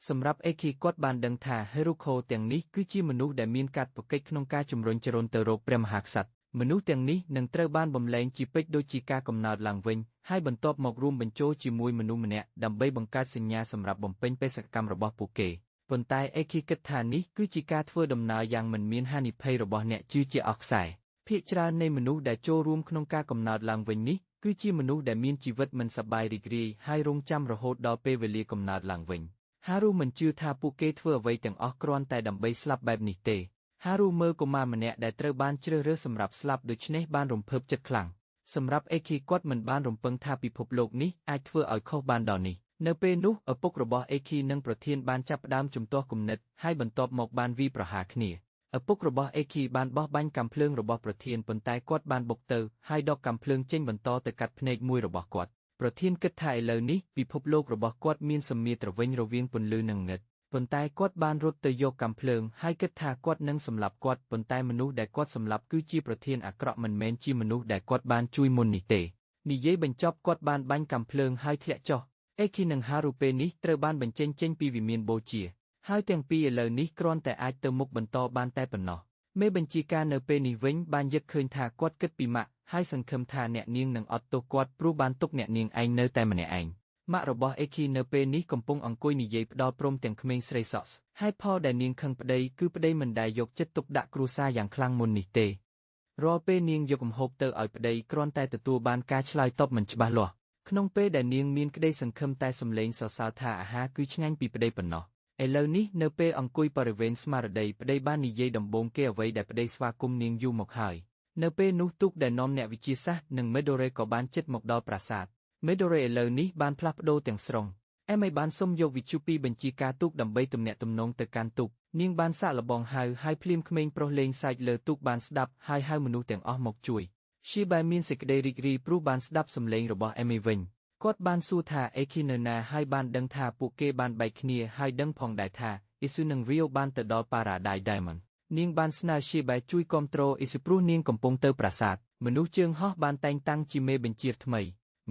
Speaker 1: សម្រាប់អេគីគាត់បានដឹងថាហេរូខូទាំងនេះគឺជាមនុស្សដែលមានកាតព្វកិច្ចក្នុងការជំរុញចរន្តទៅរកព្រះមហាក្សត្រមនុស្សទាំងនេះនឹងត្រូវបានបំលែងជាពេជ្រដូចជាការកំណើតឡើងវិញហើយបន្ទាប់មករួមបញ្ចូលជាមួយមនុស្សម្នាក់ដើម្បីបង្កើតសញ្ញាសម្រាប់បំពេញបេសកកម្មរបស់ពួកគេប៉ុន្តែអេគីគិតថានេះគឺជាការធ្វើដំណើរយ៉ាងមិនមានហានិភ័យរបស់អ្នកជឿជាអស់ខ្សែភាគច្រើននៃមនុស្សដែលចូលរួមក្នុងការកំណើតឡើងវិញនេះគឺជាមនុស្សដែលមានជីវិតមិនសប្បាយរីករាយហើយរងចាំរហូតដល់ពេលវេលាកំណើតឡើងវិញហារូមិនជឿថាពួកគេធ្វើអ្វីទាំងអស់គ្រាន់តែដើម្បីស្លាប់បែបនេះទេហារូមើលកុមារម្នាក់ដែលត្រូវបានជ្រើសរើសសម្រាប់ស្លាប់ដូច្នេះបានរំភើបចិត្តខ្លាំងសម្រាប់អេគីគាត់មិនបានរំពឹងថាពិភពលោកនេះអាចធ្វើឲ្យខុសបានដល់នេះនៅពេលនោះឪពុករបស់អេគីនិងប្រធានបានចាប់ផ្ដើមជំទាស់គំនិតហើយបន្ទាប់មកបានវាយប្រហារគ្នាឪពុករបស់អេគីបានបោះបាញ់កាំភ្លើងរបស់ប្រធានប៉ុន្តែគាត់បានបុកទៅហើយដកកាំភ្លើងចេញបន្តទៅកាត់ភ្នែកមួយរបស់គាត់ប្រធានគិតថាឥឡូវនេះពិភពលោករបស់គាត់មានសម្ពាធត្រវេញរវាងពន្លឺនិងងឹតប៉ុន្តែគាត់បានរត់ទៅយកកាំភ្លើងហើយគិតថាគាត់នឹងសម្លាប់គាត់ប៉ុន្តែមនុស្សដែលគាត់សម្លាប់គឺជាប្រធានអាក្រក់មិនមែនជាមនុស្សដែលគាត់បានជួយមុននេះទេនិយាយបញ្ចប់គាត់បានបាញ់កាំភ្លើងហើយធ្លាក់ចុះអេគីនិងហារូពេលនេះត្រូវបានបញ្ចេញពីវិមានបូជាហើយទាំងពីរឥឡូវនេះគ្រាន់តែអាចទៅមុខបន្តបានតែប៉ុណ្ណោះមេបញ្ជាការនៅពេលនេះវិញបានយឹកឃើញថាគាត់គិតពីម៉ាក់ហើយសង្ឃឹមថាអ្នកនាងនឹងអត់ទោសគាត់ព្រោះបានទុកអ្នកនាងឯងនៅតែម្នាក់ឯងម៉ាក់របស់អេគីនៅពេលនេះកំពុងអង្គុយនិយាយផ្ដល់ព្រមទាំងក្មេងស្រីសក់ហេតុផលដែលនាងខឹងប្តីគឺប្តីមិនដែលយកចិត្តទុកដាក់គ្រួសារយ៉ាងខ្លាំងមុននេះទេរាល់ពេលនាងយកកំហូបទៅឲ្យប្តីគ្រាន់តែទទួលបានការឆ្លើយតបមិនច្បាស់លាស់ក្នុងពេលដែលនាងមានក្តីសង្ឃឹមតែសំឡេងសរសើរថាអាហារគឺឆ្ងាញ់ពីប្តីប៉ុណ្ណោះឥឡូវនេះនៅពេលអង្គុយបរិវេណស្មារតីប្តីបាននិយាយដំបូងគេអ្វីដែលប្តីស្វាគមន៍នាងយូរមកហើយនៅពេលនោះទូកដែលនាំអ្នកវិទ្យាសាស្ត្រនិងមេដូរ៉េក៏បានជិតមកដល់ប្រាសាទមេដូរ៉េឥឡូវនេះបានផ្លាស់ប្ដូរទាំងស្រុងអេមីបានសុំយកវិទ្យុពីបញ្ជីការទូកដើម្បីទំនាក់ទំនងទៅកាន់ទូកនាងបានសាកល្បងហើយភ្លាមក្មេងប្រុសលេងសើចលើទូកបានស្ដាប់ហើយហៅមនុស្សទាំងអស់មកជួយឈីបែមានសេចក្តីរីករាយព្រោះបានស្ដាប់សំឡេងរបស់អេមីវិញគាត់បានសួរថាអេគីនៅណាហើយបានដឹងថាពួកគេបានបែកគ្នាហើយដឹងផងដែរថាអ៊ីស៊ូនិងរីយ៉ូបានទៅដល់ Paradise Diamond នាងបានស្នើឈីបែជួយគាំទ្រអ៊ីស៊ូព្រោះនាងកំពុងទៅប្រាសាទមនុស្សជើងហោះបានតែងតាំងជាមេបញ្ជាថ្មី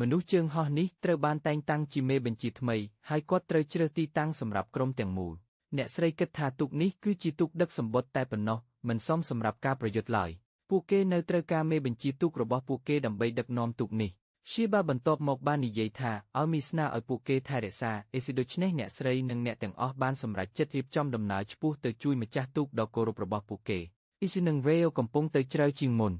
Speaker 1: មនុស្សជើងហោះនេះត្រូវបានតែងតាំងជាមេបញ្ជាថ្មីហើយគាត់ត្រូវជ្រើសទីតាំងសម្រាប់ក្រុមទាំងមូលអ្នកស្រីគិតថាទូកនេះគឺជាទូកដឹកសម្បត្តិតែប៉ុណ្ណោះមិនសមសម្រាប់ការប្រយុទ្ធឡើយពួកគេនៅត្រូវការមេបញ្ជាទូករបស់ពួកគេដើម្បីដឹកនាំទូកនេះឈីបាបន្ទាប់មកបាននិយាយថាឲ្យមីស្នើឲ្យពួកគេថែរក្សាអេស៊ីដូច្នេះអ្នកស្រីនិងអ្នកទាំងអស់បានសម្រេចចិត្តរៀបចំដំណើរឆ្ពោះទៅជួយម្ចាស់ទូកដ៏គោរពរបស់ពួកគេអ៊ីស៊ូនិងរ៉េអូកំពុងទៅជ្រៅជាងមុន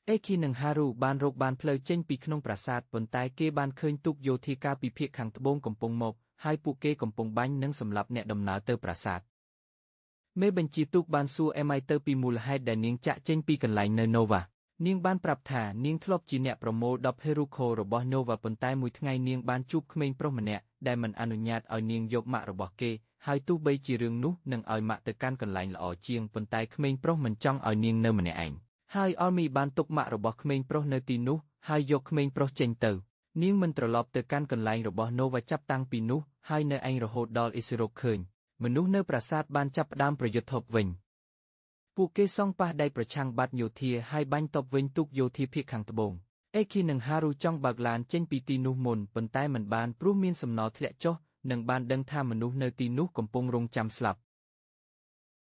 Speaker 1: អេគីនិងហារូបានរកបានផ្លូវចេញពីក្នុងប្រាសាទប៉ុន្តែគេបានឃើញទូកយោធាកាលពីភាគខាងត្បូងកំពុងមកហើយពួកគេកំពុងបាញ់និងសម្លាប់អ្នកដំណើរទៅប្រាសាទមេបញ្ជាទូកបានសួរអេម៉ៃទៅពីមូលហេតុដែលនាងចាក់ចេញពីកន្លែងនៅណូវ៉ានាងបានប្រាប់ថានាងធ្លាប់ជាអ្នកប្រមូល10ហេរូខូរបស់ណូវ៉ាប៉ុន្តែមួយថ្ងៃនាងបានជួបក្មេងប្រុសម្នាក់ដែលមិនអនុញ្ញាតឲ្យនាងយកម៉ាក់របស់គេហើយទោះបីជារឿងនោះនឹងឲ្យម៉ាក់ទៅកាន់កន្លែងល្អជាងប៉ុន្តែក្មេងប្រុសមិនចង់ឲ្យនាងនៅម្នាក់ឯងហើយអលមីបានទុកម៉ាក់របស់ក្មេងប្រុសនៅទីនោះហើយយកក្មេងប្រុសចេញទៅនាងមិនត្រឡប់ទៅកាន់កន្លែងរបស់ណូវ៉ាចាប់តាំងពីនោះហើយនៅឯងរហូតដល់អ៊ីសរកឃើញមនុស្សនៅប្រាសាទបានចាប់ផ្ដើមប្រយុទ្ធធប់វិញពួកគេសង់ប៉ះដៃប្រឆាំងបាត់យោធាហើយបាញ់តបវិញទូកយោធាភាគខាងត្បូងអេគីនិងហារូចង់បើកឡានចេញពីទីនោះមុនប៉ុន្តែមិនបានព្រោះមានសំណល់ធ្លាក់ចុះនិងបានដឹងថាមនុស្សនៅទីនោះកំពុងរងចាំស្លាប់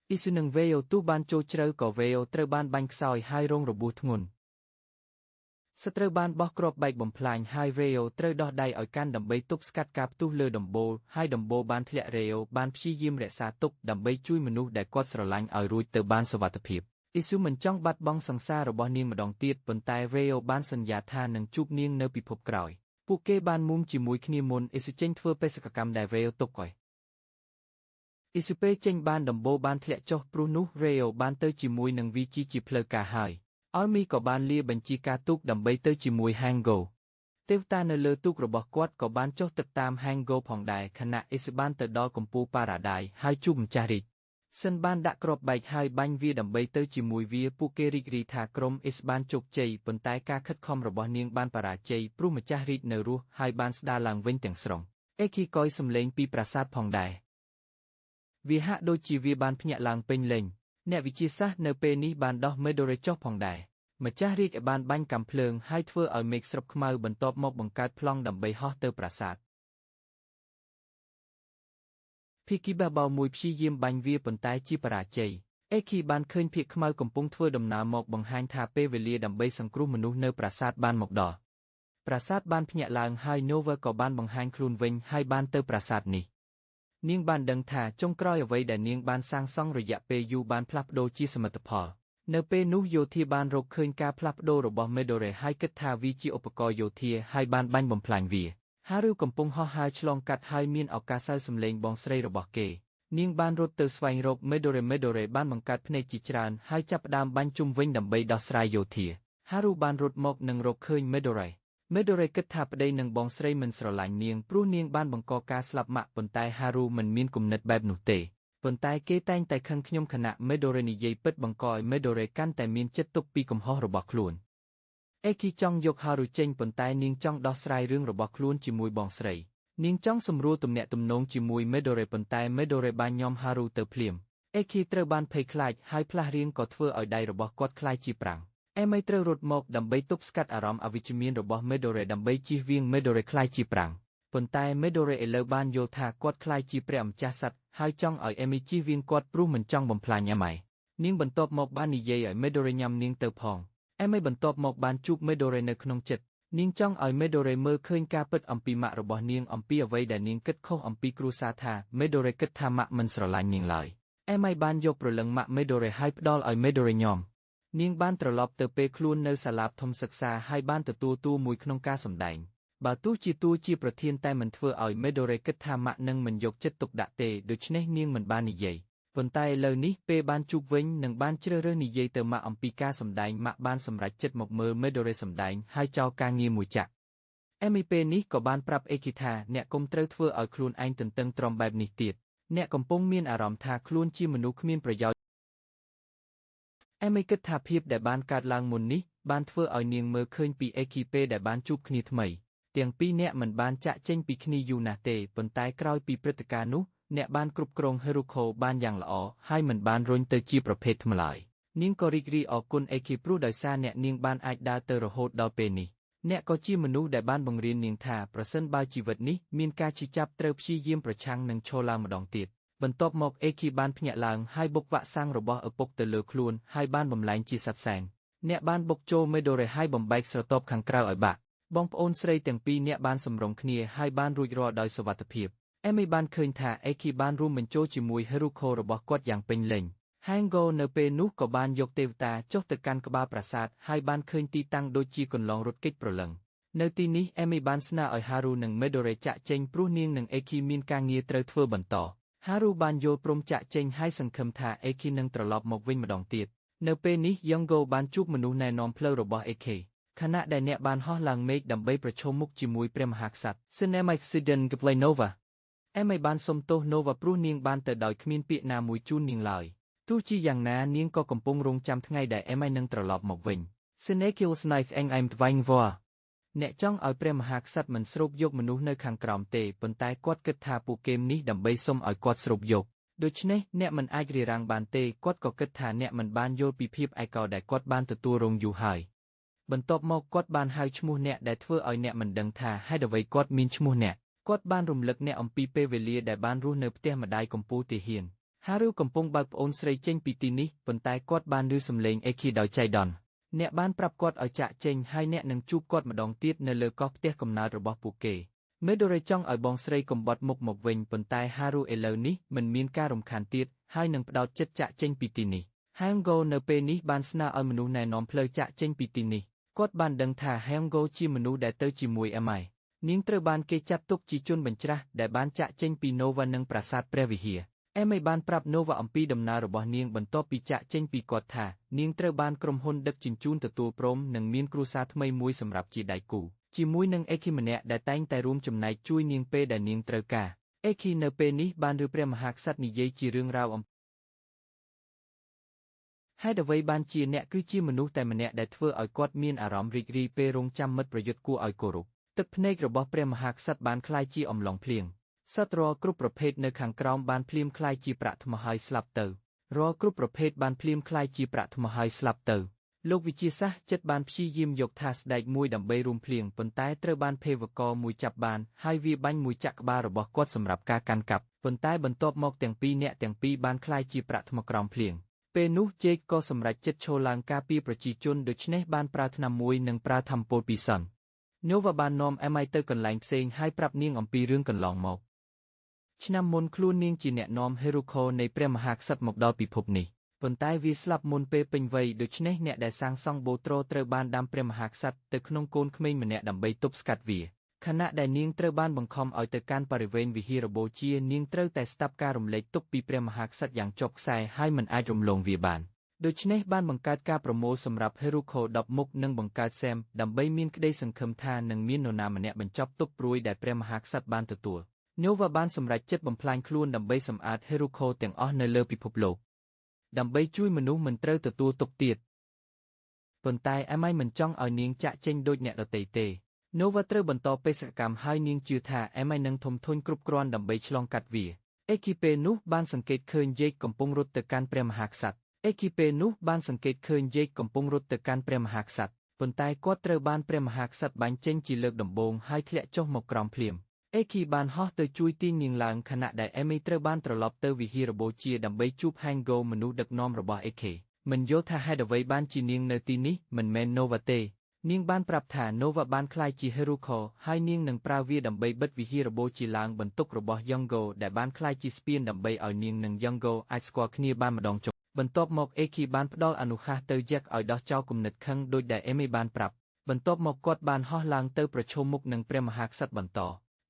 Speaker 1: អ៊ីស៊ូនិងវេអូទោះបានចូលជ្រៅក៏វេអូត្រូវបានបាញ់ខ្សោយហើយរងរបួសធ្ងន់សត្រូវបានបោះគ្រាប់បែកបំផ្លាញហើយរ៉េអូត្រូវដោះដៃឲ្យកាន់ដើម្បីទប់ស្កាត់ការផ្ទុះលើដំបូលហើយដំបូលបានធ្លាក់រ៉េអូបានព្យាយាមរក្សាទុកដើម្បីជួយមនុស្សដែលគាត់ស្រឡាញ់ឲ្យរួចទៅបានសុវត្ថិភាពអ៊ីស៊ូមិនចង់បាត់បង់សង្សាររបស់នាងម្ដងទៀតប៉ុន្តែរ៉េអូបានសន្យាថានឹងជួបនាងនៅពិភពក្រោយពួកគេបានមុំជាមួយគ្នាមុនអ៊ីស៊ូចេញធ្វើបេសកកម្មដែលរ៉េអូទុកឲ្យអ៊ីស៊ូពេលចេញបានដំបូលបានធ្លាក់ចុះព្រោះនោះរ៉េអូបានទៅជាមួយនឹងវីជីជាផ្លូវការហើយអលមីក៏បានលាបញ្ជីការទូកដើម្បីទៅជាមួយហាងហ្គោទេវតានៅលើទូករបស់គាត់ក៏បានចុះទឹកតាមហាងហ្គោផងដែរខណៈអ៊ីសបានទៅដល់កំពូលប៉ារ៉ាដាយហើយជួបម្ចាស់រីកសិនបានដាក់គ្រាប់បែកហើយបាញ់វាដើម្បីទៅជាមួយវាពួកគេរីករាយថាក្រុមអ៊ីសបានជោគជ័យប៉ុន្តែការខិតខំរបស់នាងបានបរាជ័យព្រោះម្ចាស់រីកនៅរស់ហើយបានស្ដារឡើងវិញទាំងស្រុងអេគីកយសំឡេងពីប្រាសាទផងដែរវាហាក់ដូចជាវាបានភ្ញាក់ឡើងពេញលេញអ្នកវិទ្យាសាស្ត្រនៅពេលនេះបានដោះមេដូរ៉េចុះផងដែរម្ចាស់រាជបានបាញ់កាំភ្លើងហើយធ្វើឲ្យមេឃស្រុបខ្មៅបន្ទាប់មកបង្កើតប្លង់ដើម្បីហោះទៅប្រាសាទ ភាគីបះបោមួយព្យាយាមបាញ់វាប៉ុន្តែជាបរាជ័យអេគីបានឃើញភាគខ្មៅកំពុងធ្វើដំណើរមកបង្ហាញថាពេលវេលាដើម្បីសង្គ្រោះមនុស្សនៅប្រាសាទបានមកដល់ប្រាសាទបានភ្ញាក់ឡើងហើយ Nova ក៏បានបង្ហាញខ្លួនវិញហើយបានទៅប្រាសាទនេះនាងបានដឹងថាចុងក្រោយអ្វីដែលនាងបានសាងសង់រយៈពេលយូរបានផ្លាស់ប្ដូរជាសមិទ្ធផលនៅពេលនោះយោធាបានរកឃើញការផ្លាស់ប្ដូររបស់ Midori ហើយគិតថាវាជាឧបករណ៍យោធាហើយបានបាញ់បំផ្លាញវាហារូកំពុងហោះហើរឆ្លងកាត់ហើយមានឱកាសសើសំឡេងបងស្រីរបស់គេនាងបានរត់ទៅស្វែងរក Midori បានបង្កើតភ្នែកជាច្រើនហើយចាប់ផ្ដើមបាញ់ជុំវិញដើម្បីដោះស្រាយយោធាហារូបានរត់មកនិងរកឃើញ Midori គិតថាប្តីនិងបងស្រីមិនស្រឡាញ់នាងព្រោះនាងបានបង្កការស្លាប់ម៉ាក់ប៉ុន្តែហារូមិនមានគំនិតបែបនោះទេប៉ុន្តែគេតែងតែខឹងខ្ញុំខណៈ Midori និយាយពិតបង្កឲ្យ Midori កាន់តែមានចិត្តទុកពីកំហុសរបស់ខ្លួនអេគីចង់យកហារូចេញប៉ុន្តែនាងចង់ដោះស្រាយរឿងរបស់ខ្លួនជាមួយបងស្រីនាងចង់សម្រួលទំនាក់ទំនងជាមួយ Midori ប៉ុន្តែ Midori បានញោមហារូទៅភ្លាមអេគីត្រូវបានភ័យខ្លាចហើយផ្លាស់រៀងក៏ធ្វើឲ្យដៃរបស់គាត់ក្លាយជាប្រាំងអេមីត្រូវរត់មកដើម្បីទប់ស្កាត់អារម្មណ៍អវិជ្ជមានរបស់ Midori ដើម្បីជៀសវាង Midori ក្លាយជាប្រាំងប៉ុន្តែ Midori ឥឡូវបានយល់ថាគាត់ក្លាយជាព្រះម្ចាស់សត្វហើយចង់ឲ្យអេមីជៀសវាងគាត់ព្រោះមិនចង់បំផ្លាញអេមីនាងបន្ទាប់មកបាននិយាយឲ្យ Midori ញ៉ាំនាងទៅផងអេមីបន្ទាប់មកបានជួប Midori នៅក្នុងចិត្តនាងចង់ឲ្យ Midori មើលឃើញការពិតអំពីម៉ាក់របស់នាងអំពីអ្វីដែលនាងគិតខុសអំពីគ្រួសារថា Midori គិតថាម៉ាក់មិនស្រឡាញ់នាងឡើយអេមីបានយកព្រលឹងម៉ាក់ Midori ហើយផ្ដល់ឲ្យ Midori ញ៉ាំនាងបានត្រឡប់ទៅពេលខ្លួននៅសាលាធំសិក្សាហើយបានទទួលតួមួយក្នុងការសម្ដែងបើទោះជាតួជាប្រធានតែមិនធ្វើឲ្យ Midori គិតថាម៉ាក់នឹងមិនយកចិត្តទុកដាក់ទេដូច្នេះនាងមិនបាននិយាយប៉ុន្តែឥឡូវនេះពេលបានជួបវិញនិងបានជ្រើសរើសនិយាយទៅម៉ាក់អំពីការសម្ដែងម៉ាក់បានសម្រេចចិត្តមកមើល Midori សម្ដែងហើយចោលការងារមួយចាក់អេមីពេលនេះក៏បានប្រាប់អេគីថាអ្នកកុំត្រូវធ្វើឲ្យខ្លួនឯងទន្ទឹងទ្រាំបែបនេះទៀតអ្នកកំពុងមានអារម្មណ៍ថាខ្លួនជាមនុស្សគ្មានប្រយោជន៍អេមីគិតថាភាពដែលបានកើតឡើងមុននេះបានធ្វើឲ្យនាងមើលឃើញពីអេគីពេលដែលបានជួបគ្នាថ្មីទាំងពីរអ្នកមិនបានចាក់ចេញពីគ្នាយូរណាស់ទេប៉ុន្តែក្រោយពីព្រឹត្តិការណ៍នោះអ្នកបានគ្រប់គ្រង Haruko បានយ៉ាងល្អហើយមិនបានរុញទៅជាប្រភេទថ្មឡើយនាងក៏រីករាយអរគុណអេគីព្រោះដោយសារអ្នកនាងបានអាចដើរទៅរហូតដល់ពេលនេះអ្នកក៏ជាមនុស្សដែលបានបង្រៀននាងថាប្រសិនបើជីវិតនេះមានការឈឺចាប់ត្រូវព្យាយាមប្រឆាំងនឹងឈរឡើងម្ដងទៀតបន្ទាប់មកអេគីបានភ្ញាក់ឡើងហើយបុកវ៉ាក់សាំងរបស់ឪពុកទៅលើខ្លួនហើយបានបំលែងជាសត្វសែនអ្នកបានបុកចូល Midori ហើយបំបែកស្រទាប់ខាងក្រៅឲ្យបាក់បងប្អូនស្រីទាំងពីរនាក់បានសម្រុងគ្នាហើយបានរួចរាល់ដោយសុវត្ថិភាពអេមីបានឃើញថាអេគីបានរួមបញ្ចូលជាមួយ Haruko របស់គាត់យ៉ាងពេញលេញ Hango នៅពេលនោះក៏បានយកទេវតាចុះទៅកាន់ក្បាលប្រាសាទហើយបានឃើញទីតាំងដូចជាកន្លងរត់គេចប្រឡឹងនៅទីនេះអេមីបានស្នើឲ្យ Haru និង Midori ចាក់ចេញព្រោះនាងនិងអេគីមានការងារត្រូវធ្វើបន្ត Haru បានយល់ព្រមចាក់ចេញហើយសង្ឃឹមថាអេគីនឹងត្រឡប់មកវិញម្ដងទៀតនៅពេលនេះ Yongo បានជួបមនុស្សណែនាំផ្លូវរបស់អេគីខណៈដែលអ្នកបានហោះឡើងមេឃដើម្បីប្រឈមមុខជាមួយព្រះមហាក្សត្រ Cinematic Accident Gameplay Nova អេមីបានសុំទោស Nova ព្រោះនាងបានទៅដោយគ្មានពាក្យណាមួយជូននាងឡើយទោះជាយ៉ាងណានាងក៏កំពុងរងចាំថ្ងៃដែលអេមីនឹងត្រឡប់មកវិញ Senekil Snipe Eng I'm Twang Voa អ្នកចង់ឲ្យព្រះមហាក្សត្រមិនស្រូបយកមនុស្សនៅខាងក្រោមទេប៉ុន្តែគាត់គិតថាពួកគេនេះដើម្បីសុំឲ្យគាត់ស្រូបយកដូច្នេះអ្នកមិនអាចរារាំងបានទេគាត់ក៏គិតថាអ្នកមិនបានយល់ពីភាពឯកោដែលគាត់បានទទួលរងយូរហើយបន្ទាប់មកគាត់បានហៅឈ្មោះអ្នកដែលធ្វើឲ្យអ្នកមិនដឹងថាហេតុអ្វីគាត់មានឈ្មោះអ្នកគាត់បានរំលឹកអ្នកអំពីពេលវេលាដែលបានរស់នៅផ្ទះម្ដាយកំពូលទាហានហារូកំពុងបើកប្អូនស្រីចេញពីទីនេះប៉ុន្តែគាត់បានឮសំឡេងអេគីដោយចៃដន្យអ្នកបានប្រាប់គាត់ឲ្យចាក់ចេញហើយអ្នកនឹងជួបគាត់ម្ដងទៀតនៅលើកោះផ្ទះកំណើតរបស់ពួកគេ Midori ចង់ឲ្យបងស្រីកំបត់មុខមកវិញប៉ុន្តែ Haru ឥឡូវនេះមិនមានការរំខានទៀតហើយនឹងផ្ដោតចិត្តចាក់ចេញពីទីនេះ Hango នៅពេលនេះបានស្នើឲ្យមនុស្សណែនាំផ្លូវចាក់ចេញពីទីនេះគាត់បានដឹងថា Hango ជាមនុស្សដែលទៅជាមួយអេម៉ៃនាងត្រូវបានគេចាត់ទុកជាជនបញ្ច្រាស់ដែលបានចាក់ចេញពី Nova និងប្រាសាទព្រះវិហារអេមីបានប្រាប់ Nova អំពីដំណើររបស់នាងបន្ទាប់ពីចាក់ចេញពីគាត់ថានាងត្រូវបានក្រុមហ៊ុនដឹកជញ្ជូនទទួលព្រមនិងមានគ្រួសារថ្មីមួយសម្រាប់ជាដៃគូជាមួយនឹងអេគីម្នាក់ដែលតែងតែរួមចំណែកជួយនាងពេលដែលនាងត្រូវការអេគីនៅពេលនេះបានឮព្រះមហាក្សត្រនិយាយជារឿងរ៉ាវអំហេតុអ្វីបានជាអ្នកគឺជាមនុស្សតែម្នាក់ដែលធ្វើឲ្យគាត់មានអារម្មណ៍រីករាយពេលរងចាំមិត្តប្រយុទ្ធគួរឲ្យគោរពទឹកភ្នែករបស់ព្រះមហាក្សត្របានក្លាយជាអំឡុងភ្លៀងសត្វរាល់គ្រប់ប្រភេទនៅខាងក្រោមបានភ្លាមក្លាយជាប្រាក់ថ្មហើយស្លាប់ទៅរាល់គ្រប់ប្រភេទបានភ្លាមក្លាយជាប្រាក់ថ្មហើយស្លាប់ទៅ លោកវិជាសាស្ត្រចិត្តបានព្យាយាមយកថាស្ដេចមួយដើម្បីរួមភ្លៀងប៉ុន្តែត្រូវបានភេវករមួយចាប់បានហើយវាបាញ់មួយចាក់ក្បាលរបស់គាត់សម្រាប់ការកាន់កាប់ប៉ុន្តែបន្ទាប់មកទាំងពីរនាក់ទាំងពីរបានក្លាយជាប្រាក់ថ្មក្រោមភ្លៀងពេលនោះជេកក៏សម្រេចចិត្តឈរឡើងការពារប្រជាជនដូច្នេះបានប្រើថ្នាំមួយនិងប្រើថាមពលពីរសន្ទញូវ៉ាបាននាំអេម៉ៃទៅកន្លែងផ្សេងហើយប្រាប់នាងអំពីរឿងកន្លងមកឆ្នាំមុនខ្លួននាងជាអ្នកនាំហេរូខូនៃព្រះមហាក្សត្រមកដល់ពិភពនេះប៉ុន្តែវាស្លាប់មុនពេលពេញវ័យដូច្នេះអ្នកដែលសាងសង់បូត្រូត្រូវបានដាំព្រះមហាក្សត្រទៅក្នុងកូនក្មេងម្នាក់ដើម្បីទប់ស្កាត់វាខណៈដែលនាងត្រូវបានបង្ខំឲ្យទៅកាន់បរិវេណវិហារបូជានាងត្រូវតែស្ដាប់ការរំលែកទុកពីព្រះមហាក្សត្រយ៉ាងជាប់ខ្សែហើយមិនអាចរំលងវាបានដូច្នេះបានបង្កើតការប្រមូលសម្រាប់ហេរូខូ10មុខនិងបង្កើតសែមដើម្បីមានក្តីសង្ឃឹមថានឹងមាននរណាម្នាក់បញ្ចប់ទុកព្រួយដែលព្រះមហាក្សត្របានទទួលញូវ៉ាបានសម្រេចចិត្តបំផ្លាញខ្លួនដើម្បីសម្អាតហេរូខូទាំងអស់នៅលើពិភពលោកដើម្បីជួយមនុស្សមិនត្រូវទទួលទុកទៀតប៉ុន្តែអេម៉ៃមិនចង់ឲ្យនាងចាក់ចេញដូចអ្នកដទៃទេណូវ៉ាត្រូវបន្តបេសកកម្មហើយនាងជឿថាអេម៉ៃនឹងធំធុញគ្រប់គ្រាន់ដើម្បីឆ្លងកាត់វាអេគីពេលនោះបានសង្កេតឃើញយេកកំពុងរត់ទៅកាន់ព្រះមហាក្សត្រប៉ុន្តែគាត់ត្រូវបានព្រះមហាក្សត្របាញ់ចេញជាលើកដំបូងហើយធ្លាក់ចុះមកក្រោមភ្លាមអេគីបានហោះទៅជួយទាញនាងឡើងខណៈដែលអេមីត្រូវបានត្រឡប់ទៅវិហារបូជាដើម្បីជួបហែងហ្គោមនុស្សដឹកនាំរបស់អេខេមិនយល់ថាហេតុអ្វីបានជានាងនៅទីនេះមិនមែនណូវ៉ាទេនាងបានប្រាប់ថាណូវ៉ាបានក្លាយជាហេរូខូហើយនាងនឹងប្រើវាដើម្បីបិទវិហារបូជាឡើងបន្ទុករបស់យ៉ងហ្គោដែលបានក្លាយជាស្ពានដើម្បីឲ្យនាងនិងយ៉ងហ្គោអាចស្គាល់គ្នាបានម្ដងចុងបន្ទាប់មកអេគីបានផ្ដល់អនុសាសន៍ទៅយ៉ាក់ឲ្យដោះចោលគំនិតខឹងដូចដែលអេមីបានប្រាប់បន្ទាប់មកគាត់បានហោះឡើងទៅប្រឈមមុខនឹងព្រះមហាក្សត្របន្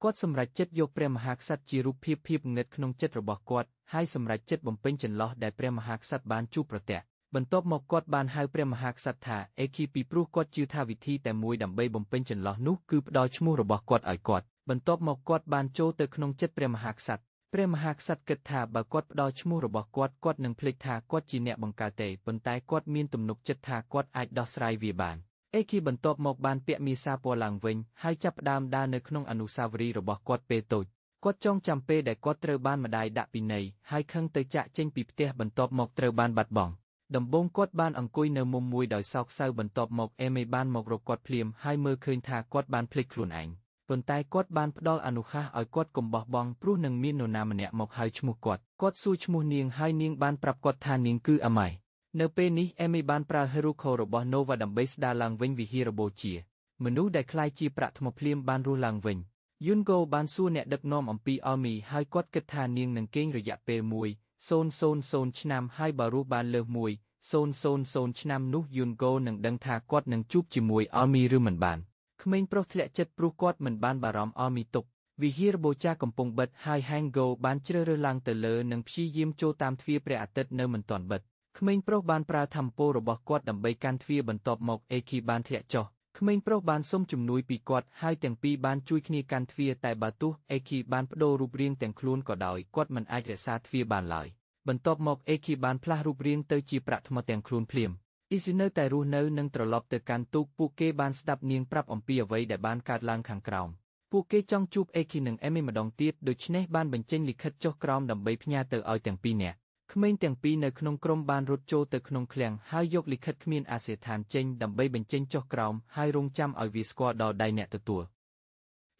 Speaker 1: តគាត់សម្រេចចិត្តយកព្រះមហាក្សត្រជារូបភាពងឹតក្នុងចិត្តរបស់គាត់ហើយសម្រេចចិត្តបំពេញចន្លោះដែលព្រះមហាក្សត្របានជួបប្រទះបន្ទាប់មកគាត់បានហៅព្រះមហាក្សត្រថាអេគីពីព្រោះគាត់ជឿថាវិធីតែមួយដើម្បីបំពេញចន្លោះនោះគឺផ្ដល់ឈ្មោះរបស់គាត់ឲ្យគាត់បន្ទាប់មកគាត់បានចូលទៅក្នុងចិត្តព្រះមហាក្សត្រព្រះមហាក្សត្រគិតថាបើគាត់ផ្ដល់ឈ្មោះរបស់គាត់នឹងភ្លេចថាគាត់ជាអ្នកបង្កើតទេប៉ុន្តែគាត់មានទំនុកចិត្តថាគាត់អាចដោះស្រាយវាបានអេគីបន្ទាប់មកបានពាក់មាសាពណ៌ឡើងវិញហើយចាប់ផ្ដើមដើរនៅក្នុងអនុស្សាវរីយ៍របស់គាត់ពេលតូចគាត់ចងចាំពេលដែលគាត់ត្រូវបានម្ដាយដាក់ពិន័យហើយខឹងទៅចាក់ចេញពីផ្ទះបន្ទាប់មកត្រូវបានបាត់បង់ដំបូងគាត់បានអង្គុយនៅមុំមួយដោយសោកសៅបន្ទាប់មកអេមីបានមករកគាត់ភ្លាមហើយមើលឃើញថាគាត់បានភ្លេចខ្លួនឯងប៉ុន្តែគាត់បានផ្ដល់អនុសាសន៍ឲ្យគាត់កុំបោះបង់ព្រោះនឹងមាននរណាម្នាក់មកហៅឈ្មោះគាត់សួរឈ្មោះនាងហើយនាងបានប្រាប់គាត់ថានាងគឺអាម៉ៃនៅពេលនេះអេមីបានប្រើហេរូខូរបស់ណូវ៉ាដើម្បីស្ដារឡើងវិញវិហារបូជាមនុស្សដែលក្លាយជាប្រាក់ថ្មភ្លាមបានរស់ឡើងវិញយូនហ្គោបានសួរអ្នកដឹកនាំអំពីអលមីហើយគាត់គិតថានាងនឹងគេងរយៈពេល1,000 ឆ្នាំហើយបើរស់បានលើស1,000 ឆ្នាំនោះយូនហ្គោនឹងដឹងថាគាត់នឹងជួបជាមួយអលមីឬមិនបានក្មេងប្រុសធ្លាក់ចិត្តព្រោះគាត់មិនបានបារម្ភអលមីទុកវិហារបូជាកំពុងបិទហើយហែងហ្គោបានជ្រើសរើសឡើងទៅលើនិងព្យាយាមចូលតាមទ្វារព្រះអាទិត្យនៅមិនទាន់បិទក្មេងប្រុសបានប្រើថាមពលរបស់គាត់ដើម្បីកាន់ទ្វារបន្ទាប់មកអេគីបានធ្លាក់ចុះក្មេងប្រុសបានសុំជំនួយពីគាត់ហើយទាំងពីរបានជួយគ្នាកាន់ទ្វារតែបើទោះអេគីបានបដូររូបរាងទាំងខ្លួនក៏ដោយគាត់មិនអាចរក្សាទ្វារបានឡើយបន្ទាប់មកអេគីបានផ្លាស់រូបរាងទៅជាប្រាក់ថ្មទាំងខ្លួនភ្លាមអ៊ីស៊ីនៅតែរស់នៅនិងត្រឡប់ទៅកាន់ទូកពួកគេបានស្ដាប់នាងប្រាប់អំពីអ្វីដែលបានកើតឡើងខាងក្រោមពួកគេចង់ជួបអេគីនិងអេមីម្ដងទៀតដូច្នេះបានបញ្ចេញលិខិតចុះក្រោមដើម្បីផ្ញើទៅឲ្យទាំងពីរនាក់ក្មេងទាំងពីរនៅក្នុងក្រុមបានរត់ចូលទៅក្នុងឃ្លាំងហើយយកលិខិតគ្មានអាសយដ្ឋានចេញដើម្បីបញ្ចេញចុះក្រោមហើយរងចាំឲ្យវាស្គាល់ដល់ដៃអ្នកទទួ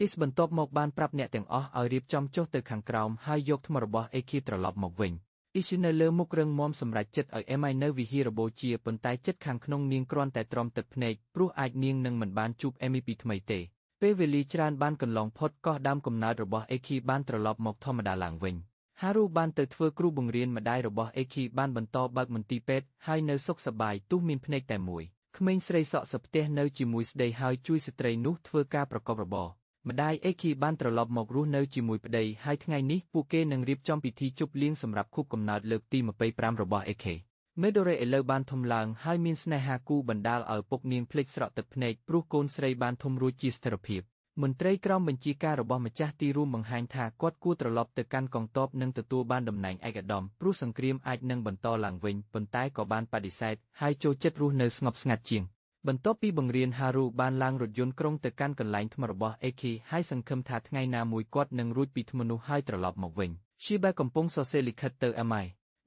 Speaker 1: លអ៊ីសបន្ទាប់មកបានប្រាប់អ្នកទាំងអស់ឲ្យរៀបចំចុះទៅខាងក្រោមហើយយកថ្មរបស់អេគីត្រឡប់មកវិញអ៊ីសនៅលើមុខរឹងមាំសម្រាប់ចិត្តឲ្យអេម៉ៃនៅវិហារបូជាប៉ុន្តែចិត្តខាងក្នុងនាងគ្រាន់តែទ្រាំទឹកភ្នែកព្រោះអាចនាងនឹងមិនបានជួបអេមីពីថ្មីទេពេលវេលាច្រើនបានកន្លងផុតកោះដើមកំណើតរបស់អេគីបានត្រឡប់មកធម្មតាឡើងវិញហារូបានទៅធ្វើគ្រូបង្រៀនម្ដាយរបស់អេគីបានបន្តបើកមន្ទីរពេទ្យហើយនៅសុខសប្បាយទោះមានភ្នែកតែមួយក្មេងស្រីសក់សផ្ទះនៅជាមួយស្ដីហើយជួយស្ត្រីនោះធ្វើការប្រកបរបរម្ដាយអេគីបានត្រឡប់មករស់នៅជាមួយប្ដីហើយថ្ងៃនេះពួកគេនឹងរៀបចំពិធីជប់លៀងសម្រាប់ខួបកំណើតលើកទី25របស់អេខេមេដូរ៉េឥឡូវបានធំឡើងហើយមានស្នេហាគូបណ្ដាលឲ្យពុកនាងភ្លេចស្រក់ទឹកភ្នែកព្រោះកូនស្រីបានធំរួចជាស្ថិរភាពមន្ត្រីក្រមបញ្ជាការរបស់ម្ចាស់ទីរួមបង្ហាញថាគាត់គួរត្រឡប់ទៅកាន់កងទ័ពនិងទទួលបានតំណែងឯកឧត្តមព្រោះសង្គ្រាមអាចនឹងបន្តឡើងវិញប៉ុន្តែក៏បានបដិសេធហើយចូលចិត្តរស់នៅស្ងប់ស្ងាត់ជាងបន្ទាប់ពីបង្រៀនហារូបានឡើងរថយន្តក្រុងទៅកាន់កន្លែងថ្មរបស់អេគីហើយសង្ឃឹមថាថ្ងៃណាមួយគាត់នឹងរួចពីថ្មនោះហើយត្រឡប់មកវិញឈីបែកំពុងសរសេរលិខិតទៅអាម៉ៃ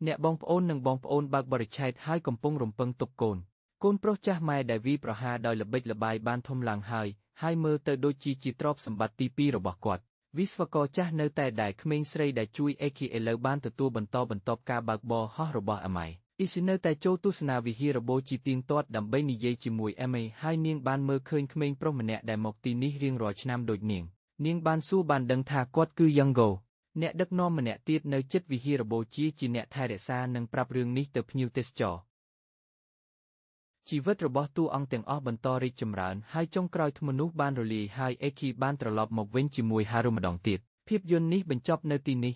Speaker 1: អ្នកបងប្អូននិងបងប្អូនបើកបរិច្ឆេទហើយកំពុងរំពឹងទុកកូន កូនប្រុសចាស់ម៉ែដែលវាប្រហារដោយល្បិចល្បាយបានធំឡើងហើយមើលទៅដូចជាទ្រព្យសម្បត្តិទីពីររបស់គាត់វិស្វករចាស់នៅតែដែលក្មេងស្រីដែលជួយអេគីឥឡូវបានទទួលបន្តបន្ទាប់ការបើកបរហោះរបស់អាម៉ៃអ៊ីស៊ីនៅតែចូលទស្សនាវិហាររបូជាទៀងទាត់ដើម្បីនិយាយជាមួយអេមីហើយនាងបានមើលឃើញក្មេងប្រុសម្នាក់ដែលមកទីនេះរៀងរាល់ឆ្នាំដូចនាងបានសួរបានដឹងថាគាត់គឺយ៉ាងហ្គោអ្នកដឹកនាំម្នាក់ទៀតនៅជិតវិហារបូជាអ្នកថែរក្សានិងប្រាប់រឿងនេះទៅភ្ញៀវទេសចរជីវិតរបស់តួអង្គទាំងអស់បន្តរីកចម្រើនហើយចុងក្រោយធ្មនុស្សបានរលាយហើយអេគីបានត្រឡប់មកវិញជាមួយហារុម្ដងទៀតភាពយន្តនេះបញ្ចប់នៅទីនេះ